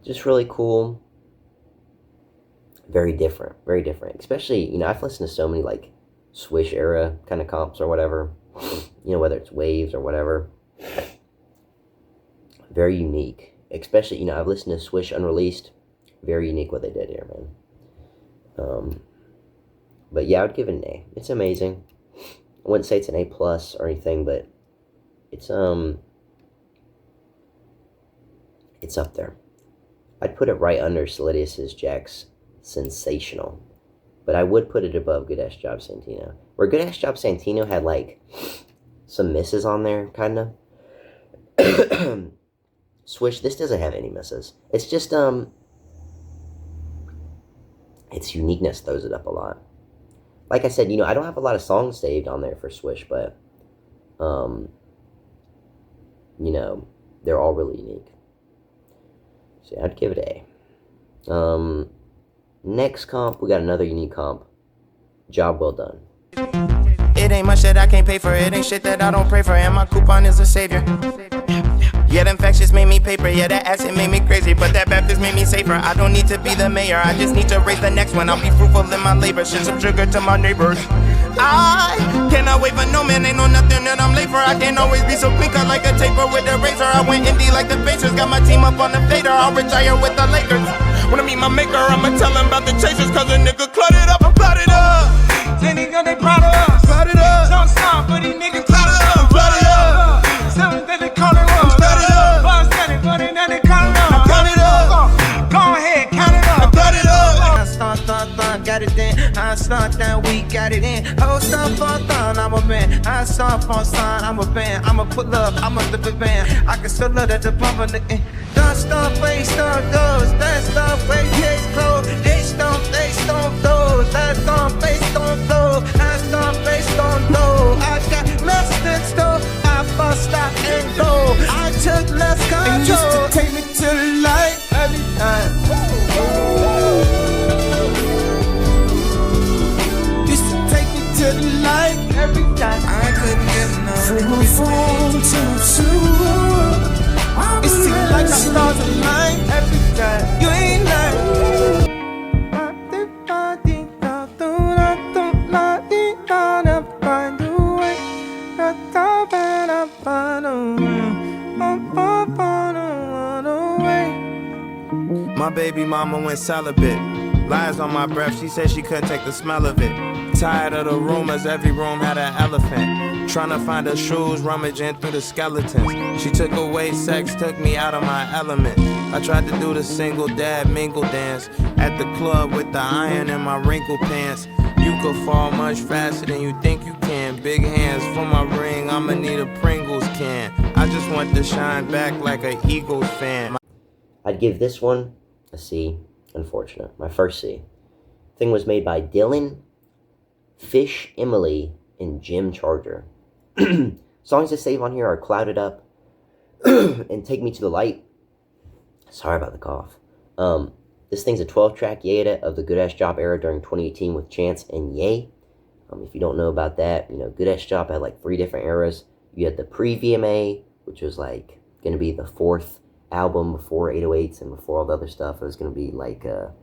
Just really cool. Very different. Very different. Especially, you know, I've listened to so many, like, Swish era kind of comps or whatever. You know, whether it's Waves or whatever. Very unique. Especially, you know, I've listened to Swish Unreleased. Very unique what they did here, man. But yeah, I would give it an A. It's amazing. I wouldn't say it's an A+ or anything, but it's up there. I'd put it right under Solidius's Jack's Sensational. But I would put it above Good Ass Job Santino. Where Good Ass Job Santino had, like, some misses on there, kind of. Swish, this doesn't have any misses. It's just, its uniqueness throws it up a lot. Like I said, you know, I don't have a lot of songs saved on there for Swish, but, you know, they're all really unique. So I'd give it A. Next comp, we got another unique comp. Job Well Done. It ain't much that I can't pay for. It ain't shit that I don't pray for. And my coupon is a savior. Yeah, them facts just made me paper. Yeah, that acid made me crazy. But that Baptist made me safer. I don't need to be the mayor. I just need to raise the next one. I'll be fruitful in my labor. Shit some sugar to my neighbors. I cannot wait for no man. Ain't no nothing that I'm late for. I can't always be so clean cut like a taper with a razor. I went indie like the Pacers. Got my team up on the fader. I'll retire with the Lakers. When I meet my maker, I'ma tell him about the chasers. Cause a nigga cluttered up. I'm plotted up. Then he got they proud of us. Plotted up. Don't stop, but these niggas plotted up. Plotted up. Something that they call it up. Plotted up. Buzz steady, but it that they call it up. Count it up. Go ahead, count it up. Plotted up. I start, got it in. I start, then we got it in. Hold stuff on thon, I'm a man. I start on sign, I'm a band. I'ma put love, I'ma live a band. I can still love that the pump on the end. Dust off, face on those. That's off, way case closed. They stomp those. That's on, face on flow. That's on, face on low. I got less than stove. I bust stop and go. I took less control. And used to take me to the light every time. Used to take me to the light every time. I couldn't get enough. From phone to it seems like the stars align every time. You ain't lying. My baby mama went celibate. Lies on my breath, she said she couldn't take the smell of it. Tired of the rumors, every room had an elephant. Trying to find her shoes, rummaging through the skeletons. She took away sex, took me out of my element. I tried to do the single dad mingle dance at the club with the iron in my wrinkled pants. You could fall much faster than you think you can. Big hands for my ring, I'ma need a Pringles can. I just want to shine back like an Eagles fan. I'd give this one a C. Unfortunate. My first C. Thing was made by Dylan, Fish Emily, and Jim Charger. Songs to save on here are Clouded Up and Take Me to the Light. Sorry about the cough. This thing's a 12-track Ye edit of the Good Ass Job era during 2018 with Chance and Ye. If you don't know about that, you know, Good Ass Job had like 3 different eras. You had the pre-VMA, which was like going to be the 4th album before 808s and before all the other stuff. It was going to be like a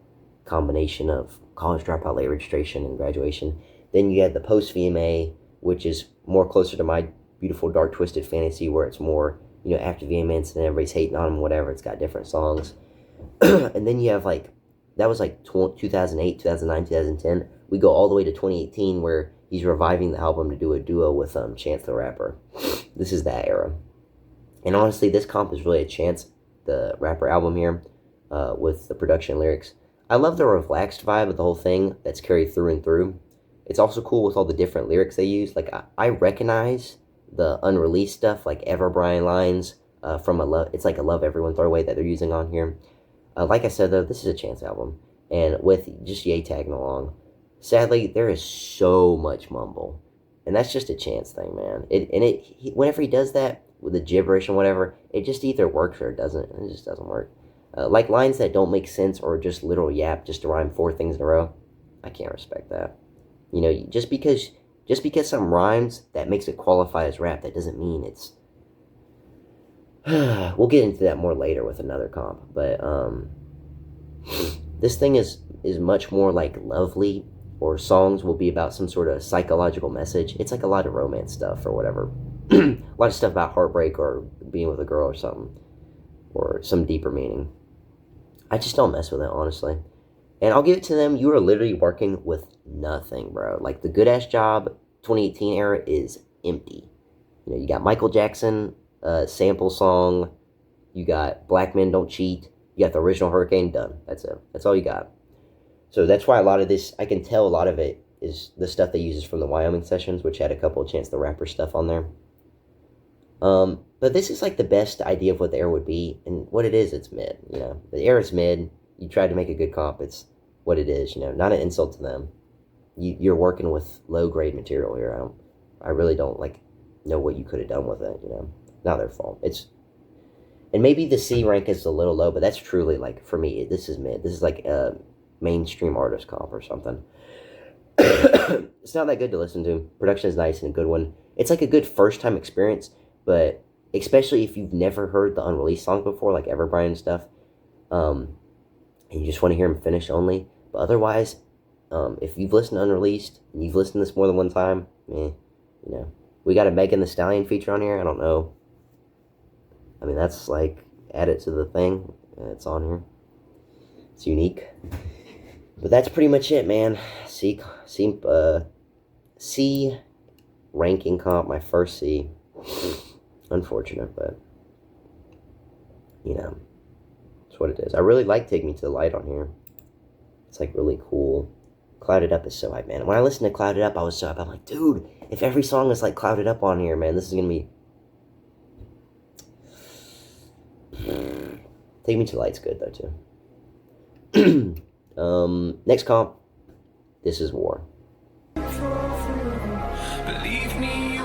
combination of college dropout, late registration, and graduation. Then you had the post-VMA, which is more closer to my beautiful dark twisted fantasy, where it's more, you know, after VMA and everybody's hating on them, whatever. It's got different songs. And then you have like, that was like 2008, 2009, 2010. We go all the way to 2018 where he's reviving the album to do a duo with Chance the Rapper. This is that era. And honestly, this comp is really a chance, the rapper album here, with the production and lyrics. I love the relaxed vibe of the whole thing that's carried through and through. It's also cool with all the different lyrics they use. Like, I recognize the unreleased stuff, like Everbrian lines from it's like a Love Everyone throwaway that they're using on here. Like I said, though, this is a chance album. And with just Ye tagging along, sadly, there is so much mumble. And that's just a chance thing, man. Whenever he does that, with the gibberish and whatever, it just either works or it doesn't. It just doesn't work. Like lines that don't make sense or just literal yap just to rhyme 4 things in a row, I can't respect that. You know, just because something rhymes, that makes it qualify as rap. That doesn't mean it's... We'll get into that more later with another comp. But this thing is much more like Lovely, or songs will be about some sort of psychological message. It's like a lot of romance stuff or whatever. A lot of stuff about heartbreak or being with a girl or something. Or some deeper meaning. I just don't mess with it, honestly. And I'll give it to them. You are literally working with nothing, bro. Like, the Good Ass Job 2018 era is empty. You know, you got Michael Jackson sample song. You got Black Men Don't Cheat. You got the original Hurricane, done. That's it. That's all you got. So that's why a lot of this, I can tell a lot of it is the stuff they uses from the Wyoming sessions, which had a couple of Chance the Rapper stuff on there. But this is like the best idea of what the era would be, and what it is, it's mid, you know. The era's mid, you tried to make a good comp, it's what it is, you know, not an insult to them. You're working with low-grade material here. I really don't, like, know what you could have done with it, you know. Not their fault. And maybe the C rank is a little low, but that's truly, like, for me, this is mid. This is like a mainstream artist comp or something. It's not that good to listen to. Production is nice and a good one. It's like a good first-time experience, but especially if you've never heard the unreleased songs before, like Everbrian and stuff, and you just want to hear them finished only. But otherwise, if you've listened to unreleased, and you've listened to this more than one time, you know. We got a Megan Thee Stallion feature on here, I don't know. I mean, that's like, added to the thing, it's on here. It's unique. But that's pretty much it, man. C ranking comp, my first C. Unfortunate, but you know, it's what it is. I really like Take Me to the Light on here. It's like really cool. Clouded Up is so hype, man. When I listened to Clouded Up, I was so hype. I'm like, dude, if every song is like Clouded Up on here, man, this is gonna be... Take Me to the Light's good though too. Next comp, This Is War. Believe me, you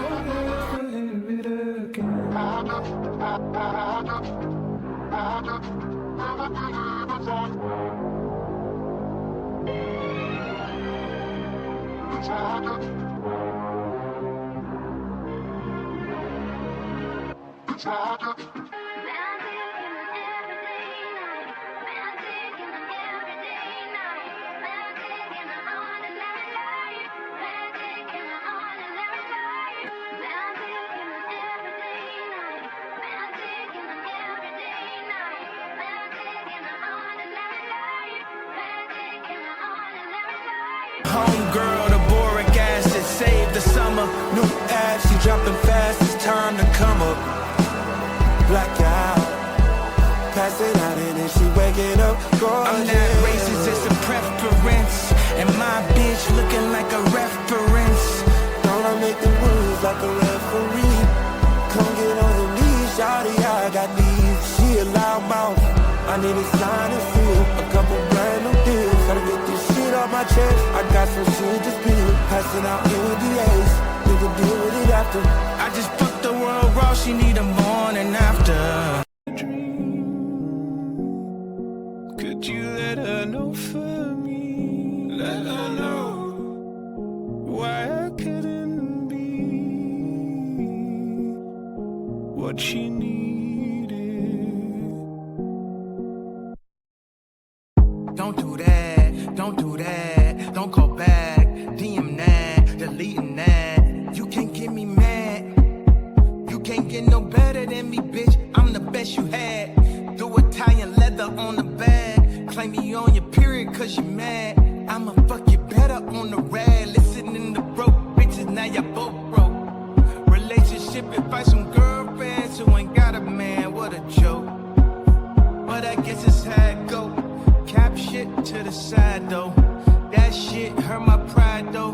Homegirl, the boric acid saved the summer. New abs, she jumping fast, it's time to come up. Blackout, passing out and then she waking up. I'm not racist, it's a preference. And my bitch looking like a reference. Don't I make the moves like a referee? Come get on your knees, shawty, I got these. She a loud mouth, I need a sign and seal. A couple brand new deals, gotta get this shit off my chest. I got some shit to spill, passing out NDAs. We can deal with it after. I just fucked the world raw, she need a morning after. could you let her know for me? Let her know why I couldn't be what she needed. Don't do that, don't do that, don't call back, DM that, deleting that. You can't get me mad, you can't get no better than me, bitch. I'm the best you had. Do Italian leather on the bag, claim me on your period cause you mad. I'ma fuck you better on the rag, listening to broke bitches, now y'all both broke. Relationship advice from girlfriends who ain't got a joke. But I guess it's how it go. Cap shit to the side though. That shit hurt my pride though.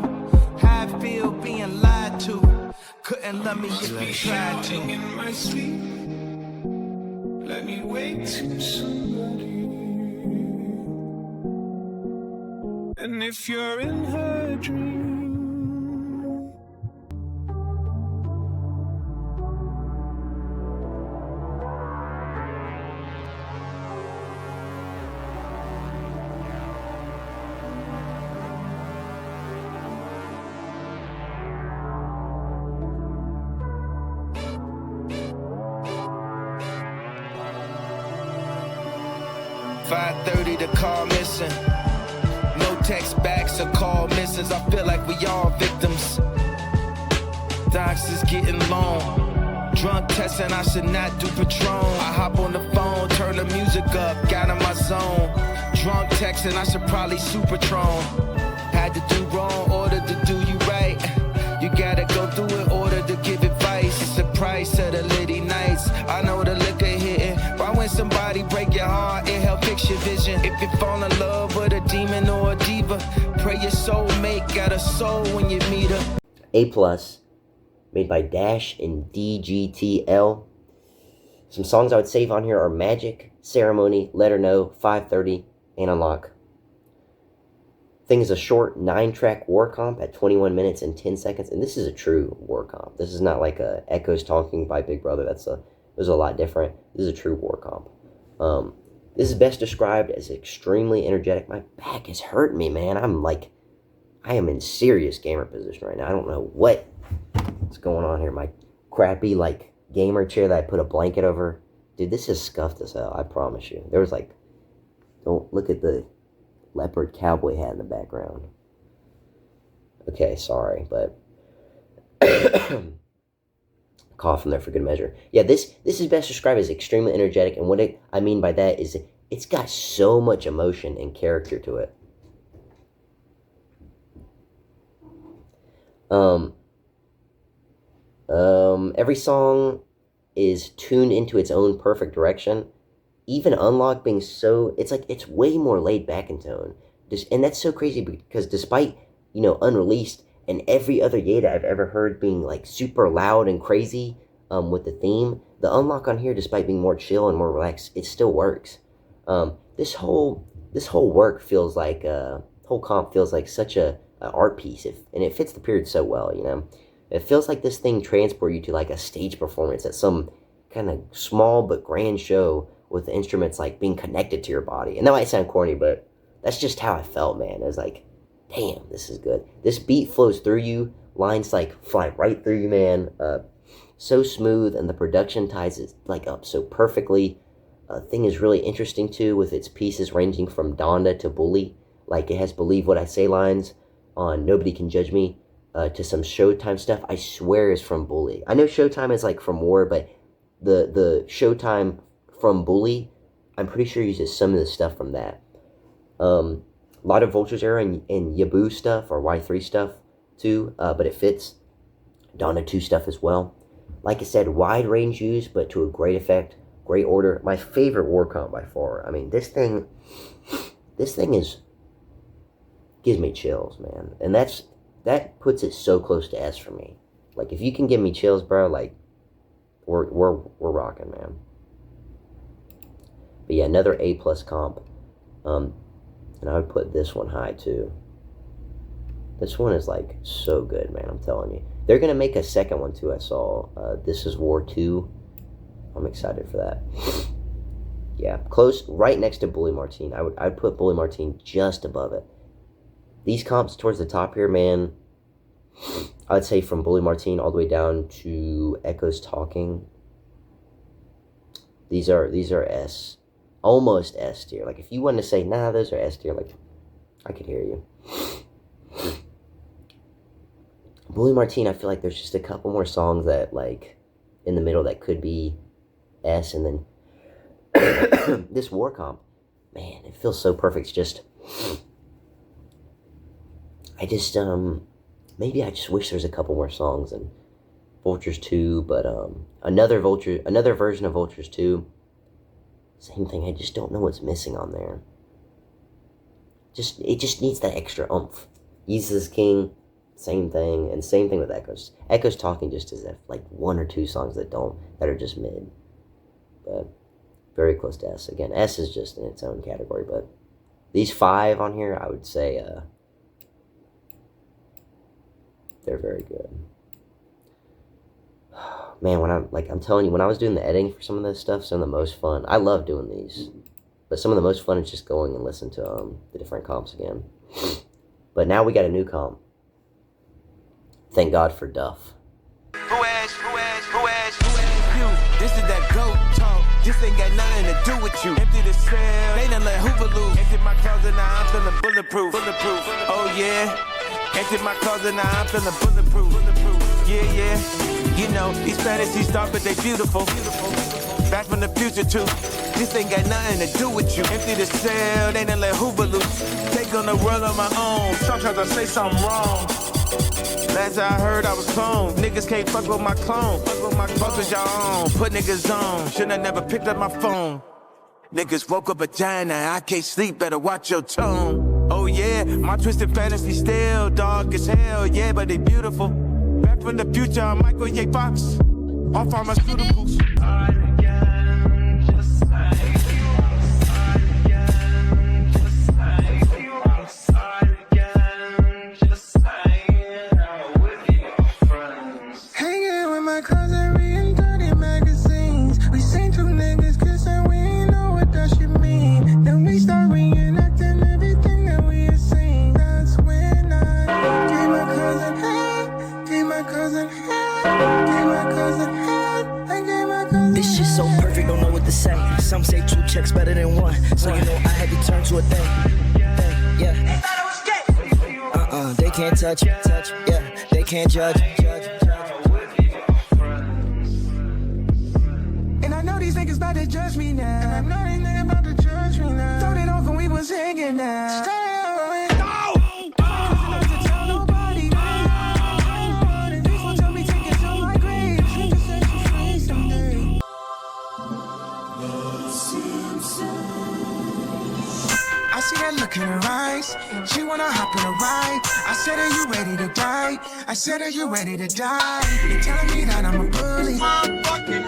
How I feel being lied to. Couldn't love me if you tried to. In my sleep, let me wake to somebody. And if you're in her dream. 5:30, the call missing. No text backs or call misses. I feel like we all victims. Docs is getting long. Drunk testing, I should not do Patron. I hop on the phone, turn the music up, got in my zone. Drunk texting, I should probably Supertron. Had to do wrong, order to do you right. You gotta go through it, order to give advice. It's the price of the litty nights. I know the liquor hitting. Why when somebody break your heart, it help fix your vision. If you fall in love with a demon or a diva, pray your soulmate got a soul when you meet her. A+, made by Dash and DGTL. Some songs I would save on here are Magic, Ceremony, Let Her Know, 5:30, and Unlock. Thing is a short 9-track war comp at 21 minutes and 10 seconds, and this is a true war comp. This is not like a Echoes Talking by Big Brother. It was a lot different. This is a true war comp. This is best described as extremely energetic. My back is hurting me, man. I am in serious gamer position right now. I don't know what's going on here. My crappy, gamer chair that I put a blanket over. Dude, this is scuffed as hell, I promise you. There was, don't look at the leopard cowboy hat in the background. Okay, sorry, but cough from there for good measure. Yeah, this is best described as extremely energetic, and what I mean by that is it's got so much emotion and character to it. Every song is tuned into its own perfect direction. Even Unlock being so, it's way more laid back in tone. And that's so crazy because despite, unreleased and every other Yeda I've ever heard being super loud and crazy with the theme, the Unlock on here, despite being more chill and more relaxed, it still works. This whole work feels like, whole comp feels like such a art piece, and it fits the period so well, It feels like this thing transports you to a stage performance at some kind of small but grand show with the instruments being connected to your body. And that might sound corny, but that's just how I felt, man. It was damn, this is good. This beat flows through you, lines fly right through you, man. So smooth, and the production ties it up so perfectly. Thing is really interesting too, with its pieces ranging from Donda to Bully. It has Believe What I Say lines on Nobody Can Judge Me, to some Showtime stuff. I swear is from Bully. I know Showtime is from MORE, but the Showtime from Bully, I'm pretty sure uses some of the stuff from that. A lot of Vultures era and Yabu stuff, or Y3 stuff too, but it fits. Donda 2 stuff as well. Like I said, wide range use, but to a great effect, great order. My favorite war comp by far. I mean, this thing gives me chills, man. And that puts it so close to S for me. If you can give me chills, bro, we're rocking, man. But yeah, another A+ comp. And I would put this one high too. This one is so good, man. I'm telling you. They're gonna make a second one too. I saw. This is War 2. I'm excited for that. Yeah, close, right next to Bully Martine. I'd put Bully Martine just above it. These comps towards the top here, man. I'd say from Bully Martine all the way down to Echoes Talking. These are S. Almost S tier. If you wanted to say, nah, those are S tier, I could hear you. Bully Martine, I feel there's just a couple more songs that, in the middle that could be S, and then this war comp, man, it feels so perfect. It's just, maybe I just wish there's a couple more songs in Vultures 2, but another version of Vultures 2 Same thing, I just don't know what's missing on there. It just needs that extra oomph. Jesus King, same thing, and same thing with Echoes. Echoes talking just as if like 1 or 2 songs that are just mid. But very close to S. Again, S is just in its own category, but these 5 on here, I would say they're very good. Man, I'm telling you, when I was doing the editing for some of this stuff, some of the most fun. I love doing these, but some of the most fun is just going and listening to the different comps again. But now we got a new comp. Thank God for Duff. Who asked you? This is that goat talk. This ain't got nothing to do with you. Empty the cell, they done let Hoover loose. Empty my closet, now I'm feeling bulletproof. Oh yeah. Empty my closet, now I'm feeling bulletproof. Yeah. You know, these fantasies start, but they beautiful. Back from the future too. This ain't got nothing to do with you. Empty the cell, they done let Hoover loose. Take on the world on my own. Sometimes I say something wrong. Last I heard I was cloned. Niggas can't fuck with my clone. Fuck with y'all own. Put niggas on. Should've never picked up my phone. Niggas woke up vagina. I can't sleep. Better watch your tone. Oh yeah, my twisted fantasy still dark as hell. Yeah, but they beautiful. Back from the future, I'm Michael J. Fox. All pharmaceuticals. This shit so perfect, don't know what to say. Some say 2 checks better than 1, so you know I had to turn to a thing. Yeah. They can't touch. Yeah, they can't judge. And I know these niggas about to judge me now. And I know these niggas about to judge me now. Throw it off when we was hanging now. I see that look in her eyes. She wanna hop in a ride. I said, are you ready to die? I said, are you ready to die? They telling me that I'm a bully. Bully.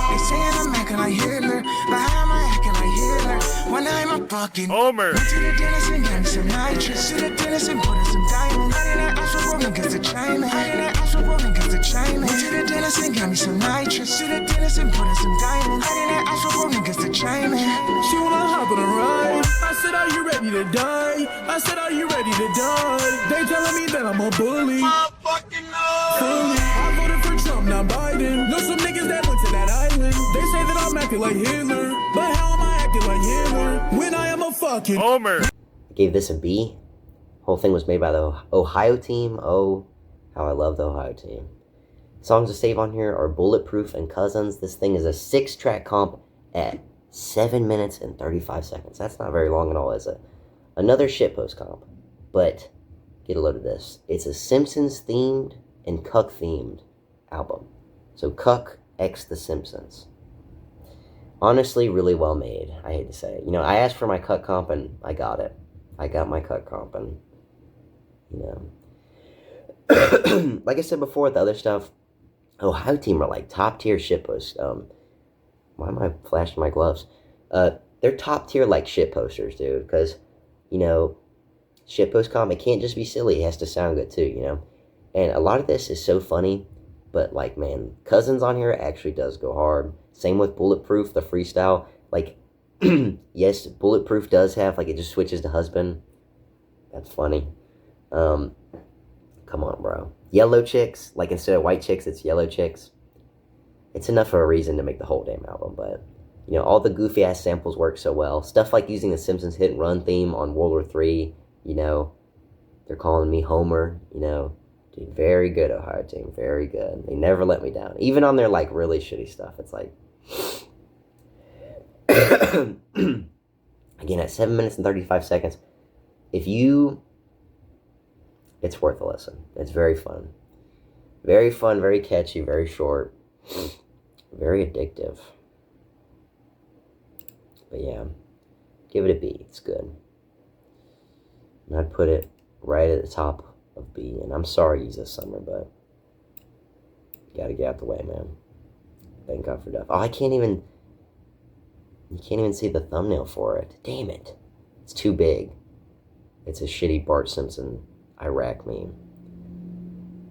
They saying I'm acting like Hitler, but how am I acting like Hitler? When I'm a fucking Homer. Went to the dentist and got me some nitrous. To the dentist and put in some diamonds. I didn't ask for rolling cause the chime. Went to the dentist and got me some nitrous. To the dentist and put in some diamonds. I didn't ask for rolling cause the chime. She wanna hop on a ride. I said, are you ready to die? I said, are you ready to die? They telling me that I'm a bully. I voted for Trump, not Biden. Know some niggas that went to that island. They say that I'm acting like Hitler, but how am I acting like Hitler when I am a fucking Homer? I gave this a B. Whole thing was made by the Ohio team. Oh, how I love the Ohio team. Songs to save on here are Bulletproof and Cousins. This thing is a 6-track comp at 7 minutes and 35 seconds. That's not very long at all, is it? Another shitpost comp. But get a load of this. It's a Simpsons themed and Cuck themed album. So Cuck x The Simpsons. Honestly, really well made. I hate to say it. You know, I asked for my Cuck comp and I got it. I got my Cuck comp and, you know. Like I said before with the other stuff, Ohio team are like top tier shitposts. Why am I flashing my gloves? They're top tier like shit posters, dude. Because, you know, shitpost comp, it can't just be silly. It has to sound good too, you know. And a lot of this is so funny. But, like, man, Cousins on here actually does go hard. Same with Bulletproof, the freestyle. Like, yes, Bulletproof does have, like, it just switches to husband. That's funny. Come on, bro. Yellow Chicks, like, instead of white chicks, it's yellow chicks. It's enough of a reason to make the whole damn album, but, you know, all the goofy-ass samples work so well. Stuff like using the Simpsons hit and run theme on World War III, you know, they're calling me Homer, you know. Dude, very good, Ohio team, very good. They never let me down. Even on their, like, really shitty stuff, it's like... Again, at 7 minutes and 35 seconds, if you... It's worth a listen. It's very fun. Very fun, very catchy, very short. Very addictive. But yeah, give it a B. It's good. And I'd put it right at the top of B. And I'm sorry, Yeezus Summer, but gotta get out the way, man. Thank God for DUFF. Oh, you can't even see the thumbnail for it. Damn it. It's too big. It's a shitty Bart Simpson Iraq meme.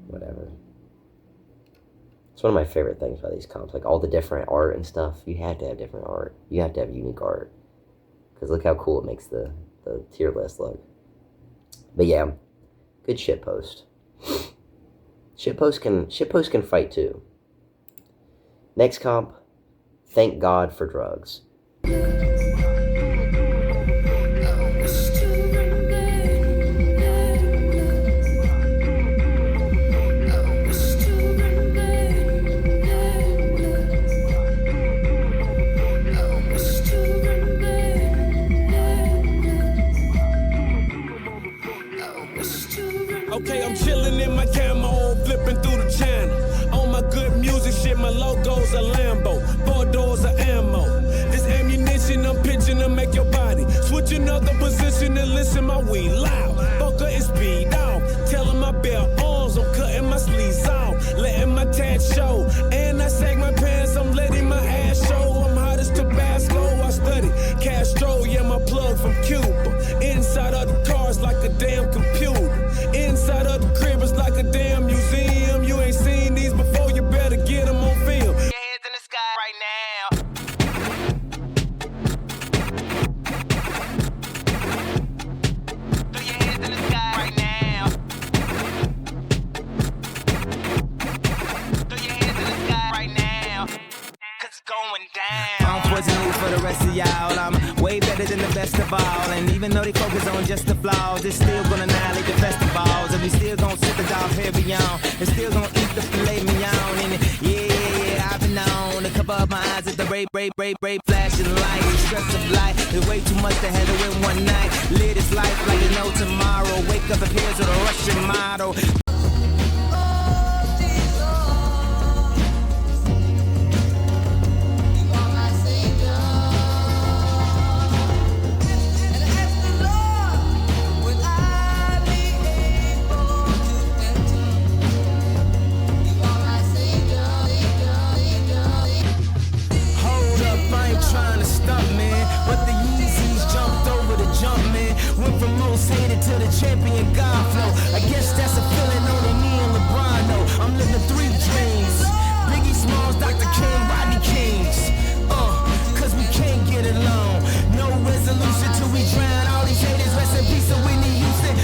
Whatever. It's one of my favorite things about these comps. Like, all the different art and stuff. You have to have different art. You have to have unique art. Because look how cool it makes the tier list look. But yeah, good shitpost. Shitpost can fight too. Next comp, Thank God for Drugs. Okay, I'm chilling in my camo, flipping through the channel. On my good music shit, my logo's a Lambo, 4 doors of ammo. This ammunition I'm pitching to make your body switch another position and listen my weed loud. Fucker and speed off, telling my bare arms I'm cutting my sleeves off, letting my tat show. And I sag my pants, I'm letting my ass show. I'm hot as Tabasco, I study Castro, yeah, my plug from Cuba. Inside of the cars like a damn computer. Inside of the crib is like a damn museum. You ain't seen these before, you better get them on film. Your hands in the sky right now. Throw your hands in the sky right now. Throw your hands in the sky right now. Cause it's going down. Unfortunately for the rest of y'all, I'm way better than the best of all. And even though they focus on just the flaws, it's still gonna annihilate the festivals. And we still gonna sit the dog heavy on. And still gonna eat the filet mignon. And yeah, I've been known to cover up my eyes at the rape, flashing lights. Stress of life, there's way too much to handle in one night. Live this life like you know tomorrow. Wake up and here's with a Russian motto. Hated to the champion God flow. I guess that's a feeling only me and LeBron know. I'm living 3 dreams. Biggie Smalls, Dr. King, Rodney Kings. Cause we can't get along. No resolution till we drown all these haters. Rest in peace of Whitney Houston.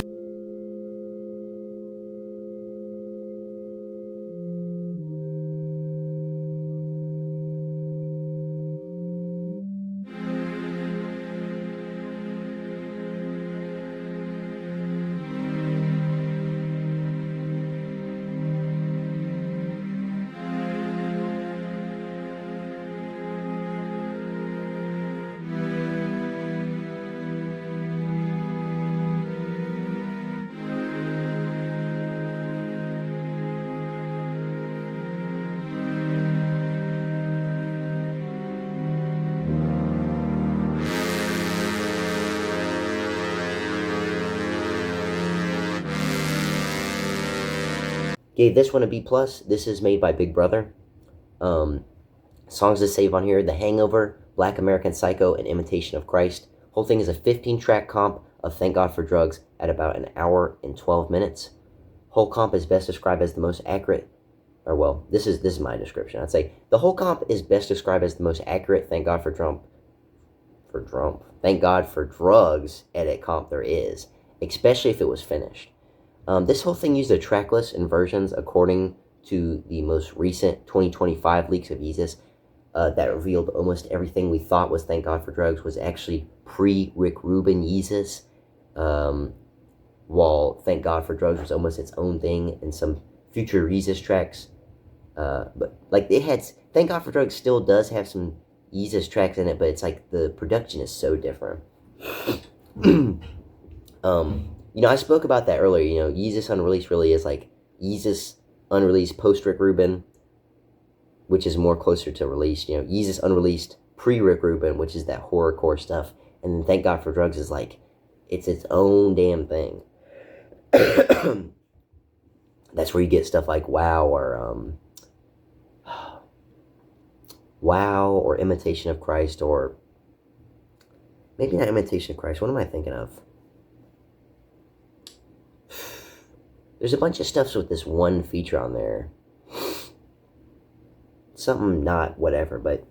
Gave this one a B+. This is made by Big Brother. Songs to save on here: The Hangover, Black American Psycho, and Imitation of Christ. Whole thing is a 15-track comp of Thank God for Drugs at about 1 hour and 12 minutes. Whole comp is best described as the most accurate, or well, this is my description. I'd say the whole comp is best described as the most accurate Thank God for Drugs edit comp there is, especially if it was finished. This whole thing used a track list and versions according to the most recent 2025 leaks of Yeezus that revealed almost everything we thought was Thank God for Drugs was actually pre-Rick Rubin Yeezus, while Thank God for Drugs was almost its own thing in some future Yeezus tracks. But like it had, Thank God for Drugs still does have some Yeezus tracks in it, but it's like the production is so different. You know, I spoke about that earlier. You know, Yeezus Unreleased really is like Yeezus Unreleased post Rick Rubin, which is more closer to released. You know, Yeezus Unreleased pre-Rick Rubin, which is that horrorcore stuff, and then Thank God for Drugs is like, it's its own damn thing. That's where you get stuff like Wow or Imitation of Christ, or maybe not Imitation of Christ. What am I thinking of? There's a bunch of stuff with this one feature on there. Something not whatever, but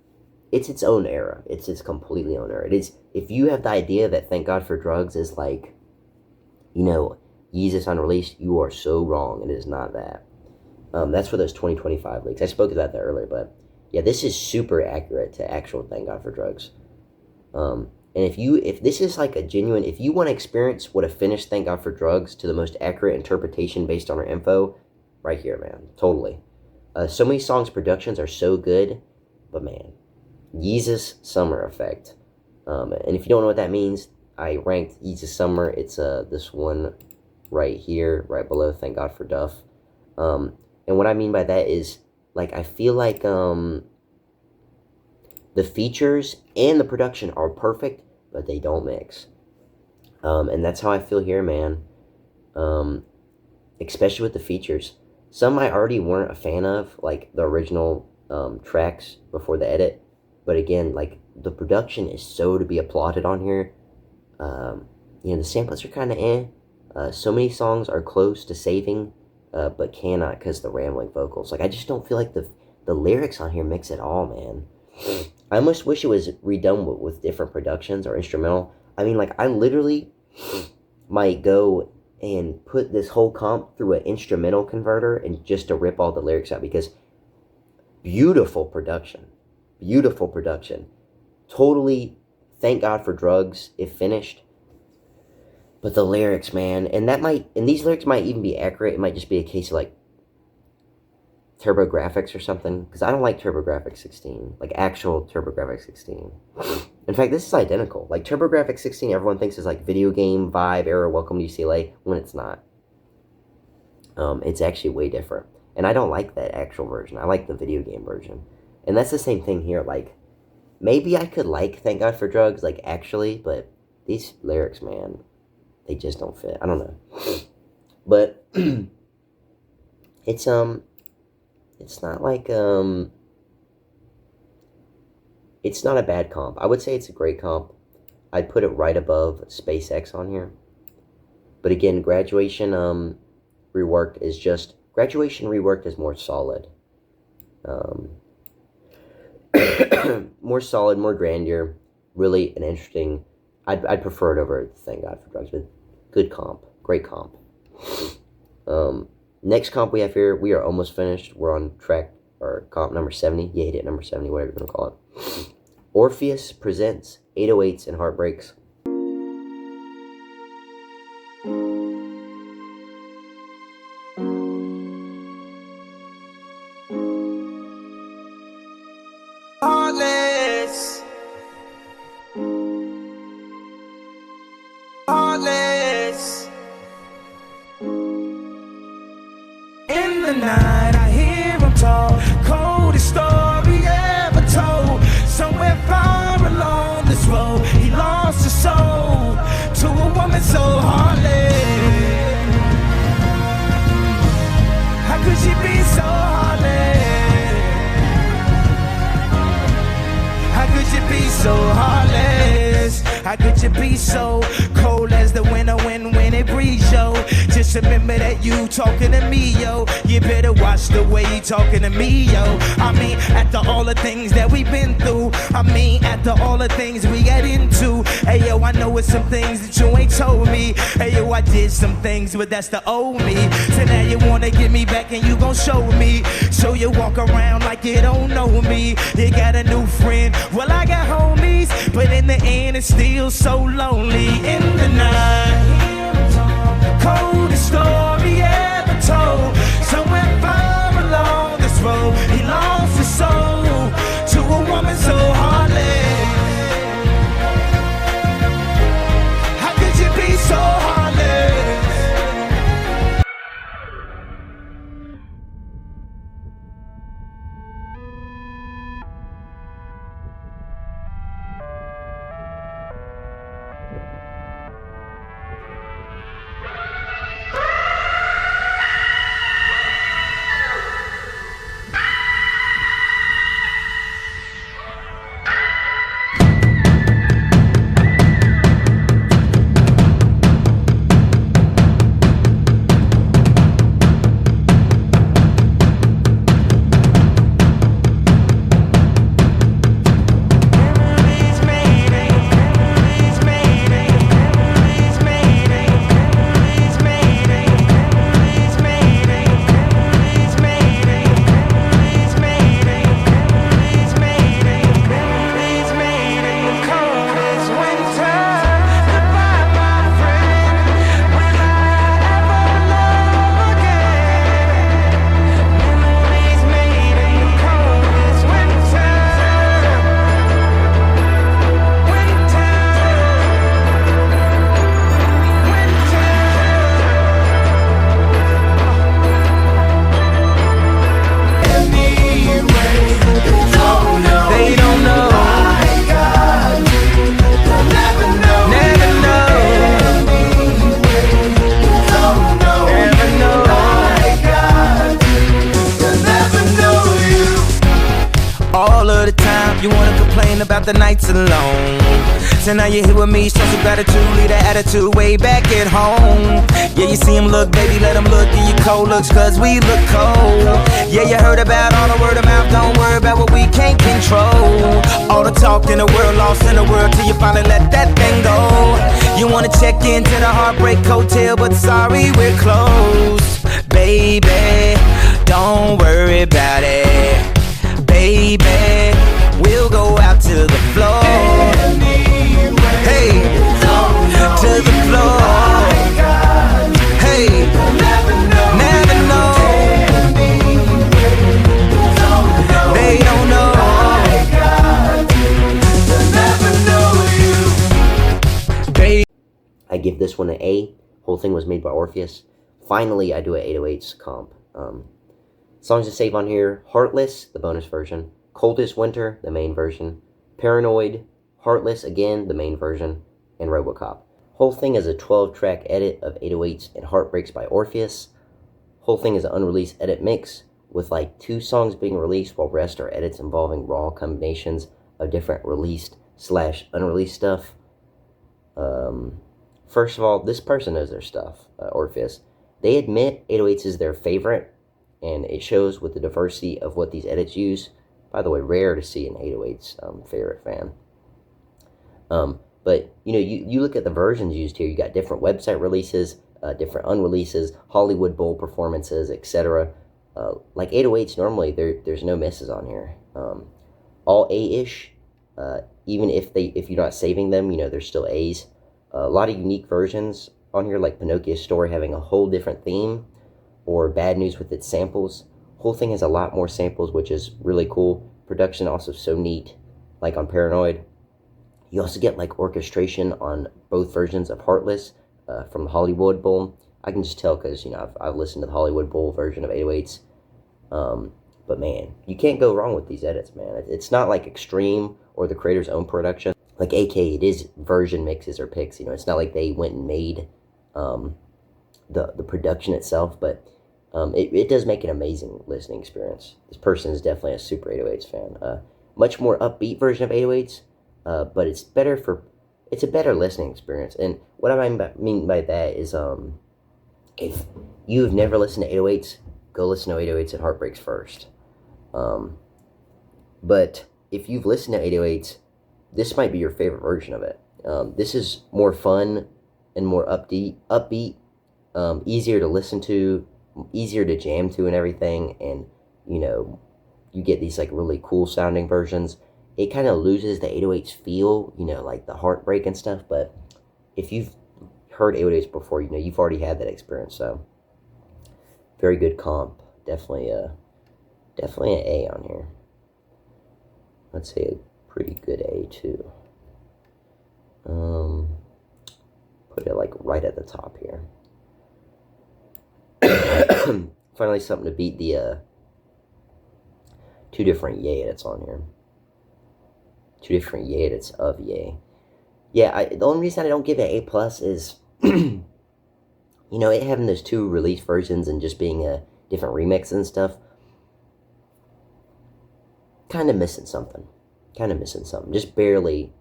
it's its own era. It's its completely own era. It is, if you have the idea that Thank God for Drugs is like, you know, Yeezus Unreleased, you are so wrong. It is not that. That's for those 2025 leaks. I spoke about that earlier, but yeah, this is super accurate to actual Thank God for Drugs. And if this is like a genuine, if you want to experience what a finished Thank God for Drugs to the most accurate interpretation based on our info, right here, man. Totally. So many songs' productions are so good, but man, Yeezus Summer Effect. And if you don't know what that means, I ranked Yeezus Summer. It's this one right here, right below Thank God for Duff. And what I mean by that is, like, I feel like the features and the production are perfect, but they don't mix. And that's how I feel here, man. Especially with the features. Some I already weren't a fan of, like the original tracks before the edit. But again, like, the production is so to be applauded on here. You know, the samples are kind of so many songs are close to saving, but cannot because the rambling vocals. Like, I just don't feel like the lyrics on here mix at all, man. I almost wish it was redone with different productions or instrumental. I mean, like, I literally might go and put this whole comp through an instrumental converter and just to rip all the lyrics out, because beautiful production. Beautiful production. Totally Thank God for Drugs if finished. But the lyrics, man, and these lyrics might even be accurate. It might just be a case of like TurboGrafx or something, because I don't like TurboGrafx 16, like actual TurboGrafx 16. In fact, this is identical. Like, TurboGrafx 16, everyone thinks is like video game vibe era, welcome to UCLA, when it's not. It's actually way different, and I don't like that actual version. I like the video game version, and that's the same thing here. Like, maybe I could like Thank God for Drugs, like, actually, but these lyrics, man, they just don't fit. I don't know. But it's not like it's not a bad comp. I would say it's a great comp. I'd put it right above SpaceX on here. But again, Graduation Reworked is just, Graduation Reworked is more solid. More solid, more grandeur. Really an interesting, I'd prefer it over Thank God for Drugs, but good comp. Great comp. Next comp we have here, we are almost finished. We're on track, or comp number 70. Yeah, hit number 70, whatever you're going to call it. Orpheus presents 808s and Heartbreaks. Heartless. Heartless. In the night I hear him talk, coldest story ever told. Somewhere far along this road, he lost his soul to a woman so heartless. How could she be so heartless? How could you be so heartless? How could you be so cold as the winter when it breeze, yo? Just remember that you talking to me, yo. You better watch the way you talking to me, yo. I mean, after all the things that we've been through, I mean, after all the things we got into. Hey, yo, I know it's some things that you ain't told me. Hey, yo, I did some things, but that's the old me. So now you wanna get me back and you gon' show me. So you walk around like you don't know me. You got a new friend, well, I got homies, but in the end it's still so lonely. In the night, coldest story ever told. Somewhere far along this road, he lost his soul to a woman so heartless. How could you be so heartless? now. You wanna complain about the nights alone. So now you're here with me, show some gratitude, leave that attitude way back at home. Yeah, you see him look, baby, let him look in your cold looks, cause we look cold. Yeah, you heard about all the word of mouth, don't worry about what we can't control. All the talk in the world, lost in the world, till you finally let that thing go. You wanna check into the Heartbreak Hotel, but sorry, we're closed. Baby, don't worry about it. Baby, we'll go out to the floor. Hey, to the floor. Hey, never know. They don't know. I give this one an A. Whole thing was made by Orpheus. Finally, I do an 808s comp. Songs to save on here: Heartless, the bonus version; Coldest Winter, the main version; Paranoid; Heartless again, the main version; and Robocop. Whole thing is a 12-track edit of 808s and Heartbreaks by Orpheus. Whole thing is an unreleased edit mix with like 2 songs being released, while rest are edits involving raw combinations of different released/unreleased stuff. First of all, this person knows their stuff, Orpheus. They admit 808s is their favorite, and it shows with the diversity of what these edits use. By the way, rare to see an 808s favorite fan. But, you know, you look at the versions used here. You got different website releases, different unreleases, Hollywood Bowl performances, etc. Like 808s, normally there's no misses on here. All A-ish, even if you're not saving them, you know, there's still A's. A lot of unique versions on here, like Pinocchio's Story having a whole different theme, or Bad News with its samples. Whole thing has a lot more samples, which is really cool. Production also so neat, like on Paranoid. You also get like orchestration on both versions of Heartless from the Hollywood Bowl. I can just tell because, you know, I've listened to the Hollywood Bowl version of 808s. But man, you can't go wrong with these edits, man. It's not like Extreme or the creator's own production. Like AK, it is version mixes or picks. You know, it's not like they went and made the production itself, but it does make an amazing listening experience. This person is definitely a super 808s fan. Much more upbeat version of 808s, but it's a better listening experience. And what I mean by that is, if you've never listened to 808s, go listen to 808s and Heartbreaks first. But if you've listened to 808s, this might be your favorite version of it. This is more fun and more upbeat, easier to listen to, easier to jam to and everything. And, you know, you get these like really cool sounding versions. It kind of loses the 808s feel, you know, like the Heartbreak and stuff. But if you've heard 808s before, you know, you've already had that experience. So very good comp. Definitely an A on here. I'd say a pretty good A too. Put it like right at the top here. Finally, something to beat the 2 different Yay edits on here. 2 different Yay edits of Yay. Yeah, the only reason I don't give it A+ is, you know, it having those 2 release versions and just being a different remix and stuff. Kind of missing something. Just barely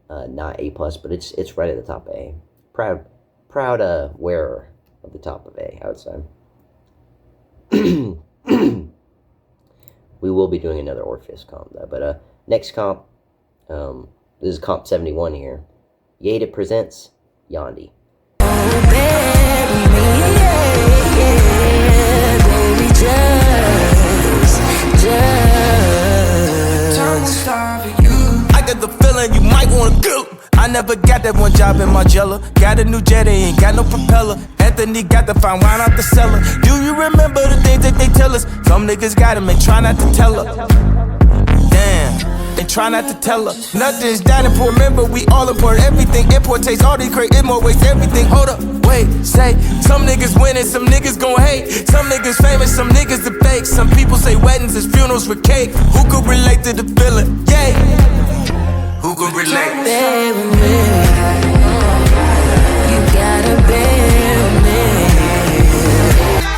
not A+, but it's right at the top of A. Proud wearer of the top of A, I would say. We will be doing another Orpheus comp though. But next comp, this is comp 71 here. Yada presents Yandhi. I got the feeling you might wanna go. I never got that one job in Margiela. Got a new jet, ain't got no propeller. Anthony got the fine wine out the cellar. Do you remember the things that they tell us? Some niggas got them and try not to tell her. Damn, and try not to tell her. Nothing's that important. Remember, we all import everything. Import takes all these create more waste everything. Hold up, wait, say. Some niggas winning, some niggas gon' hate. Some niggas famous, some niggas the fake. Some people say weddings is funerals with cake. Who could relate to the feeling? Yeah. Who could relate? Bear with me. You gotta bear with me.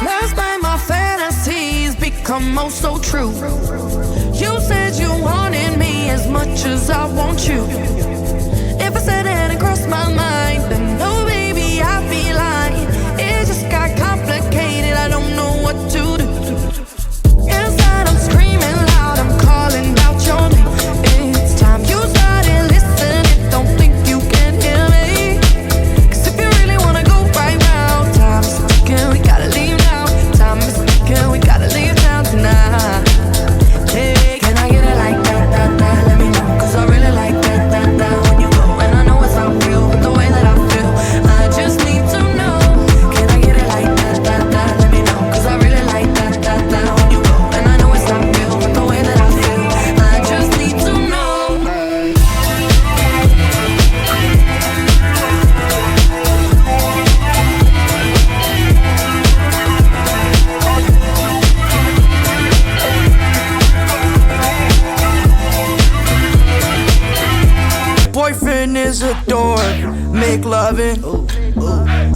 Last night my fantasies become oh so true. You said you wanted me with you. If I said it and crossed my mind, then no, baby, I'd be lying. It just got complicated, I don't know what to do. Inside I'm screaming loud, I'm calling out your name. It's time you started listening, don't think you can hear me. Cause if you really wanna go right now, time is ticking, we gotta leave now. Time is ticking, we gotta leave town tonight. Hey, can I get it like that, that, that? Let me know, cause I really like that, that, that. When you go, and I know it's not real, but the way that I feel, I just need to know. Can I get it like that, that, that? Let me know, cause I really like that, that, that. When you go, and I know it's not real, but the way that I feel, I just need to know. Boyfriend is a dork, make loving.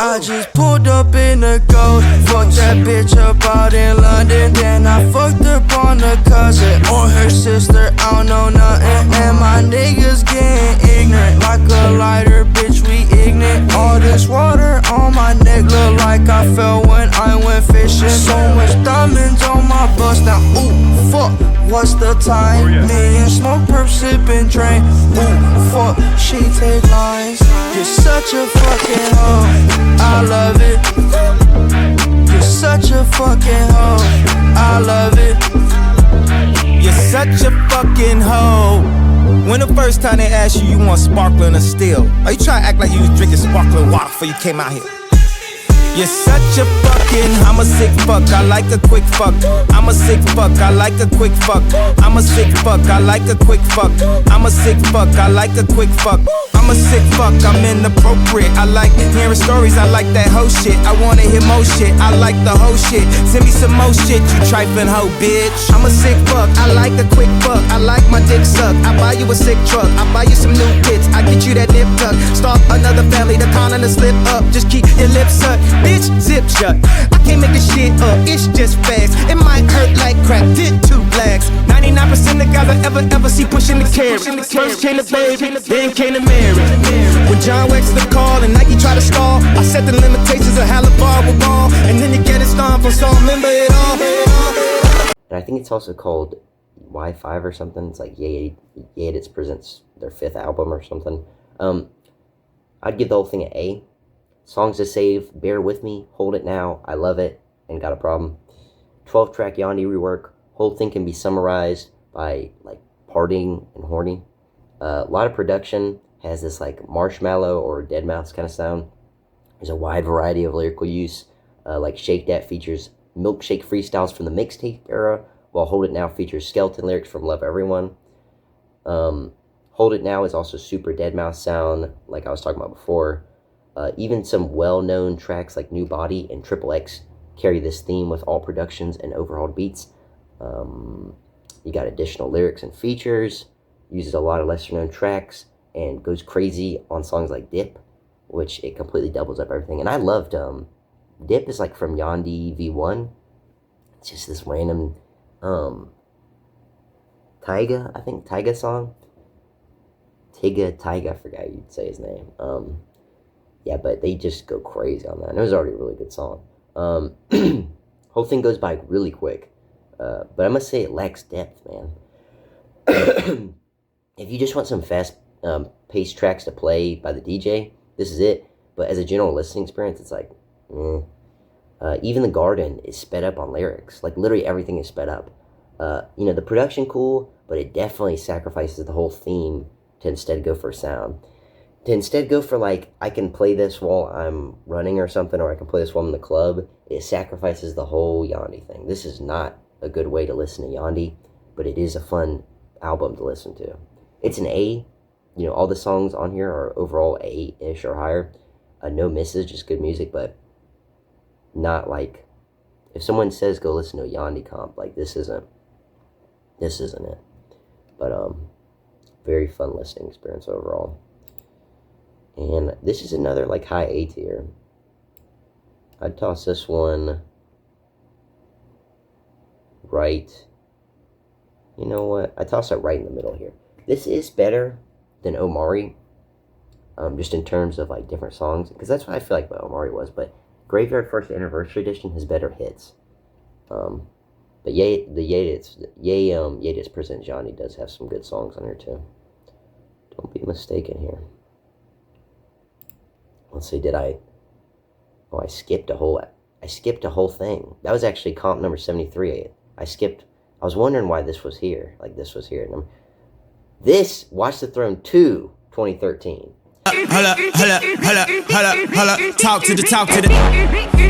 I just pulled up in a Ghost, fucked that bitch up out in London. Then I fucked up on a cousin or her sister, I don't know nothing. And my niggas getting ignorant, like a lighter, bitch, we ignorant. All this water on my neck look like I fell when I went fishing. So much diamonds on my bust now, ooh, fuck. What's the time? Me and smoke, perp, sippin', drain. Ooh, fuck, she take lines. You're such a fucking hoe, I love it. You're such a fucking hoe, I love it. You're such a fucking hoe. When the first time they asked you, you want sparkling or still? Are you trying to act like you was drinking sparkling water before you came out here? You're such a fucking, I'm a sick fuck, I like a quick fuck. I'm a sick fuck, I like a quick fuck. I'm a sick fuck, I like a quick fuck. I'm a sick fuck, I like a quick fuck. I'm a sick fuck, I'm inappropriate. I like hearing stories, I like that whole shit. I wanna hear more shit, I like the whole shit. Send me some more shit, you trifling hoe, bitch. I'm a sick fuck, I like a quick fuck. I like my dick suck, I buy you a sick truck. I buy you some new tits, I get you that nip tuck. Start another family, the con and the slip up. Just keep your lips shut, bitch, zip shut. I can't make this shit up, it's just fast. It might hurt like crack, did 2 blacks. 99% of guys I ever see pushing the carry. First came the baby, then came the Mary. When John Wax the call and Nike try to stall, I set the limitations of how LeVar will ball. And then you get it stomped from so remember it all. And I think it's also called Y5 or something. It's like Yedits presents their 5th album or something. I'd give the whole thing an A. Songs to save, Bear With Me, Hold It Now, I Love It, and Got a Problem. 12-track Yandhi rework. Whole thing can be summarized by like partying and horny. A lot of production. Has this like marshmallow or deadmau5 kind of sound. There's a wide variety of lyrical use. Like Shake That features milkshake freestyles from the mixtape era, while Hold It Now features skeleton lyrics from Love Everyone. Hold It Now is also super deadmau5 sound, like I was talking about before. Even some well-known tracks like New Body and Triple X carry this theme with all productions and overhauled beats. You got additional lyrics and features, uses a lot of lesser-known tracks, and goes crazy on songs like Dip, which it completely doubles up everything. And I loved Dip is like from Yandhi V1. It's just this random Tyga, I think Tyga song. Tyga, I forgot you'd say his name. Yeah, but they just go crazy on that. And it was already a really good song. Whole thing goes by really quick. But I must say it lacks depth, man. If you just want some fast paced tracks to play by the DJ, this is it. But as a general listening experience, it's like, even The Garden is sped up on lyrics. Like, literally everything is sped up. The production cool, but it definitely sacrifices the whole theme to instead go for sound. To instead go for, like, I can play this while I'm running or something, or I can play this while I'm in the club, it sacrifices the whole Yandhi thing. This is not a good way to listen to Yandhi, but it is a fun album to listen to. It's an A. All the songs on here are overall A-ish or higher. No misses, just good music, but not like, if someone says go listen to a Yandhi comp, like, this isn't it. But very fun listening experience overall. And this is another like high A tier. I'd toss this one right. You know what? I toss it right in the middle here. This is better than Omari. Just in terms of like different songs, because that's what I feel like what Omari was. But Graveyard First Anniversary Edition has better hits. But the Yedits Present Yandhi does have some good songs on here too. Don't be mistaken here. Let's see, did I? Oh, I skipped a whole thing. That was actually comp number 73. I was wondering why this was here. Like this was here. This Watch the Throne 2 2013. Holla, talk to the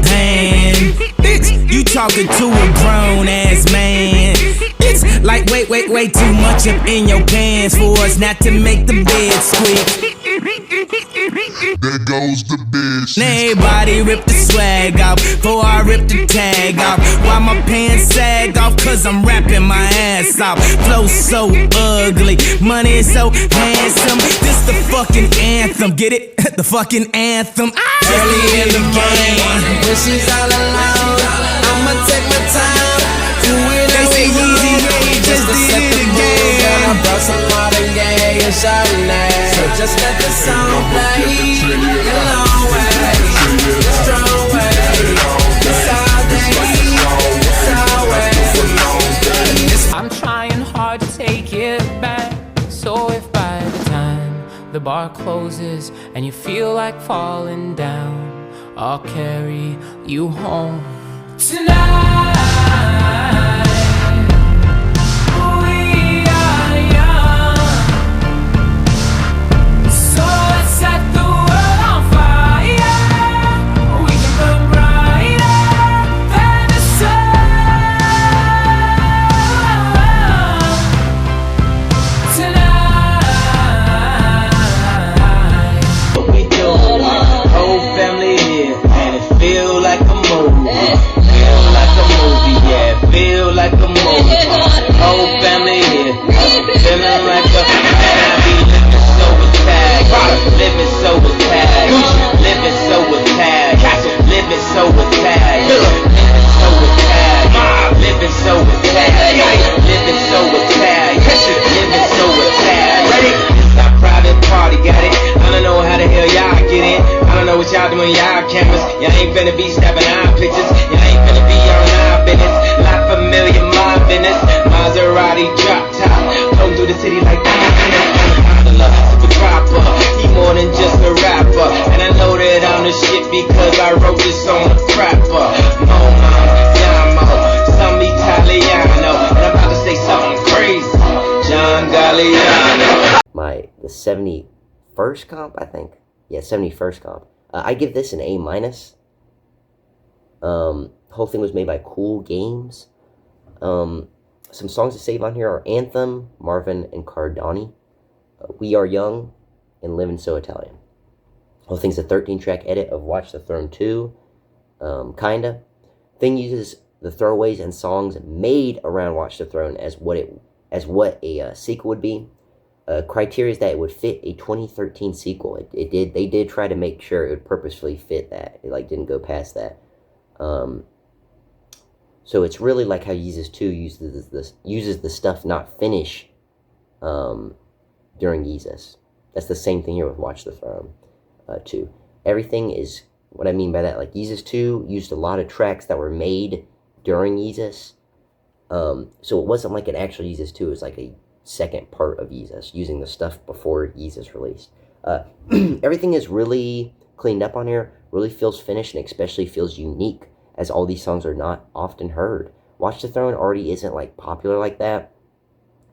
man. Bitch, you talking to a grown ass man. It's like way too much up in your pants for us not to make the bed squeak. There goes the bitch. Everybody rip the swag off before I rip the tag off. Why my pants sag off? Cause I'm rapping my ass off. Flow so ugly, money so handsome. This the fucking anthem, get it? The fucking anthem. Early in the game, when she's all alone, I'ma take my time. Do it they say easy, just to set the mood. I brought some modern gay and Chardonnay. So just let the song play. The long way, the strong way. It's all day, it's always. I'm trying hard to take it back. So if by the time the bar closes and you feel like falling down, I'll carry you home tonight. Y'all doing y'all cameras, y'all ain't finna be snapping our pictures, y'all ain't finna be on our business, not familiar my business, Maserati drop top, flow through the city like that, super dropper, he more than just a rapper, and I know that I'm the shit because I wrote this on the crapper, Momo, Yamo, some Italiano, and I'm about to say something crazy, John Galliano. The 71st comp, I think. Yeah, 71st comp. I give this an A-. The whole thing was made by Cool Games. Some songs to save on here are Anthem, Marvin, and Cardani. We Are Young, and Livin' So Italian. The whole thing's a 13-track edit of Watch the Throne 2. Kinda. Thing uses the throwaways and songs made around Watch the Throne as what a sequel would be. Criteria is that it would fit a 2013 sequel. They did try to make sure it would purposefully fit that. It didn't go past that. So it's really like how Yeezus 2 uses the stuff not finished during Yeezus. That's the same thing here with Watch the Throne 2. Everything is, what I mean by that, like Yeezus 2 used a lot of tracks that were made during Yeezus. So it wasn't like an actual Yeezus 2, it was like a second part of Yeezus, using the stuff before Yeezus released. Everything is really cleaned up on here, really feels finished, and especially feels unique, as all these songs are not often heard. Watch the Throne already isn't like popular like that.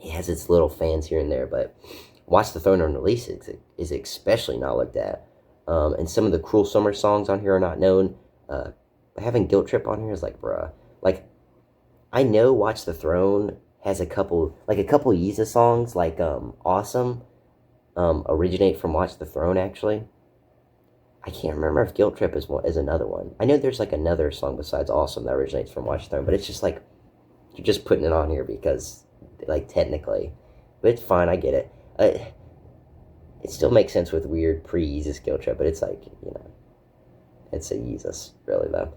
It has its little fans here and there, but Watch the Throne on release is especially not looked at. And some of the Cruel Summer songs on here are not known. Having Guilt Trip on here is like, bruh. Like, I know Watch the Throne has a couple Yeezus songs, like Awesome, originate from Watch the Throne, actually. I can't remember if Guilt Trip is another one. I know there's like another song besides Awesome that originates from Watch the Throne, but it's just like, you're just putting it on here because, like, technically. But it's fine, I get it. It still makes sense with weird pre-Yeezus Guilt Trip, but it's like, it's a Yeezus, really, though.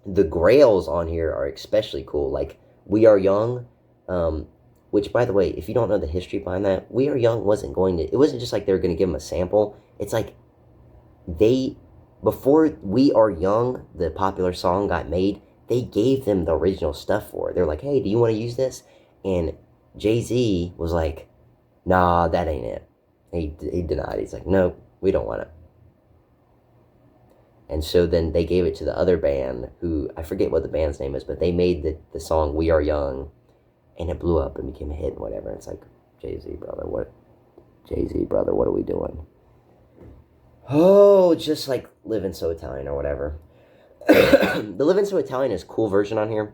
The grails on here are especially cool, like We Are Young. which, by the way, if you don't know the history behind that, We Are Young wasn't going to, it wasn't just like they were going to give him a sample. It's like before We Are Young, the popular song, got made, they gave them the original stuff for it. They're like, hey, do you want to use this? And Jay-Z was like, nah, that ain't it. He denied. He's like, no, we don't want it. And so then they gave it to the other band, who, I forget what the band's name is, but they made the song We Are Young, and it blew up and became a hit and whatever. It's like, Jay-Z, brother, what are we doing? Oh, just like Livin' So Italian or whatever. The Livin' So Italian is a cool version on here.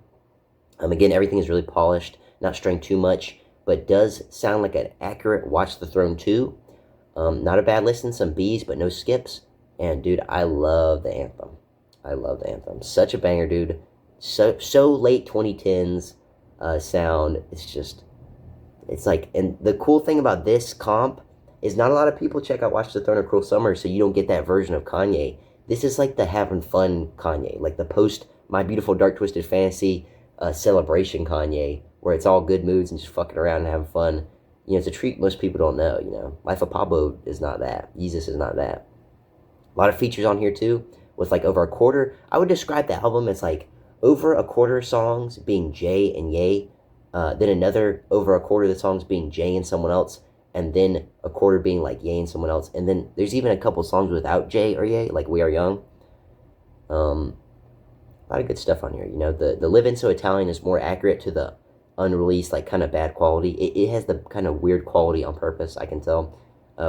Again, everything is really polished, not straying too much, but does sound like an accurate Watch the Throne 2. Not a bad listen, some B's, but no skips. And, dude, I love the anthem. I love the anthem. Such a banger, dude. So late 2010s sound. It's like, and the cool thing about this comp is not a lot of people check out Watch the Throne or Cruel Summer, so you don't get that version of Kanye. This is like the having fun Kanye, like the post My Beautiful Dark Twisted Fantasy celebration Kanye, where it's all good moods and just fucking around and having fun. You know, it's a treat most people don't know, you know. Life of Pablo is not that. Jesus is not that. A lot of features on here too, with like over a quarter. I would describe the album as like over a quarter songs being Jay and Ye, then another over a quarter of the songs being Jay and someone else, and then a quarter being like Ye and someone else, and then there's even a couple songs without Jay or Ye, like We Are Young. A lot of good stuff on here, you know. The Livin' So Italian is more accurate to the unreleased, like kind of bad quality. It has the kind of weird quality on purpose, I can tell.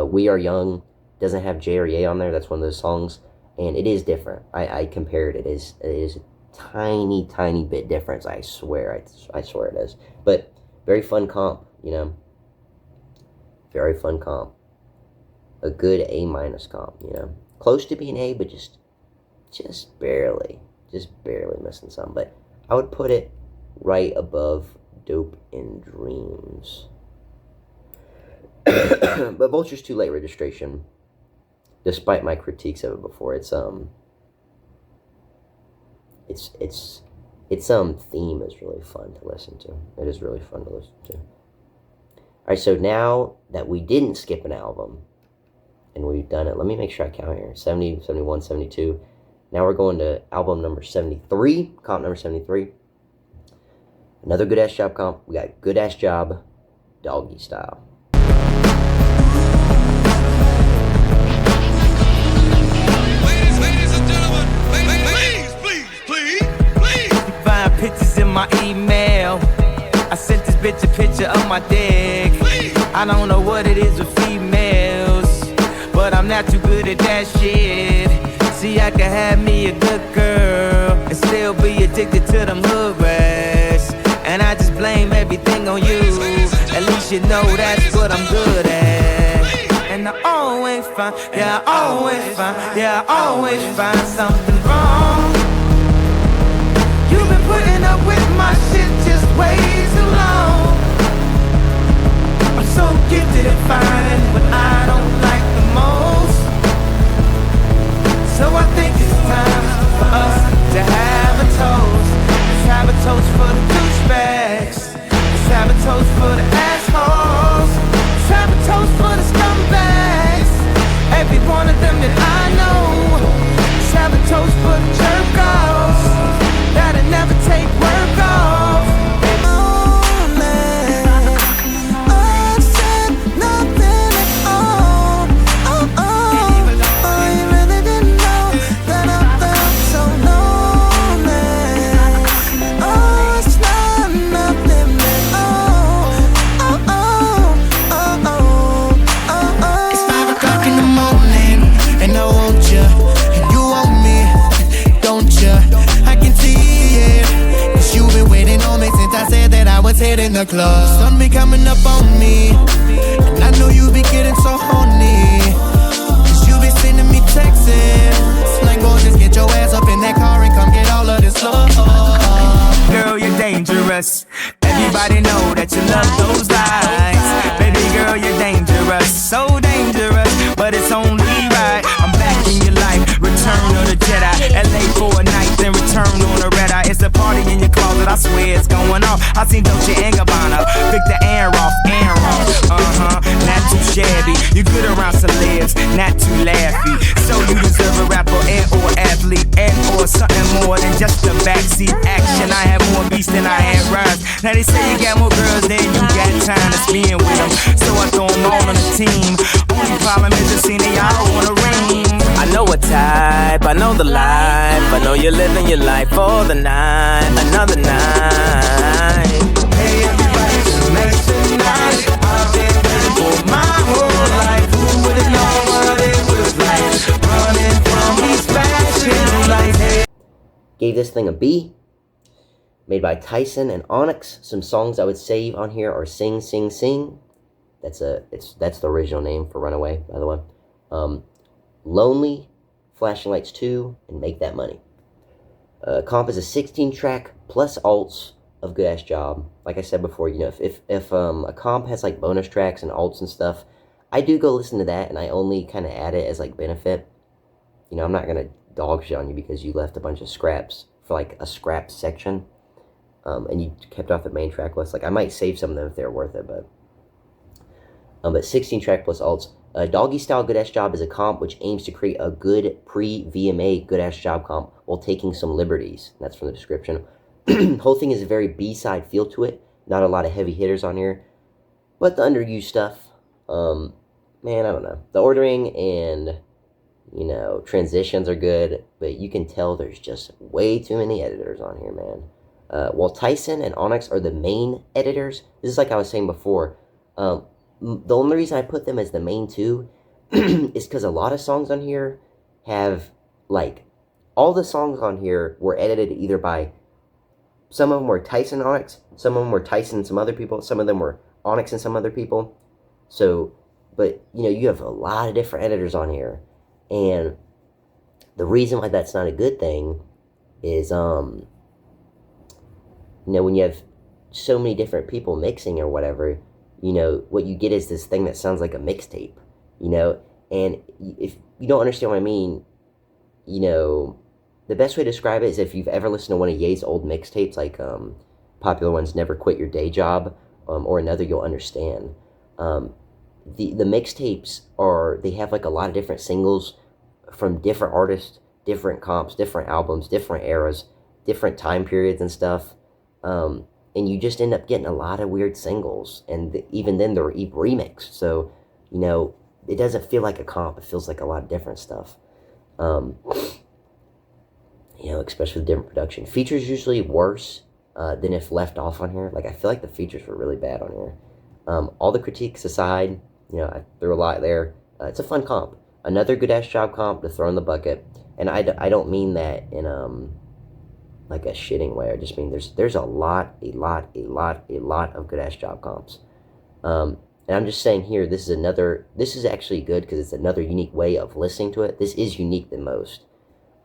We Are Young doesn't have J or Ye on there. That's one of those songs, and it is different. I compared it. It is a tiny bit difference. I swear it is. But very fun comp, you know. Very fun comp. A good A- comp, you know. Close to being A, but just barely missing some. But I would put it right above Dope in Dreams. But Vultures too late registration. Despite my critiques of it before, its theme is really fun to listen to. It is really fun to listen to. Alright, so now that we didn't skip an album, and we've done it, let me make sure I count here. 70, 71, 72. Now we're going to album number 73, comp number 73. Another good-ass job comp. We got Good-Ass Job, Doggy Style. Pictures in my email. I sent this bitch a picture of my dick. I don't know what it is with females, but I'm not too good at that shit. See, I can have me a good girl and still be addicted to them hood rats. And I just blame everything on you. At least you know that's what I'm good at. And I always find, yeah, I always find something wrong. You've been putting up with my shit just way too long. I'm so gifted at finding what I don't like the most. So I think it's time for us to have a toast. Let's have a toast for the douchebags. Let's have a toast for the assholes. Let's have a toast for the scumbags. Every one of them that I know. Let's have a toast for the jerk-offs that'll never take work off. Oh man, I said nothing at all. You really didn't know that I felt so lonely. Oh, it's not nothing at all. It's 5 o'clock in the morning, and I want you, and you want me, don't you? I can see it, 'cause you've been waiting on me since I said that I was hitting the club. Sun be coming up on me, and I know you be getting so horny, 'cause you be sending me texts. Like, go just get your ass up in that car and come get all of this love. Girl, you're dangerous. Everybody know that you love those lies. Baby girl, you're dangerous, so dangerous, but it's only right. I'm back in your life, return of the Jedi. LA for a night, then return on the red eye. It's a party in your closet, I swear it's going on. I seen Dolce & Gabbana, Victor Aaron beat. So you deserve a rapper and or athlete and or something more than just a backseat action. I have more beats than I had rhymes. Now they say you got more girls than you got time to spend with them. So I throw them all on the team. Only problem is the scene they all wanna ring. I know what type, I know the life. I know you're living your life for the night, another night. Hey everybody, tonight's tonight. I've been waiting for my whole life. Who would've known what it was like? Running from these flashing lights. Hey. Gave this thing a B. Made by Tyson and Onyx. Some songs I would save on here are Sing, Sing, Sing. That's the original name for Runaway, by the way. Lonely, Flashing Lights 2, and Make That Money. Comp is a 16-track plus alts of Good Ass Job. Like I said before, you know, if a comp has like bonus tracks and alts and stuff, I do go listen to that, and I only kind of add it as like benefit. You know, I'm not gonna dog shit on you because you left a bunch of scraps for like a scrap section, and you kept off the main track list. Like I might save some of them if they're worth it, but 16 track plus alts. Doggy Style Good Ass Job is a comp which aims to create a good pre-VMA Good Ass Job comp while taking some liberties. That's from the description. Whole thing is a very B-side feel to it. Not a lot of heavy hitters on here, but the underused stuff. Man, I don't know. The ordering and, you know, transitions are good, but you can tell there's just way too many editors on here, man. While Tyson and Onyx are the main editors, this is like I was saying before. The only reason I put them as the main two is because a lot of songs on here have, like, all the songs on here were edited either by, some of them were Tyson and Onyx, some of them were Tyson and some other people, some of them were Onyx and some other people. So, but, you know, you have a lot of different editors on here, and the reason why that's not a good thing is, you know, when you have so many different people mixing or whatever, you know, what you get is this thing that sounds like a mixtape, you know, and if you don't understand what I mean, you know, the best way to describe it is if you've ever listened to one of Ye's old mixtapes, like popular ones, Never Quit Your Day Job, or Another, you'll understand. The mixtapes they have like a lot of different singles from different artists, different comps, different albums, different eras, different time periods and stuff. And you just end up getting a lot of weird singles, and even then they're remixed. So, you know, it doesn't feel like a comp. It feels like a lot of different stuff. You know, especially with different production. Features usually worse than if left off on here. Like, I feel like the features were really bad on here. All the critiques aside, you know, I threw a lot there. It's a fun comp. Another Good Ass Job comp to throw in the bucket. And I don't mean that in like a shitting way. I just mean there's a lot of Good Ass Job comps. And I'm just saying here, this is actually good because it's another unique way of listening to it. This is unique the most.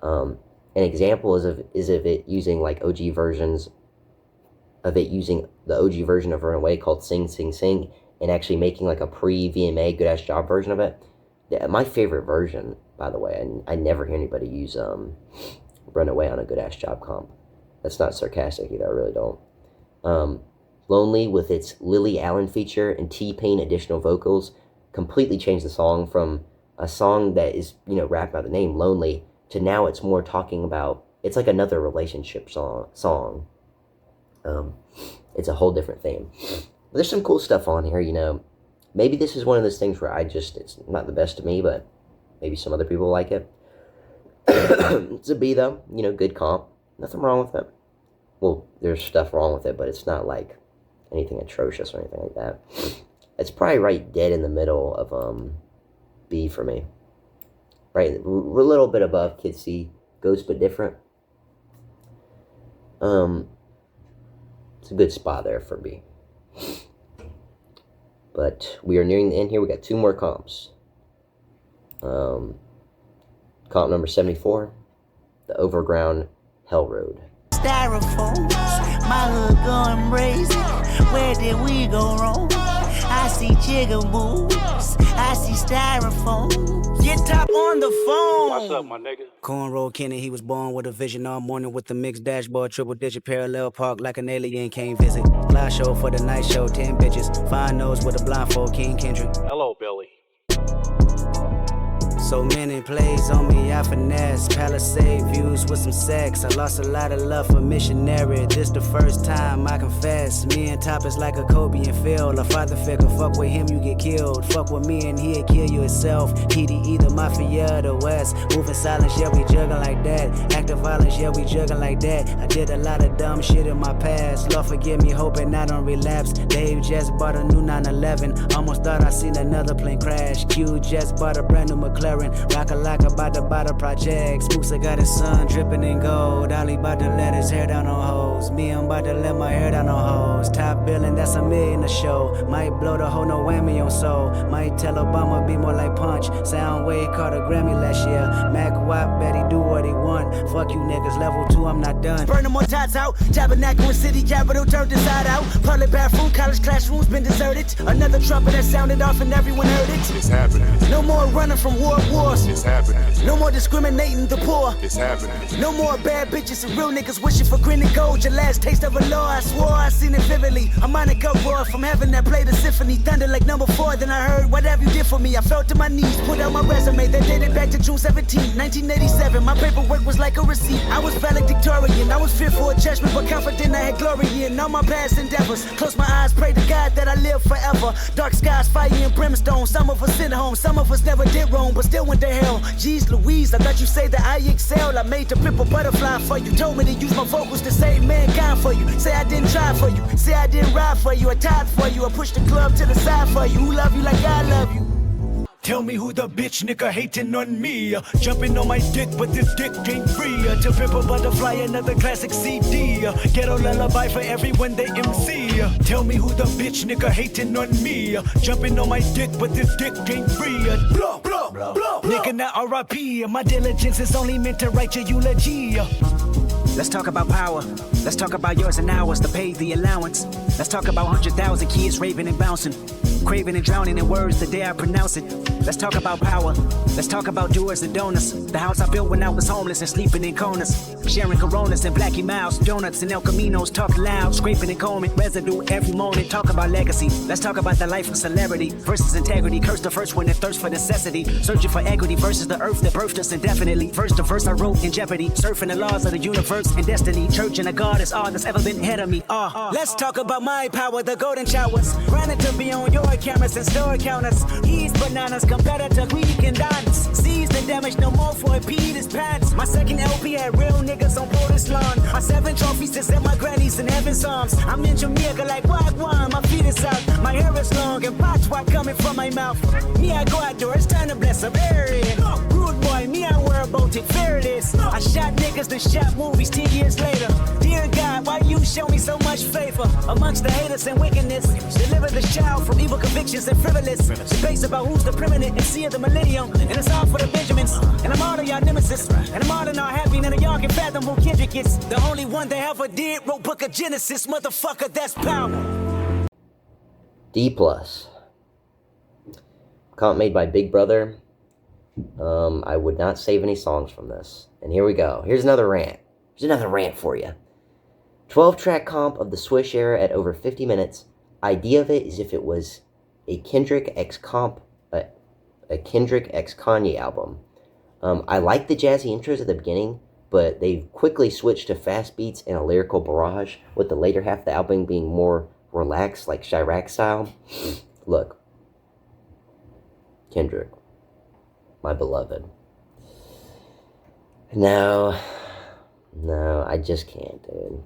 An example is of it using like OG versions of it, using the OG version of Runaway called Sing Sing Sing, and actually making like a pre-VMA Good Ass Job version of it. My favorite version, by the way, and I never hear anybody use Runaway on a Good Ass Job comp. That's not sarcastic either, I really don't. Lonely, with its Lily Allen feature and T-Pain additional vocals, completely changed the song from a song that is, you know, rapped by the name Lonely, to now it's more talking about, it's like another relationship song. It's a whole different theme. But there's some cool stuff on here, you know. Maybe this is one of those things where it's not the best to me, but maybe some other people like it. It's a B though, you know, good comp. Nothing wrong with it. Well, there's stuff wrong with it, but it's not like anything atrocious or anything like that. It's probably right dead in the middle of B for me. Right, we're a little bit above Kid C, Ghost but Different. It's a good spot there for B. But we are nearing the end here. We got two more comps. Comp number 74, the Overground Hell Road. Styrofoams, my hood going crazy. Where did we go wrong? I see jigaboos, I see styrofoams. Get top on the phone. What's up, my nigga? Cornrow Kenny, he was born with a vision all morning with the mixed dashboard, triple digit parallel park like an alien came visit. Fly show for the night show, 10 bitches. Fine nose with a blindfold, King Kendrick. Hello, Billy. So many plays on me, I finesse. Palisade views with some sex. I lost a lot of love for missionary. This the first time I confess. Me and Top is like a Kobe and Phil. A father figure, fuck with him, you get killed. Fuck with me and he'll kill you itself. TDE, the mafia of the West. Moving silence, yeah, we juggling like that. Active violence, yeah, we juggling like that. I did a lot of dumb shit in my past. Lord forgive me, hoping I don't relapse. Dave just bought a new 911. Almost thought I seen another plane crash. Q just bought a brand new McLaren. Rock-a-lock about to buy the project. Spooks, I got his son dripping in gold. Ollie about to let his hair down on hoes. Me, I'm about to let my hair down on hoes. Top billing, that's $1 million a show. Might blow the whole no whammy on soul. Might tell Obama be more like Punch. Soundwave caught a Grammy last year. Mac Wap bet he do what he want. Fuck you niggas, level 2, I'm not done. Burn them more tots out. Tabernacle in city capital turned inside out. Public bathroom, college classrooms been deserted. Another trumpet that sounded off and everyone heard it. It's happening. No more running from wars. It's happening. No more discriminating the poor. It's happening. No more bad bitches and real niggas wishing for green and gold. Your last taste of a law, I swore I seen it vividly. A Monica roar from heaven that played a symphony. Thunder like number 4, then I heard whatever you did for me. I fell to my knees, put out my resume that dated back to June 17, 1987. My paperwork was like a receipt. I was valedictorian. I was fearful of judgment, but confident I had glory in all my past endeavors. Close my eyes, pray to God that I live forever. Dark skies, fire and brimstone. Some of us sent home, some of us never did wrong, but still went to hell. Jeez Louise, I thought you say that I excel. I made the pimple butterfly for you. Told me to use my vocals to save mankind for you. Say I didn't try for you. Say I didn't ride for you. I tied for you. I pushed the club to the side for you. Who love you like I love you? Tell me who the bitch nigga hating on me. Jumping on my dick, but this dick ain't free. To Pimp a Butterfly, another classic CD. Ghetto lullaby for everyone they MC. Tell me who the bitch nigga hating on me. Jumping on my dick, but this dick ain't free. Blow, blow, blow. Nigga, not R.I.P. My diligence is only meant to write your eulogy. Let's talk about power. Let's talk about yours and ours to pay the allowance. Let's talk about 100,000 kids raving and bouncing, craving and drowning in words the day I pronounce it. Let's talk about power. Let's talk about doers and donors. The house I built when I was homeless and sleeping in corners. Sharing Coronas and Blackie Miles, donuts and El Caminos. Talk loud, scraping and combing residue every morning. Talk about legacy. Let's talk about the life of celebrity versus integrity. Curse the first one that thirsts for necessity. Searching for equity versus the earth that birthed us indefinitely. Verse to verse I wrote in jeopardy. Surfing the laws of the universe and destiny. Church and a God is all that's ever been ahead of me. Let's talk about my power, the golden showers. Granted to be on your cameras and store counters. He's bananas, competitor, we can dance. Sees the damage, no more for Peter's pants. My second LP had real niggas on Porter's lawn. My 7 trophies to set my grannies in heaven's arms. I'm in Jamaica like Wagwan, my feet is out. My hair is long and pot's white coming from my mouth. Me, I go outdoors, time to bless a berry. Rude boy, me, I worry about it, fearless. I shot niggas to shot movies 10 years later. Dear God, why you show me so much favor? Amongst the haters and wickedness, deliver the child from evil convictions and frivolous debates about who's the preeminent and see of the millennium. And it's all for the Benjamins, and I'm all of y'all nemesis. And I'm all in all happy, none of y'all can fathom who Kendrick is. The only one that ever did wrote Book of Genesis, motherfucker, that's power. D+. Comp made by Big Brother. I would not save any songs from this. And here we go. Here's another rant. Here's another rant for you. 12-track comp of the Swish era at over 50 minutes. Idea of it is if it was a Kendrick x Kanye album. I like the jazzy intros at the beginning, but they quickly switched to fast beats and a lyrical barrage, with the later half of the album being more relaxed, like Chirac style. Look, Kendrick, my beloved. No, I just can't, dude.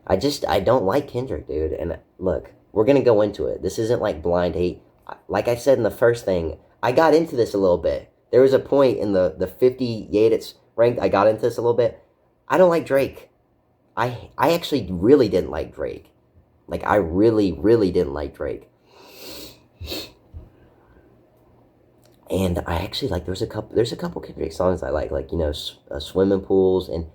I don't like Kendrick, dude. And look, we're gonna go into it. This isn't like blind hate. Like I said in the first thing, I got into this a little bit. There was a point in the 50 Yedits ranked, I got into this a little bit. I don't like Drake. I actually really didn't like Drake. Like, I really, really didn't like Drake. And I actually like, there's a couple Kendrick songs I like, you know, Swimming Pools, and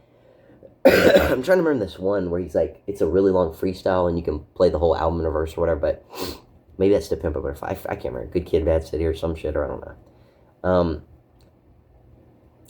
I'm trying to remember this one where he's like, it's a really long freestyle and you can play the whole album in a verse or whatever, but maybe that's the Pimp a Butterfly. I can't remember. Good Kid, Bad City or some shit, or I don't know.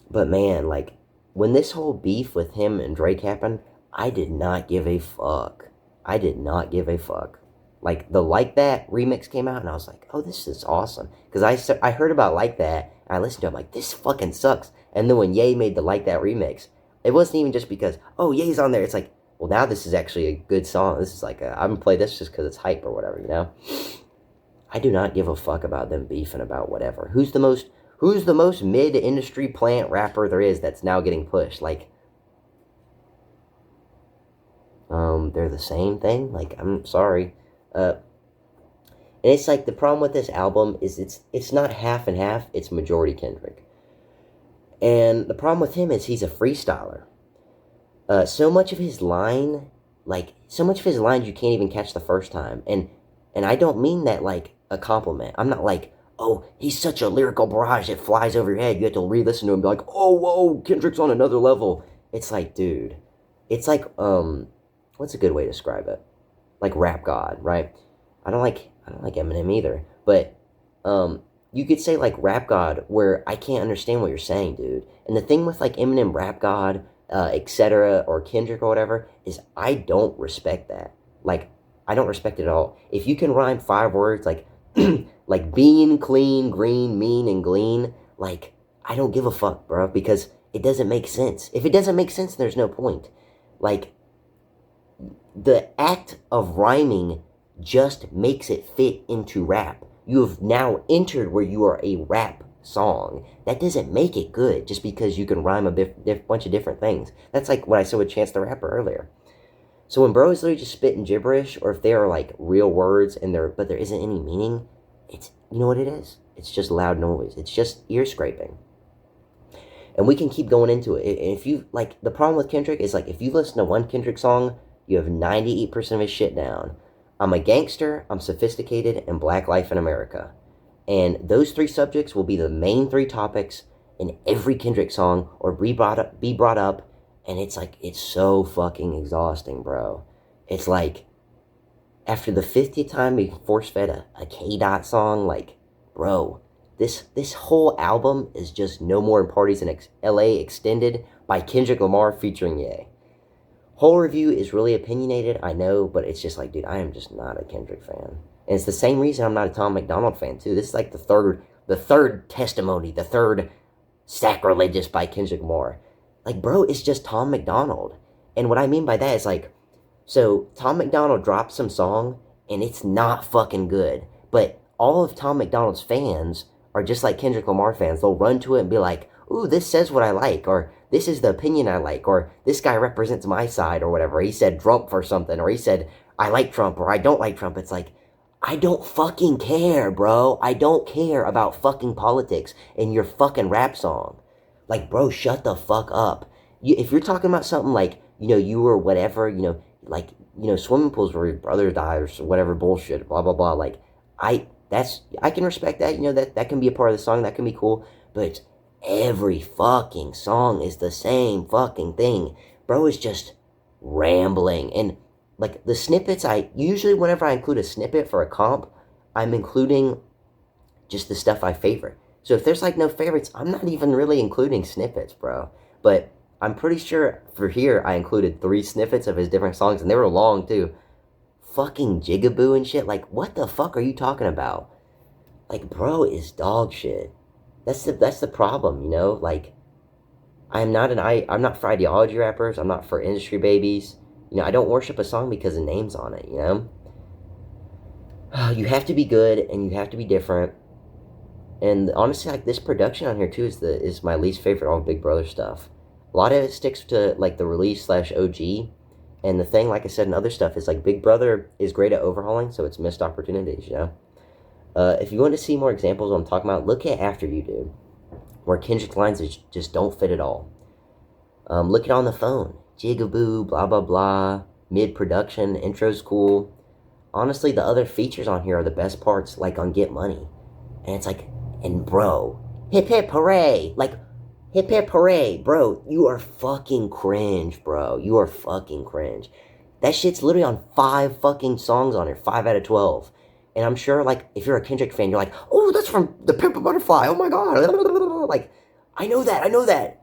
But man, like, when this whole beef with him and Drake happened, I did not give a fuck. I did not give a fuck. Like, the Like That remix came out, and I was like, oh, this is awesome. Because I heard about Like That, I listened to it, I'm like, this fucking sucks. And then when Ye made the Like That remix, it wasn't even just because, oh, Ye's on there. It's like, well, now this is actually a good song. This is like, I'm gonna play this just because it's hype or whatever, you know? I do not give a fuck about them beefing about whatever. Who's the most mid-industry plant rapper there is that's now getting pushed? Like, they're the same thing? Like, I'm sorry. And it's like, the problem with this album is it's not half and half, it's majority Kendrick. And the problem with him is he's a freestyler. So much of his lines you can't even catch the first time. And I don't mean that like a compliment. I'm not like, oh, he's such a lyrical barrage that flies over your head. You have to re-listen to him and be like, oh, whoa, Kendrick's on another level. It's like, dude, it's like, what's a good way to describe it? Like Rap God, right? I don't like Eminem either, but you could say like Rap God, where I can't understand what you're saying, dude. And the thing with like Eminem, Rap God, etc., or Kendrick or whatever, is I don't respect that. Like, I don't respect it at all. If you can rhyme 5 words like like bean, clean, green, mean, and glean, like, I don't give a fuck, bro, because it doesn't make sense. If it doesn't make sense, there's no point. Like, the act of rhyming just makes it fit into rap. You have now entered where you are a rap song. That doesn't make it good just because you can rhyme a bunch of different things. That's like what I said with Chance the Rapper earlier. So when bro is literally just spitting gibberish, or if they are like real words and but there isn't any meaning, it's, you know what it is? It's just loud noise. It's just ear scraping. And we can keep going into it. And if you, like, the problem with Kendrick is, like, if you listen to one Kendrick song, you have 98% of his shit down. I'm a gangster, I'm sophisticated, and black life in America. And those 3 subjects will be the main 3 topics in every Kendrick song, or be brought up, and it's like, it's so fucking exhausting, bro. It's like, after the 50th time we force-fed a K-Dot song, like, bro, this whole album is just No More Parties in LA Extended by Kendrick Lamar featuring Ye. Whole review is really opinionated, I know, but it's just like, dude, I am just not a Kendrick fan. And it's the same reason I'm not a Tom McDonald fan, too. This is like the third testimony, the third sacrilegious by Kendrick Lamar. Like, bro, it's just Tom McDonald. And what I mean by that is, like, so Tom McDonald dropped some song, and it's not fucking good. But all of Tom McDonald's fans are just like Kendrick Lamar fans. They'll run to it and be like, ooh, this says what I like, or this is the opinion I like, or this guy represents my side, or whatever. He said Trump or something, or he said, I like Trump, or I don't like Trump. It's like, I don't fucking care, bro. I don't care about fucking politics in your fucking rap song. Like, bro, shut the fuck up. If you're talking about something like, you know, you were whatever, you know, like, you know, swimming pools where your brother died or whatever bullshit, blah, blah, blah. Like, I can respect that, you know, that can be a part of the song, that can be cool, but every fucking song is the same fucking thing. Bro is just rambling. And, like, the snippets, usually whenever I include a snippet for a comp, I'm including just the stuff I favorite. So if there's, like, no favorites, I'm not even really including snippets, bro. But I'm pretty sure for here I included 3 snippets of his different songs, and they were long, too. Fucking Jigaboo and shit. Like, what the fuck are you talking about? Like, bro is dog shit. That's the problem, you know? Like, I'm not for ideology rappers. I'm not for industry babies. You know, I don't worship a song because the name's on it, you know? You have to be good, and you have to be different. And honestly, like, this production on here, too, is my least favorite all Big Brother stuff. A lot of it sticks to, like, the release/OG. And the thing, like I said, in other stuff, is, like, Big Brother is great at overhauling, so it's missed opportunities, you know? If you want to see more examples of what I'm talking about, look at After You, dude. Where Kendrick's lines just don't fit at all. Look at On the Phone. Jigaboo, blah, blah, blah. Mid-production, intro's cool. Honestly, the other features on here are the best parts, like on Get Money. And it's like, and bro, hip hip hooray. Like, hip hip hooray. Bro, you are fucking cringe, bro. You are fucking cringe. That shit's literally on 5 fucking songs on here. 5 out of 12. And I'm sure, like, if you're a Kendrick fan, you're like, oh, that's from The Pimp a Butterfly. Oh my god. Like, I know that.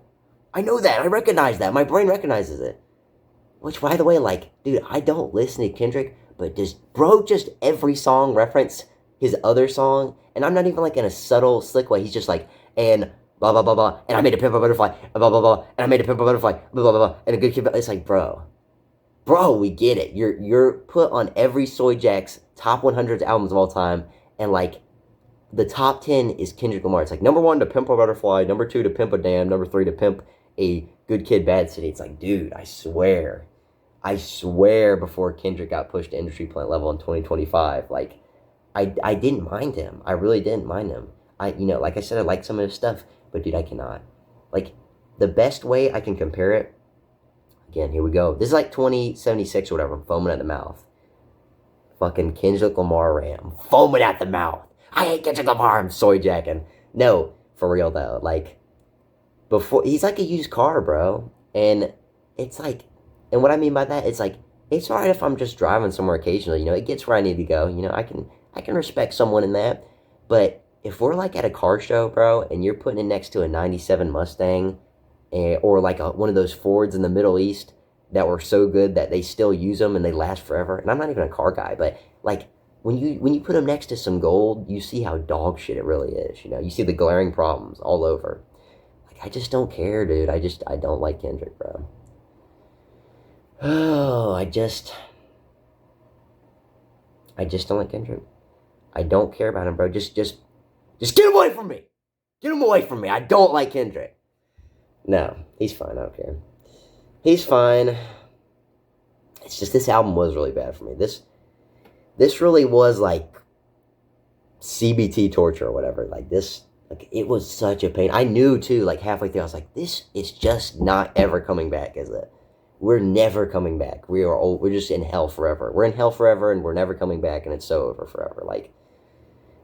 I recognize that. My brain recognizes it. Which, by the way, like, dude, I don't listen to Kendrick, but does bro just every song reference his other song, and I'm not even like in a subtle, slick way. He's just like, and blah, blah, blah, blah, and I made a pimp a butterfly, blah, blah, blah, and I made a pimp a butterfly, blah, blah, blah, and a good kid. It's like, bro, we get it. You're put on every Soy Jack's top 100 albums of all time, and like, the top 10 is Kendrick Lamar. It's like, number 1 to Pimp a Butterfly, number 2 to Pimp a Damn, number 3 to Pimp a Good Kid, Bad City. It's like, dude, I swear before Kendrick got pushed to industry plant level in 2025, like, I didn't mind him. I really didn't mind him. Like I said, I like some of his stuff, but dude, I cannot. Like, the best way I can compare it, again, here we go. This is like 2076 or whatever. I'm foaming at the mouth. Fucking Kendrick Lamar Ram. Foaming at the mouth. I hate Kendrick Lamar. I'm soy jacking. No, for real though. Like, before, he's like a used car, bro. And it's like, and what I mean by that, it's like, it's alright if I'm just driving somewhere occasionally. It gets where I need to go. I can respect someone in that. But if we're like at a car show, bro, and you're putting it next to a 97 Mustang, or like one of those Fords in the Middle East that were so good that they still use them and they last forever. And I'm not even a car guy, but like, when you put them next to some gold, you see how dog shit it really is. You see the glaring problems all over. Like, I just don't care, dude. I don't like Kendrick, bro. Oh, I just don't like Kendrick. I don't care about him, bro. Just get him away from me. Get him away from me. I don't like Kendrick. No, he's fine. I don't care. He's fine. It's just this album was really bad for me. This really was like CBT torture or whatever. Like this, like it was such a pain. I knew too, like halfway through, I was like, this is just not ever coming back, is it? We're never coming back. We're just in hell forever. We're in hell forever and we're never coming back and it's so over forever. Like,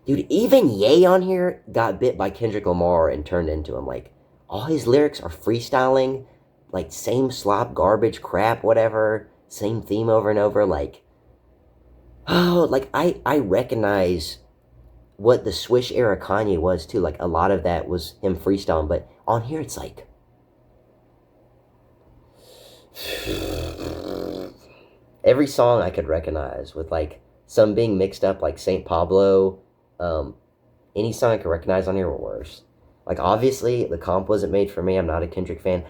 dude, even Ye on here got bit by Kendrick Lamar and turned into him. Like, all his lyrics are freestyling, like same slop, garbage, crap, whatever, same theme over and over, like, oh, like, I recognize what the Swish era Kanye was, too. Like, a lot of that was him freestyling. But on here, it's like, every song I could recognize with, like, some being mixed up, like St. Pablo. Any song I could recognize on here were worse. Like, obviously, the comp wasn't made for me. I'm not a Kendrick fan.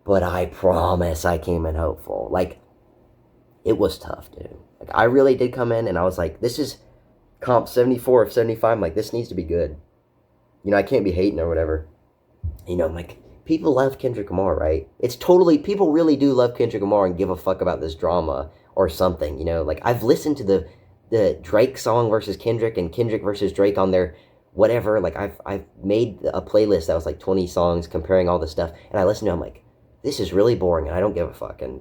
But I promise I came in hopeful. Like, it was tough, dude. Like, I really did come in and I was like, this is comp 74 of 75. I'm like, this needs to be good. I can't be hating or whatever. I'm like, people love Kendrick Lamar, right? It's totally, people really do love Kendrick Lamar and give a fuck about this drama or something, Like, I've listened to the Drake song versus Kendrick and Kendrick versus Drake on their whatever. Like, I've made a playlist that was like 20 songs comparing all this stuff. And I listened to it, I'm like, this is really boring and I don't give a fuck. And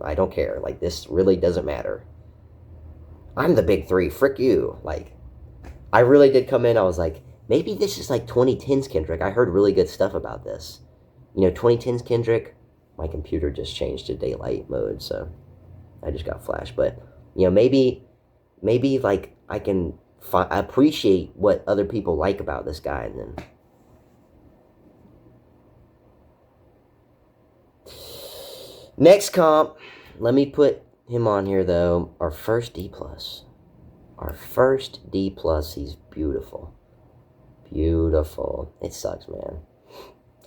I don't care. Like, this really doesn't matter. I'm the big three. Frick you. Like, I really did come in. I was like, maybe this is like 2010s Kendrick. I heard really good stuff about this. 2010s Kendrick. My computer just changed to daylight mode, so I just got flash. But, maybe like I can appreciate what other people like about this guy. And then next comp, let me put him on here, though. Our first D+. He's beautiful. Beautiful. It sucks, man.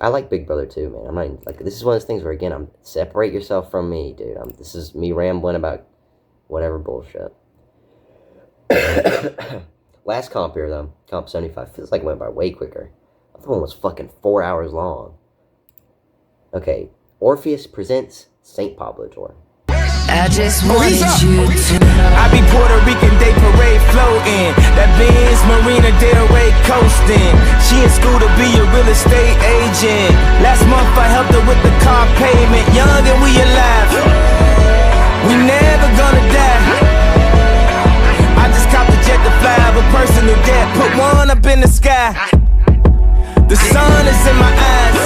I like Big Brother, too, man. I'm not even, like, this is one of those things where, again, separate yourself from me, dude. This is me rambling about whatever bullshit. Last comp here, though. Comp 75. Feels like it went by way quicker. The other one was fucking 4 hours long. Okay. Orpheus presents St. Pablo Tour. I just wanted you to I be Puerto Rican Day Parade floating. That Benz Marina Del Rey coasting. She in school to be a real estate agent. Last month I helped her with the car payment. Young and we alive. We never gonna die. I just copped a jet to fly of a personal debt. Put one up in the sky. The sun is in my eyes.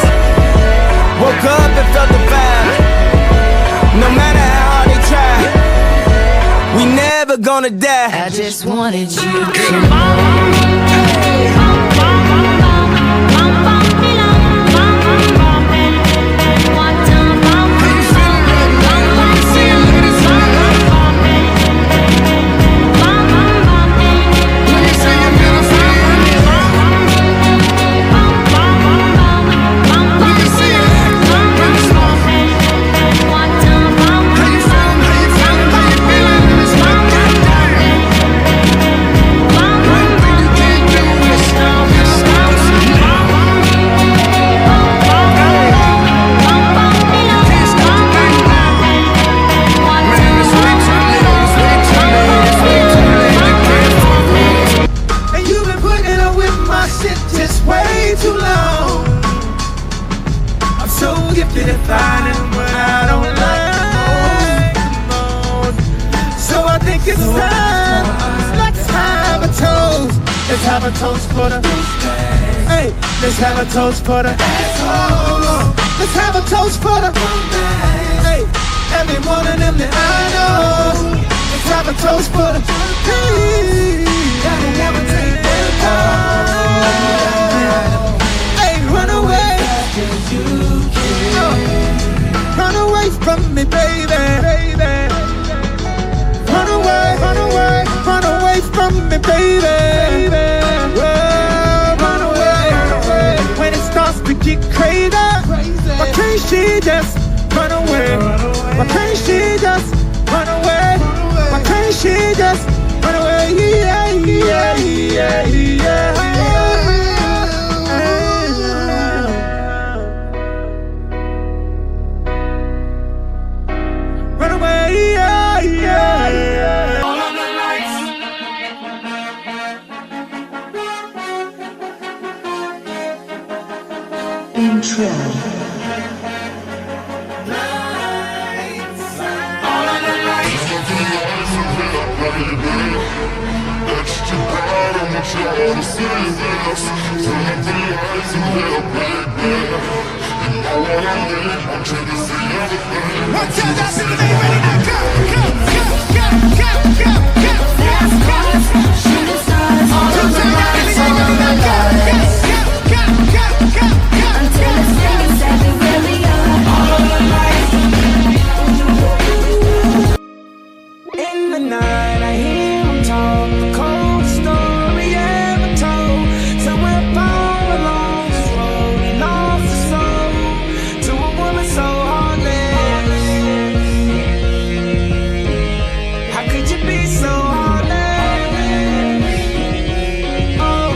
Woke up and felt the vibe. No matter how hard they try, we never gonna die. I just wanted you to my shit just way too long. I'm so gifted at finding what I don't like the most. So I think it's time, let's have a toast. Let's have a toast for the, hey, let's have a toast for the asshole. Let's have a toast for the, hey, every one of them that I know. Let's have a toast for the, hey, that will never take their call. Hey, run away. Run away from me, baby, baby. Run away, run away, run away from me, baby. Whoa, run away. When it starts to get crazy, why can't she just run away? Why can't she just run away? Why can't she just run away? Yeah, yeah, yeah, yeah. Run away, yeah, yeah, yeah. All of the lights. Intro. In the night I hear him talk, the cold story ever told. Somewhere far along this road he lost his soul to a woman so heartless. How could you be so heartless? Oh,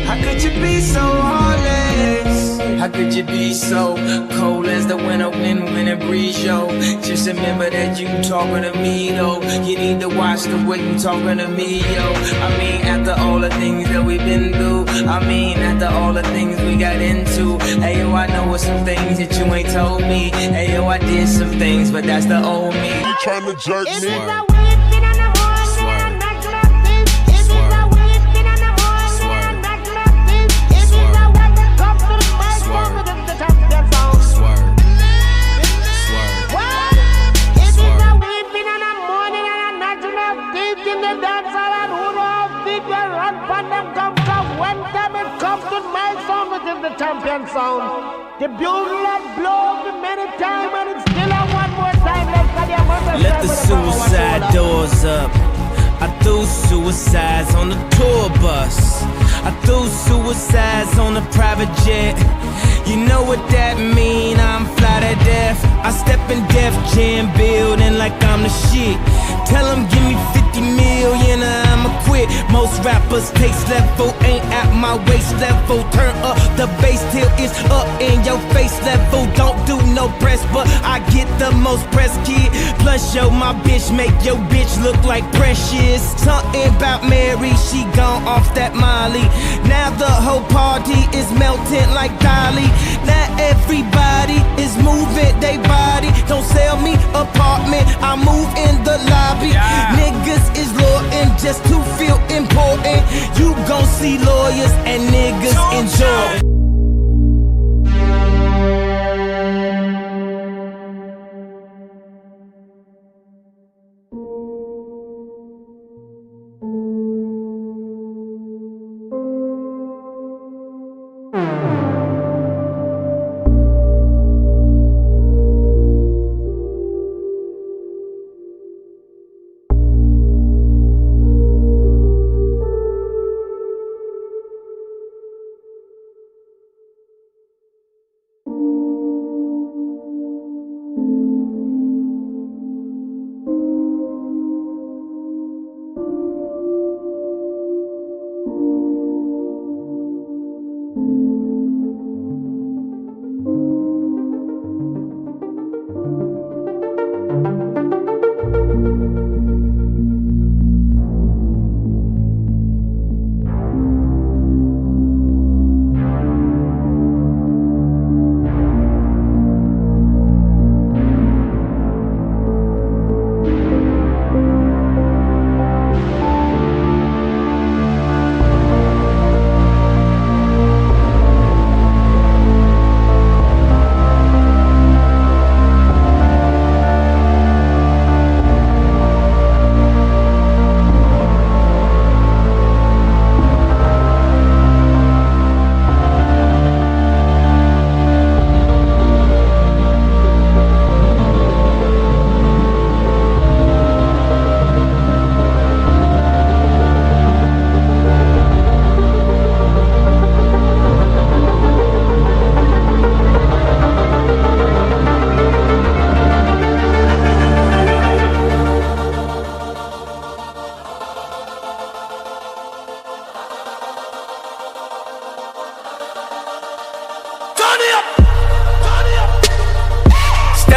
how could you be so heartless? How could you be so cold as the winter wind when it breeze, yo? Just remember that you talking to me, though. You need to watch the way you talking to me, yo. I mean, after all the things that we've been through, I mean, after all the things we got into. Hey, yo, I know some things that you ain't told me. Hey, yo, I did some things, but that's the old me. You trying to jerk me? Champion sound. The bugle blow me many times and it's still a one more time. Let the suicide doors up. I threw suicides on the tour bus. I threw suicides on the private jet. You know what that mean, I'm fly to death. I step in Def Jam building like I'm the shit. Tell them give me 50 million or I'ma quit. Most rappers taste level ain't at my waist level. Turn up the bass till it's up in your face level. Don't do no press, but I get the most press, kid. Plus yo, my bitch make your bitch look like Precious. Something about Mary, she gone off that Molly. Now the whole party is melting like Dolly. Now everybody is moving they body. Don't sell me apartment, I move in the lobby. Niggas is loyal just to feel important. You gon' see lawyers and niggas enjoy.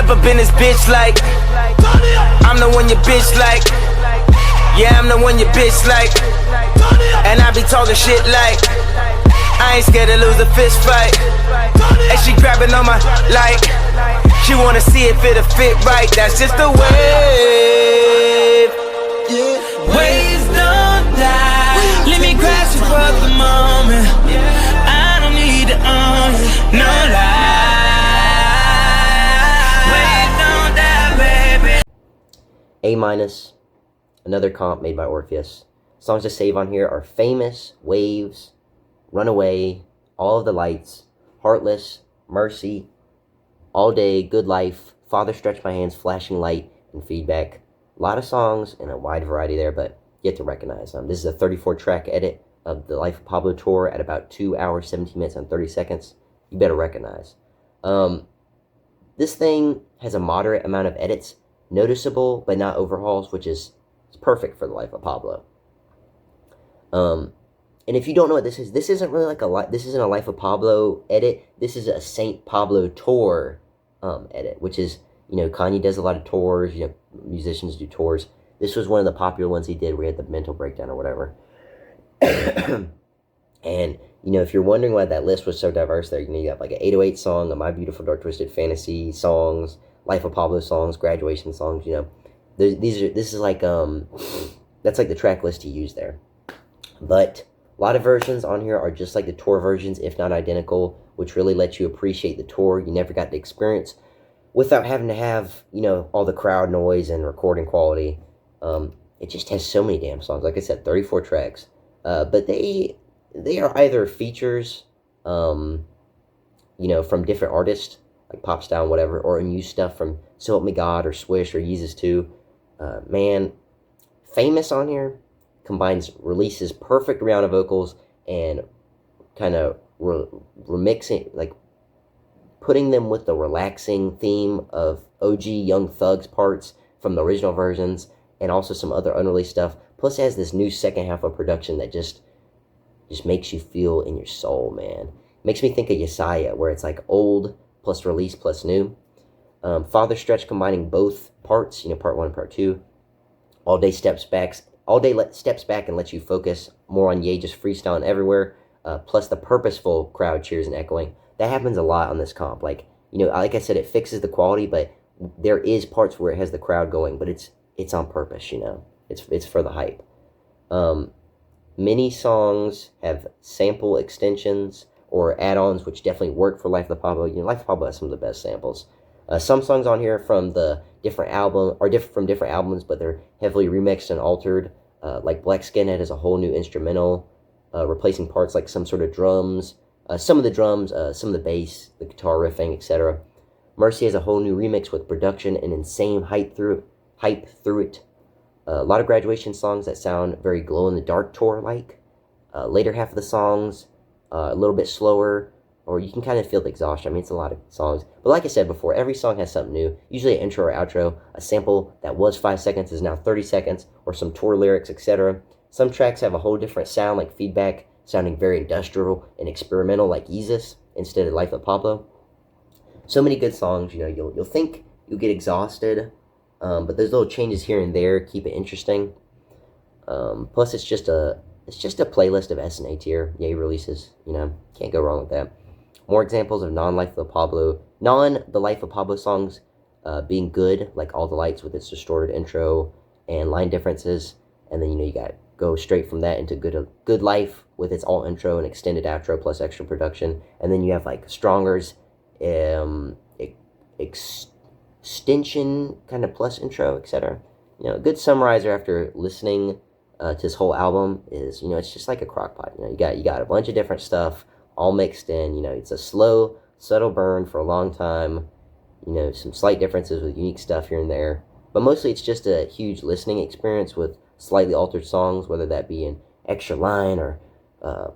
step up in this bitch like I'm the one your bitch like. Yeah, I'm the one your bitch like. And I be talking shit like I ain't scared to lose a fist fight. And she grabbing on my like she wanna see if it'll fit right. That's just the wave. Waves don't die. Let me crash you for the moment. I don't need to own you, no lie. Waves don't die, baby. A minus, another comp made by Orpheus. Songs to save on here are Famous, Waves, Runaway, All of the Lights, Heartless, Mercy, All Day, Good Life, Father Stretch My Hands, Flashing Light, and Feedback. A lot of songs and a wide variety there, but you have to recognize them. This is a 34-track edit of the Life of Pablo tour at about 2 hours, 17 minutes, and 30 seconds. You better recognize. This thing has a moderate amount of edits, noticeable but not overhauls, which is perfect for the Life of Pablo. And if you don't know what this isn't really like this isn't a Life of Pablo edit. This is a Saint Pablo tour edit, which is, you know, Kanye does a lot of tours. You know, musicians do tours. This was one of the popular ones he did where he had the mental breakdown or whatever. And, you know, if you're wondering why that list was so diverse there, you know, you got like an 808 song, a My Beautiful Dark Twisted Fantasy songs, Life of Pablo songs, graduation songs, you know. This is like, that's like the track list he used there. But a lot of versions on here are just like the tour versions, if not identical, which really lets you appreciate the tour you never got to experience without having to have, you know, all the crowd noise and recording quality. It just has so many damn songs. Like I said, 34 tracks. But they are either features, you know, from different artists, like pop style and whatever, or unused stuff from So Help Me God or Swish or Yeezus 2. Man, Famous on here combines releases perfect round of vocals and kind of remixing, like putting them with the relaxing theme of OG Young Thug's parts from the original versions and also some other unreleased stuff. Plus it has this new second half of production that just makes you feel in your soul, man. Makes me think of Yesaya, where it's like old plus release plus new. Father Stretch combining both parts, you know, part 1 and part 2. All Day steps back and lets you focus more on Ye just freestyling everywhere, plus the purposeful crowd cheers and echoing. That happens a lot on this comp. Like, you know, like I said, it fixes the quality, but there is parts where it has the crowd going, but it's on purpose, you know. It's for the hype. Many songs have sample extensions or add-ons, which definitely work for Life of Pablo. You know, Life of Pablo has some of the best samples. Some songs on here from the different different albums, but they're heavily remixed and altered. Like Black Skinhead has a whole new instrumental, replacing parts like some sort of drums, some of the drums, some of the bass, the guitar riffing, etc. Mercy has a whole new remix with production and insane hype through it. A lot of graduation songs that sound very glow in the dark tour like. Later half of the songs, a little bit slower, or you can kind of feel the exhaustion. I mean, it's a lot of songs. But like I said before, every song has something new. Usually an intro or outro, a sample that was 5 seconds is now 30 seconds, or some tour lyrics, etc. Some tracks have a whole different sound, like Feedback, sounding very industrial and experimental, like Yeezus, instead of Life of Pablo. So many good songs, you know, you'll think you'll get exhausted, but those little changes here and there keep it interesting. Plus, it's just a playlist of S and A tier Ye releases. You know, can't go wrong with that. More examples of the Life of Pablo songs being good, like All the Lights with its distorted intro and line differences, and then, you know, you got go straight from that into Good Life with its all intro and extended outro plus extra production, and then you have like Stronger's extension kind of plus intro, etc. You know, a good summarizer after listening to this whole album is, you know, it's just like a crock pot. You know, you got a bunch of different stuff all mixed in. You know, it's a slow, subtle burn for a long time. You know, some slight differences with unique stuff here and there, but mostly it's just a huge listening experience with slightly altered songs, whether that be an extra line or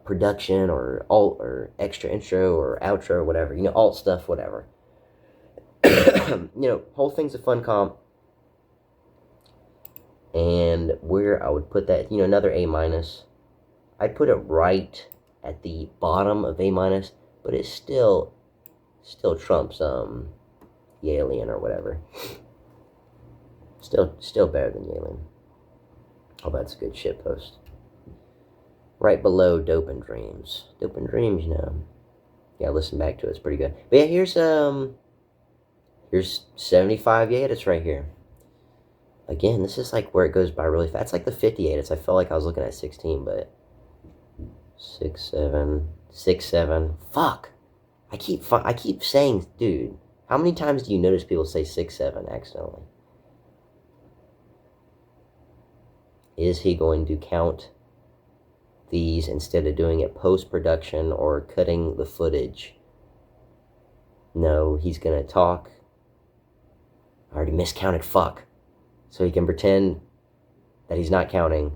production or alt or extra intro or outro or whatever. You know, alt stuff, whatever. You know, whole thing's a fun comp. And where I would put that, you know, another A minus. I'd put it right at the bottom of A minus, but it still trumps Yalien or whatever. Still better than Yalien. Oh, that's a good shit post. Right below Dope and Dreams. Dope and Dreams, you know. Yeah, listen back to it. It's pretty good. But yeah, here's 75 Yedits right here. Again, this is like where it goes by really fast. It's like the 50 Yedits. I felt like I was looking at 16, but 6, 7, 6, 7. Fuck. I keep saying, dude, how many times do you notice people say 6, 7 accidentally? Is he going to count these instead of doing it post-production or cutting the footage? No, he's gonna talk. I already miscounted, fuck. So he can pretend that he's not counting.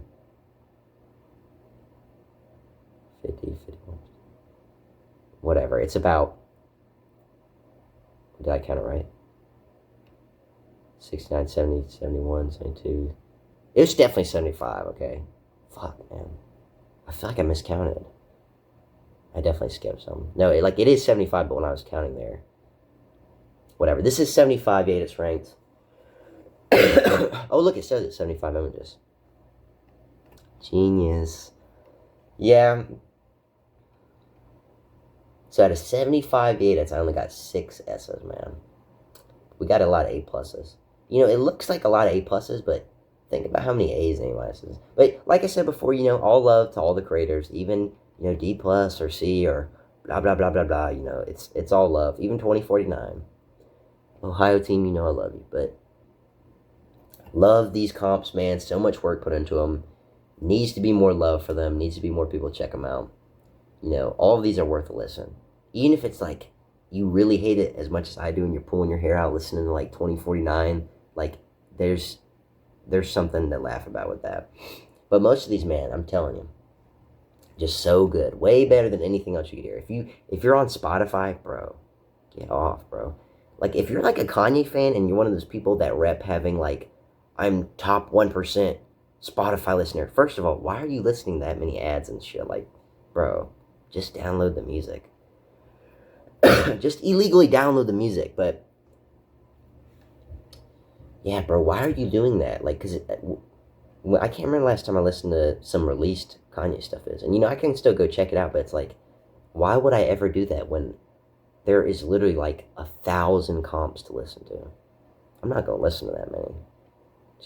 50, 51. Whatever, it's about... Did I count it right? 69, 70, 71, 72... It was definitely 75, okay. Fuck, man. I feel like I miscounted. I definitely skipped some. No, it is 75, but when I was counting there. Whatever. This is 75 Yedits ranked. Oh, look, it says it's 75 images. Genius. Yeah. So out of 75 Yedits, I only got 6 S's, man. We got a lot of A pluses. You know, it looks like a lot of A pluses, but think about how many A's and A-minuses. But like I said before, you know, all love to all the creators, even, you know, D plus or C or blah, blah, blah, blah, blah, you know, it's all love. Even 2049. Ohio team, you know I love you, but love these comps, man. So much work put into them. Needs to be more love for them. Needs to be more people check them out. You know, all of these are worth a listen. Even if it's like, you really hate it as much as I do and you're pulling your hair out listening to like 2049, like, there's something to laugh about with that. But most of these, man, I'm telling you, just so good. Way better than anything else you could hear. If you're on Spotify, bro, get off, bro. Like, if you're like a Kanye fan and you're one of those people that rep having like, I'm top 1% Spotify listener. First of all, why are you listening to that many ads and shit? Like, bro, just download the music. Just illegally download the music, but yeah, bro, why are you doing that? Like, because I can't remember the last time I listened to some released Kanye stuff is. And, you know, I can still go check it out, but it's like, why would I ever do that when there is literally like 1,000 comps to listen to? I'm not going to listen to that many.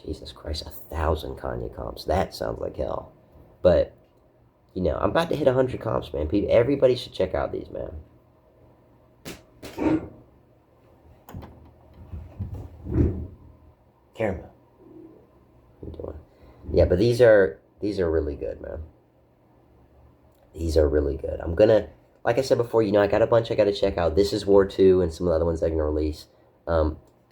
Jesus Christ, 1,000 Kanye comps. That sounds like hell. But, you know, I'm about to hit 100 comps, man. Everybody should check out these, man. Caramel. What are you doing? Yeah, but these are really good, man. These are really good. I'm gonna, like I said before, you know, I got a bunch I gotta check out. This is War 2 and some of the other ones I'm gonna release.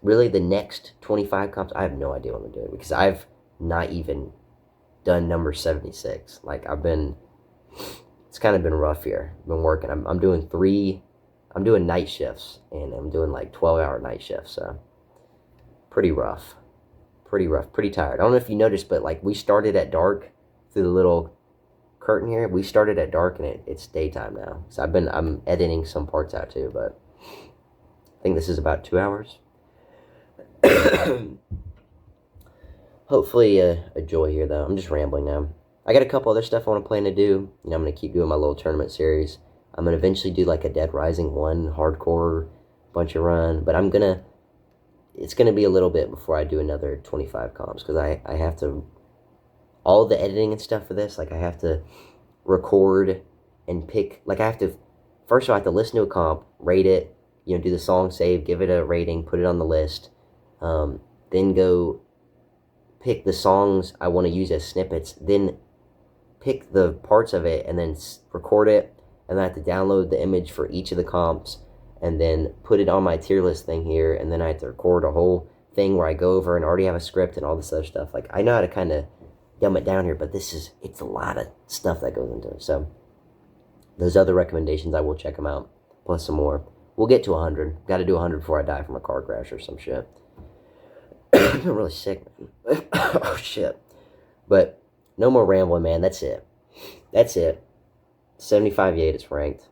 Really, the next 25 comps, I have no idea what I'm doing because I've not even done number 76. Like, it's kind of been rough here. I've been working. I'm doing night shifts, and I'm doing like 12-hour night shifts, so pretty rough. Pretty tired. I don't know if you noticed, but like we started at dark through the little curtain here. We started at dark and it's daytime now. So I'm editing some parts out too, but I think this is about 2 hours. Hopefully a joy here though. I'm just rambling now. I got a couple other stuff I want to plan to do. You know, I'm going to keep doing my little tournament series. I'm going to eventually do like a Dead Rising 1 hardcore bunch of run, but it's going to be a little bit before I do another 25 comps, because I have to, all the editing and stuff for this, like I have to record and pick, like I have to, first of all I have to listen to a comp, rate it, you know, do the song save, give it a rating, put it on the list, then go pick the songs I want to use as snippets, then pick the parts of it, and then record it, and then I have to download the image for each of the comps, and then put it on my tier list thing here, and then I have to record a whole thing where I go over and already have a script and all this other stuff. Like, I know how to kind of dumb it down here, but it's a lot of stuff that goes into it. So, those other recommendations, I will check them out, plus some more. We'll get to 100. Got to do 100 before I die from a car crash or some shit. I'm really sick, man. Oh, shit. But, no more rambling, man. That's it. 75 Yedits ranked.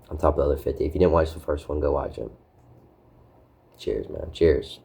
On top of the other 50. If you didn't watch the first one, go watch it. Cheers, man. Cheers.